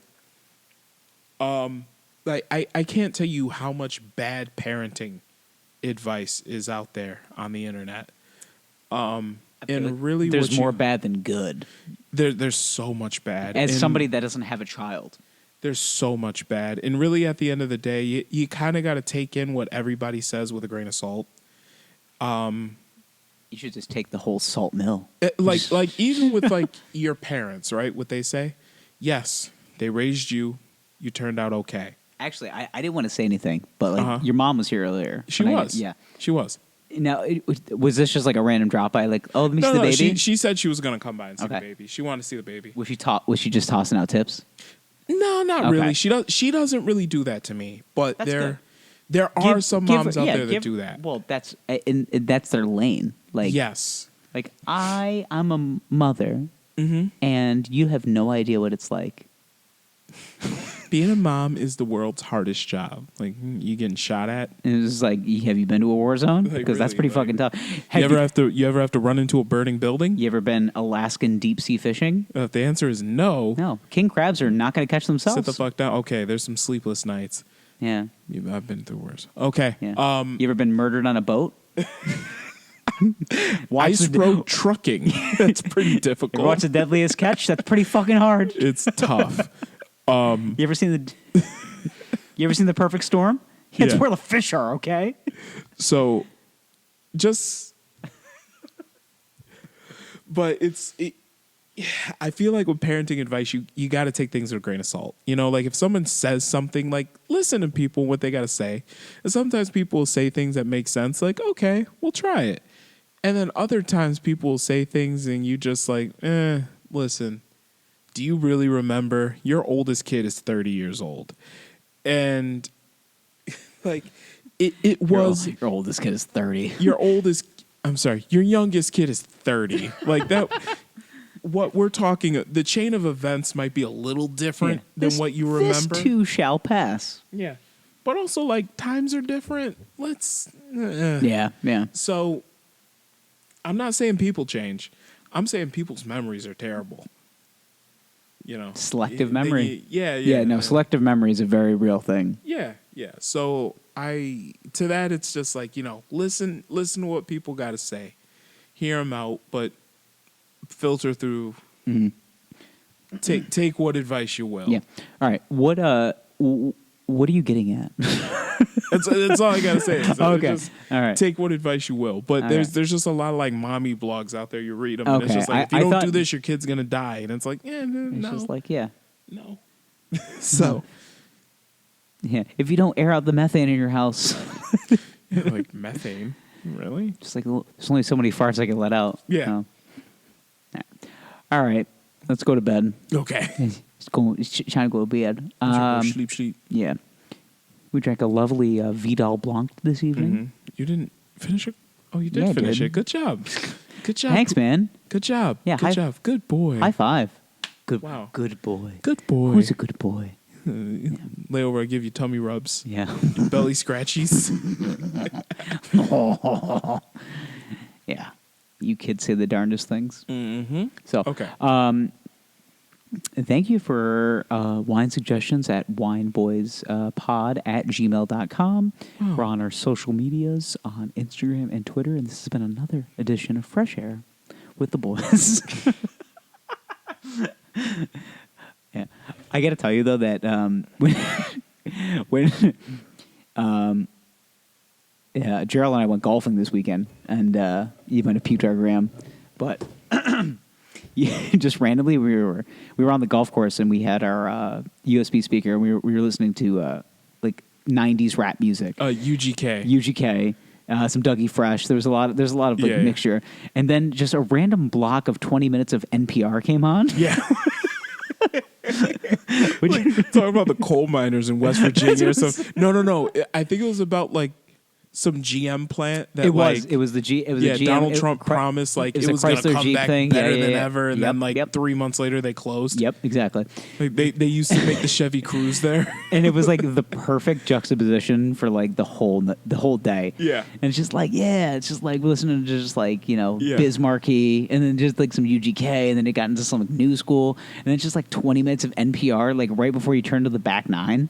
Like I can't tell you how much bad parenting advice is out there on the internet. And really, there's more bad than good. There's so much bad. As And somebody that doesn't have a child. there's so much bad. And really, at the end of the day, you kind of got to take in what everybody says with a grain of salt. You should just take the whole salt mill. Like even with like your parents, right? What they say, yes, they raised you, you turned out okay. Actually, I didn't want to say anything, but like your mom was here earlier. She was. Yeah. She was. Now, was this just like a random drop by? Like, oh, let me see the baby. She said she was gonna come by and see the baby. She wanted to see the baby. Was she just tossing out tips? No, not Okay. really. She doesn't really do that to me. But That's good. there are some moms out there that do that. Well, that's that's their lane. Like Yes. like I'm a mother, and you have no idea what it's like. Being a mom is the world's hardest job. Like you getting shot at. And it's like, have you been to a war zone? Like, Because that's really, pretty like, fucking tough. You ever have to run into a burning building? You ever been Alaskan deep sea fishing? If the answer is no, No, king crabs are not going to catch themselves. sit the fuck down. Okay, there's some sleepless nights. Yeah. I've been through worse. Okay. Yeah. You ever been murdered on a boat? Ice road trucking. That's pretty difficult. Watch The Deadliest Catch. That's pretty fucking hard. It's tough. You ever seen the Perfect Storm? It's Yeah. where the fish are. Okay. So, but I feel like with parenting advice, you got to take things with a grain of salt. You know, like if someone says something, like listen to people what they got to say. And sometimes people will say things that make sense, like okay, we'll try it. And then other times people will say things and you just like, listen. Do you really remember your oldest kid is 30 years old? And like it was your oldest kid is 30. your youngest kid is 30. Like that what we're talking the chain of events might be a little different than what you remember. This too shall pass. Yeah. But also like times are different. Let's Yeah. So I'm not saying people change. I'm saying people's memories are terrible. You know, Selective memory. Yeah. Selective memory is a very real thing. Yeah. So to that, it's just like, you know, listen to what people got to say, hear them out, but filter through. Mm-hmm. Take what advice you will. Yeah. All right. What are you getting at? That's all I gotta say. Okay. Just all right. Take what advice you will, but All there's just a lot of like mommy blogs out there. You read them, and it's Okay. just like if you don't do this, your kid's gonna die, and it's like, no. It's just like, yeah. No. So, yeah. If you don't air out the methane in your house, like methane, really? just like there's only so many farts I can let out. Yeah. All right. Let's go to bed. Okay. It's trying to go to bed. Sleep. Yeah. We drank a lovely Vidal Blanc this evening. Mm-hmm. You didn't finish it? Oh, you did Yeah, I finish did. it. Good job. Good job. Thanks, man. Good job. Yeah, Good job. Good boy. High five. Good. Wow. Good boy. Good boy. Who's a good boy? Lay over, I give you tummy rubs. Yeah. Belly scratchies. Yeah. You kids say the darndest things. Mm-hmm. So, Okay. Thank you for wine suggestions at wineboyspod@gmail.com. Oh. We're on our social medias on Instagram and Twitter, and this has been another edition of Fresh Air with the boys. Yeah, I got to tell you though that when Gerald and I went golfing this weekend, and you might have peeped our gram, but just randomly we were on the golf course and we had our USB speaker and we were listening to like 90s rap music. UGK. Some Dougie Fresh. There's a lot of like mixture. And then just a random block of 20 minutes of NPR came on. Yeah. Talking about the coal miners in West Virginia or something. No. I think it was about like some GM plant that it was the GM. Donald Trump promised like it was going to come back better than ever, and then 3 months later they closed. Yep, exactly. Like they used to make the Chevy Cruze there, and it was like the perfect juxtaposition for like the whole day. Yeah, and it's just like it's just like listening to just like Bismarcky, and then just like some UGK, and then it got into some like New School, and then it's just like 20 minutes of NPR, like right before you turn to the back nine.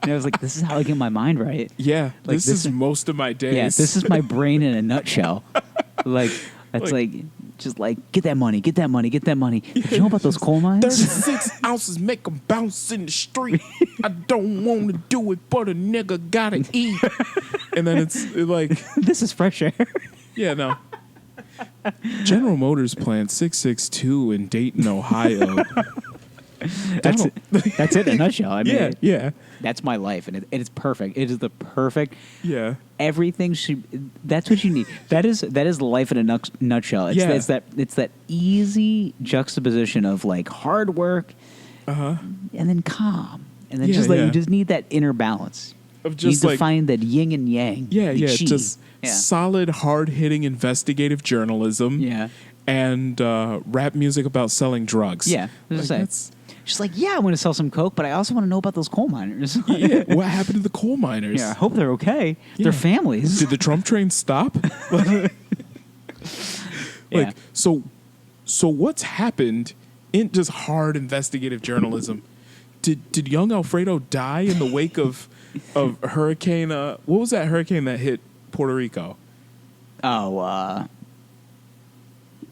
And I was like, this is how I get my mind right. Yeah, like, this is most of my days. Yeah, this is my brain in a nutshell. Like, that's like just like, get that money. Did you know about those coal mines? 36 ounces make them bounce in the street. I don't want to do it, but a nigga gotta eat. And then it's like... This is fresh air. Yeah, no. General Motors plant 662 in Dayton, Ohio. That's it in a nutshell. I mean, yeah. That's my life, and it's perfect. It is the perfect. Yeah. Everything should. That's what you need. That is life in a nutshell. It's that easy juxtaposition of like hard work, and then calm, and then you just need that inner balance. Of just you need like to find that yin and yang. Just solid, hard-hitting investigative journalism. Yeah. And rap music about selling drugs. Yeah. She's like, I want to sell some coke, but I also want to know about those coal miners. What happened to the coal miners? Yeah, I hope they're okay. Their families. Did the Trump train stop? So what's happened in just hard investigative journalism? Did young Alfredo die in the wake of hurricane? What was that hurricane that hit Puerto Rico? Oh,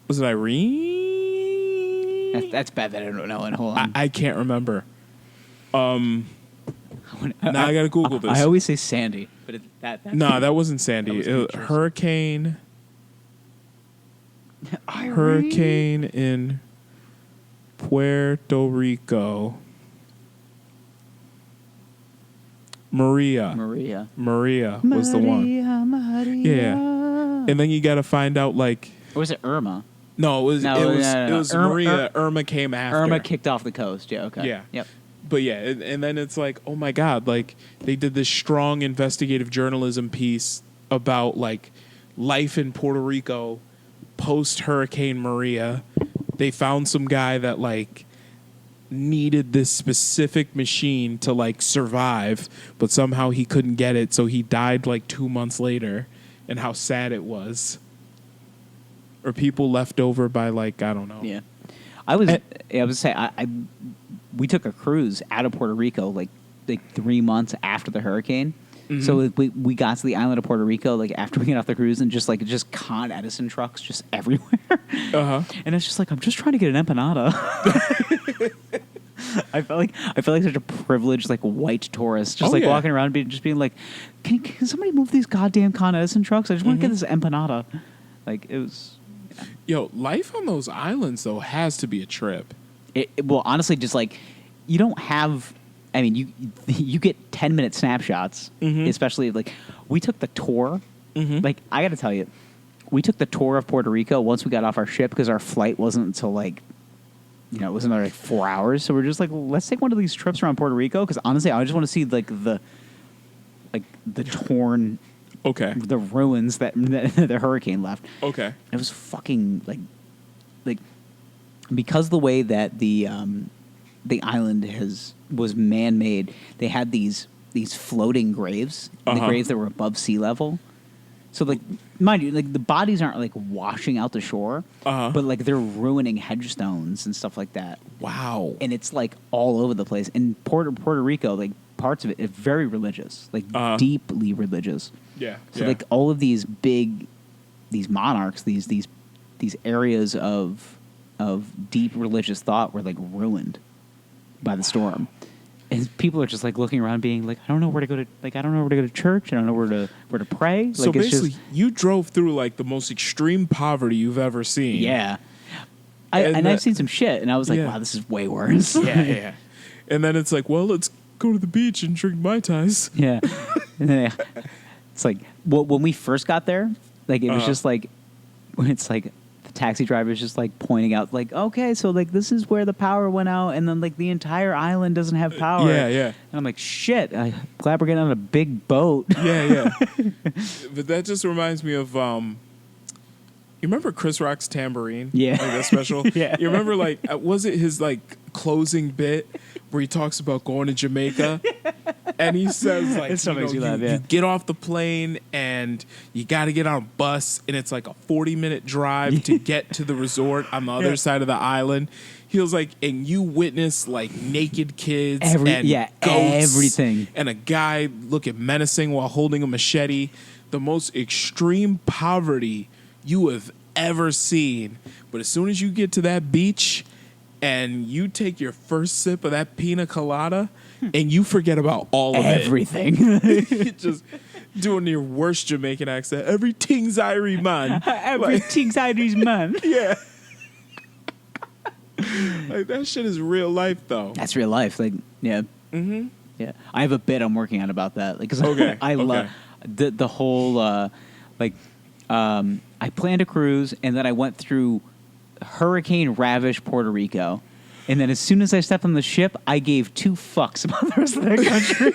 was it Irene? That's bad that I don't know. And hold on, I can't remember. Now I gotta Google this. I always say Sandy, but that wasn't Sandy. Hurricane. Hurricane in Puerto Rico. Maria was the one. Maria. Yeah, and then you got to find out like. Or was it Irma? No, it was Maria. Irma came after. Irma kicked off the coast. Yeah. Okay. Yeah. Yep. But and then it's like, oh my God, like they did this strong investigative journalism piece about like life in Puerto Rico post Hurricane Maria. They found some guy that like needed this specific machine to like survive, but somehow he couldn't get it, so he died like 2 months later, and how sad it was. Or people left over by like, I don't know. Yeah. I was saying we took a cruise out of Puerto Rico like 3 months after the hurricane. Mm-hmm. So we got to the island of Puerto Rico like after we got off the cruise, and just Con Edison trucks just everywhere. And it's just like, I'm just trying to get an empanada. I felt like such a privileged like white tourist, just walking around being like, can somebody move these goddamn Con Edison trucks? I just want to get this empanada. Like it was. Yo, life on those islands though has to be a trip. Well, honestly, just like you don't have. I mean, you get 10-minute snapshots, especially like we took the tour. Like I got to tell you, we took the tour of Puerto Rico once we got off our ship because our flight wasn't until like, it was another like 4 hours. So we're just like, let's take one of these trips around Puerto Rico because honestly, I just want to see like the torn. Okay. The ruins that the hurricane left. Okay. It was fucking like because the way that the island was man-made. They had these floating graves, the graves that were above sea level. So like, mind you, like the bodies aren't like washing out the shore, but like they're ruining headstones and stuff like that. Wow. And it's like all over the place. And Puerto Rico, like parts of it is very religious, like deeply religious. Yeah. So like all of these monarchs, these areas of deep religious thought were like ruined by the storm. And people are just like looking around being like, I don't know where to go to church. I don't know where to pray. Like, so basically you drove through like the most extreme poverty you've ever seen. Yeah. I've seen some shit, and I was like, Yeah. wow, this is way worse. yeah. And then it's like, well, let's go to the beach and drink Mai Tais. Yeah. And then it's like, well, when we first got there, like, it was just like, when it's like, the taxi driver is just like pointing out, like, okay, so like, this is where the power went out, and then like the entire island doesn't have power. Yeah. And I'm like, shit, I'm glad we're getting on a big boat. Yeah. But that just reminds me of, you remember Chris Rock's Tambourine? Yeah. Like that special? Yeah. You remember, like, was it his, like, closing bit where he talks about going to Jamaica? And he says, like, It still makes me laugh, yeah. you get off the plane and you got to get on a bus, and it's like a 40-minute drive to get to the resort on the other side of the island. He was like, and you witness, like, naked kids and goats everything. and a guy looking menacing while holding a machete. The most extreme poverty you have ever seen. But as soon as you get to that beach and you take your first sip of that pina colada and you forget about all of Everything. it. Just doing your worst Jamaican accent. Everything's Irie, man. Everything's Irish, man. Yeah. Like, that shit is real life, though. That's real life. Like, yeah. Mm-hmm. Yeah. I have a bit I'm working on about that. Like, 'cause I love the whole, I planned a cruise, and then I went through hurricane-ravaged Puerto Rico. And then as soon as I stepped on the ship, I gave 2 fucks about the rest of that country.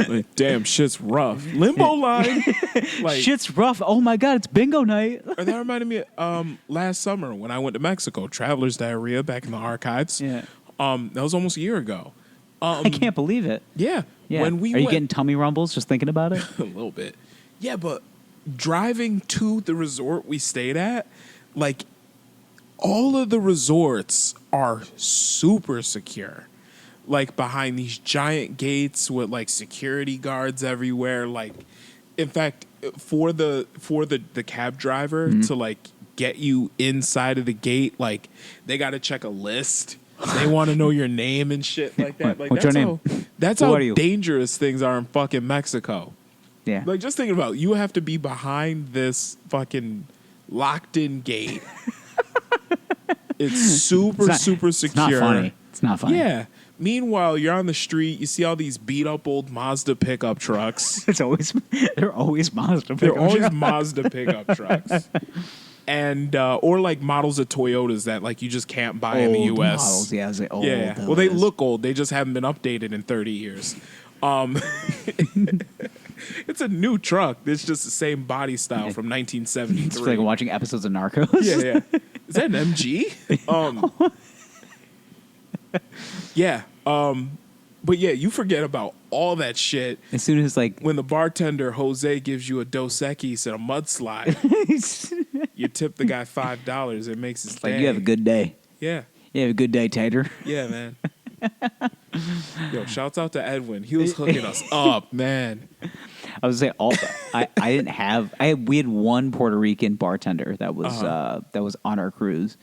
Like, damn, shit's rough. Limbo line. Like, Shit's rough. Oh, my God, it's bingo night. or that reminded me of last summer when I went to Mexico, Traveler's Diarrhea back in the archives. Yeah. That was almost a year ago. I can't believe it. Yeah. Yeah. When we Are you went, getting tummy rumbles just thinking about it? a little bit. Yeah, but driving to the resort we stayed at, like, all of the resorts are super secure. Like, behind these giant gates with, like, security guards everywhere. Like, in fact, for the cab driver to, like, get you inside of the gate, like, they got to check a list. They want to know your name and shit like that. Like, What's that's your name? That's Who how are you? dangerous things are in fucking Mexico. Yeah. Like, just thinking about it, you have to be behind this fucking locked-in gate. It's super secure. It's not funny. It's not funny. Yeah. Meanwhile, you're on the street. You see all these beat-up old Mazda pickup trucks. They're always Mazda. They're always Mazda pickup trucks. And or like models of Toyotas that like you just can't buy in the Old U.S. models, yeah, it's like old. Yeah. Well, they look old. They just haven't been updated in 30 years. It's a new truck. It's just the same body style from 1973. It's like watching episodes of Narcos. Yeah. Is that an MG? Yeah. But yeah, you forget about all that shit As soon as like when the bartender Jose gives you a Dos Equis and a mudslide. You tip the guy $5. It makes his day. like you have a good day. Yeah. You have a good day, Tater. Yeah, man. Yo, shouts out to Edwin. He was hooking us up, man. I was say I didn't have we had one Puerto Rican bartender that was on our cruise.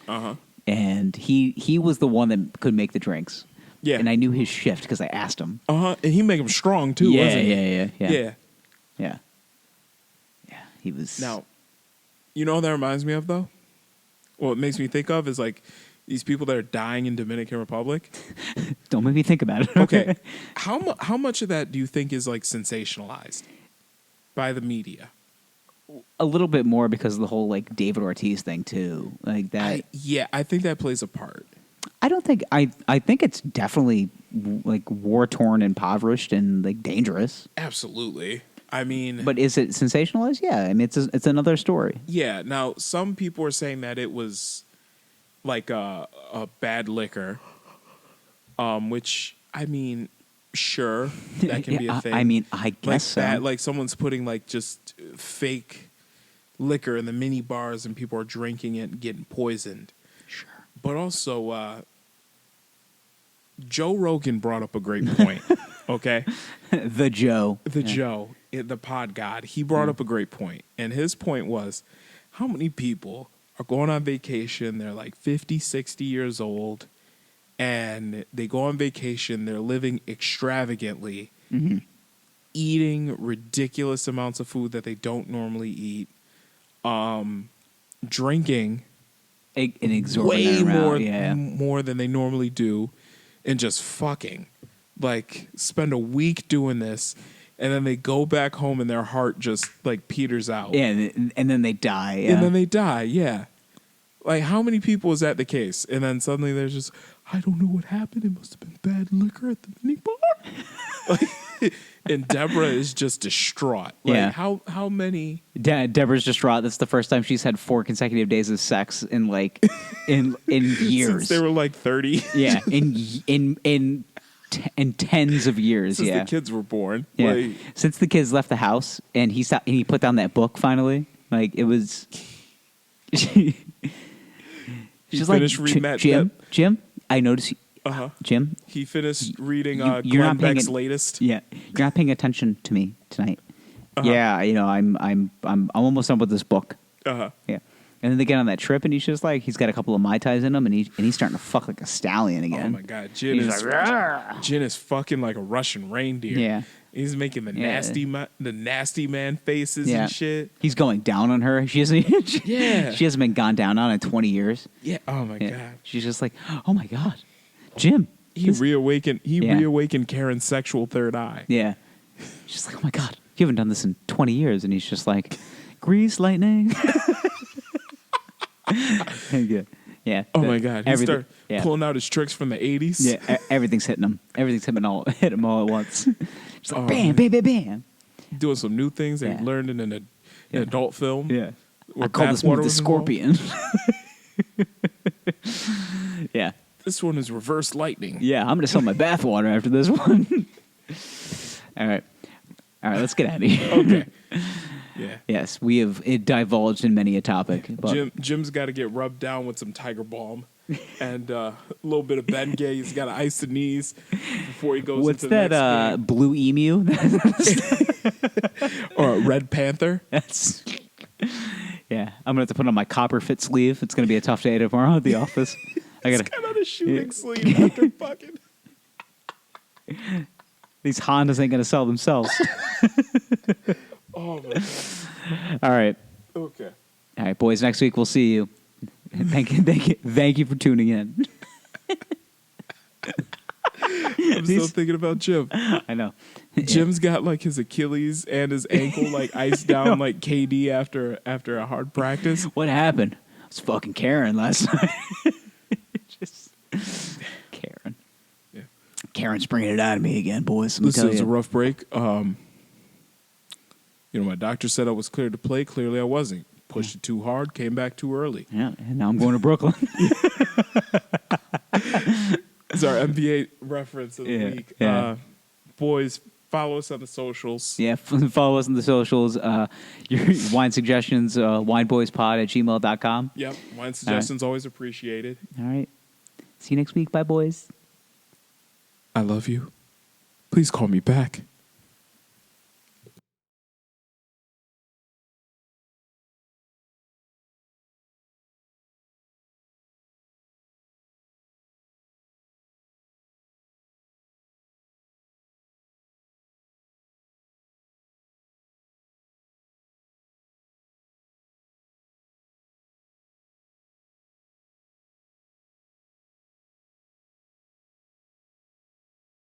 And he was the one that could make the drinks. Yeah. And I knew his shift because I asked him. And he make them strong too, wasn't he? Yeah. Yeah. He was Now, you know what that reminds me of though? What it makes me think of is like these people that are dying in Dominican Republic. Don't make me think about it. Okay. How much of that do you think is like sensationalized by the media? A little bit more because of the whole like David Ortiz thing too. Like that. I think that plays a part. I don't think I think it's definitely like war torn, impoverished, and like dangerous. Absolutely. I mean, But is it sensationalized? Yeah. I mean, it's another story. yeah. Now, some people are saying that it was like a bad liquor, which I mean, sure, that can be a thing. I mean, I guess like so. that, like someone's putting like just fake liquor in the mini bars and people are drinking it and getting poisoned. Sure. But also, Joe Rogan brought up a great point. Okay, The Joe. Joe, the pod god, he brought up a great point, and his point was, how many people are going on vacation? They're like 50, 60 years old, and they go on vacation. They're living extravagantly, eating ridiculous amounts of food that they don't normally eat, drinking, An exorbitant way amount, more than they normally do, and just fucking. Like, spend a week doing this, and then they go back home and their heart just, like, peters out. Yeah, and then they die, yeah. And then they die, yeah. Like, how many people is that the case? And then suddenly there's just, I don't know what happened. It must have been bad liquor at the mini bar. Like, and Deborah is just distraught. Like, Yeah. how many... Deborah's distraught. That's the first time she's had 4 consecutive days of sex in, like, in years. Since they were, like, 30. Yeah, in tens of years, Since yeah. the kids were born. Yeah. Like, Since the kids left the house and he put down that book finally, like it was. She's finished like, reading that- Jim, I noticed. uh-huh. Jim, He finished reading you're Glenn not paying Beck's it- latest. yeah, you're not paying attention to me tonight. Uh-huh. Yeah, I'm almost done with this book. Uh-huh. Yeah. And then they get on that trip, and he's just like, he's got a couple of Mai Tais in him, and he's starting to fuck like a stallion again. Oh my God, Jin He's is like, "Rawr." Jin is fucking like a Russian reindeer. Yeah. He's making the Yeah. nasty man faces Yeah. and shit. He's going down on her. She hasn't. Yeah. She hasn't been gone down on in 20 years. Yeah. Oh my Yeah. God. She's just like, oh my God, Jim. He reawakened. Yeah. Reawakened Karen's sexual third eye. Yeah. She's like, oh my God, you haven't done this in 20 years. And he's just like, grease lightning. Yeah. Yeah. Oh my God. He started yeah. pulling out his tricks from the 80s. Yeah. Everything's hitting him. Everything's hit him all at once. She's like, Oh, bam, man. bam, bam, bam. Doing some new things they Yeah. learned in an Yeah. adult film. Yeah. where I call this bathwater move the was scorpion. Yeah. This one is reverse lightning. Yeah, I'm going to sell my bathwater after this one. All right, let's get out of here. Okay. Yeah. Yes, we have divulged in many a topic. But Jim's got to get rubbed down with some Tiger Balm and a little bit of Bengay. He's got to ice the knees before he goes what's into the that next game. blue emu? Or a Red Panther. That's yeah. I'm gonna have to put on my copper fit sleeve. It's gonna be a tough day tomorrow at the office. I He's gotta. got on a shooting sleeve after fucking. These Hondas ain't gonna sell themselves. Oh my God. All right, Okay. boys. Next week we'll see you. Thank you for tuning in. I'm still thinking about Jim. I know. Jim's got like his Achilles and his ankle like iced down like KD after a hard practice. What happened? I was fucking Karen last night. Just Karen. Yeah. Karen's bringing it out of me again, boys. Let me This tell was a you. rough break. My doctor said I was clear to play. Clearly I wasn't. Pushed it too hard, came back too early. Yeah, and now I'm going to Brooklyn. It's our NBA reference of the Yeah, week. yeah. Boys, follow us on the socials. Yeah, follow us on the socials. Your wine suggestions, wineboyspod@gmail.com. Yep. Wine suggestions always appreciated. All right. See you next week. Bye, boys. I love you. Please call me back.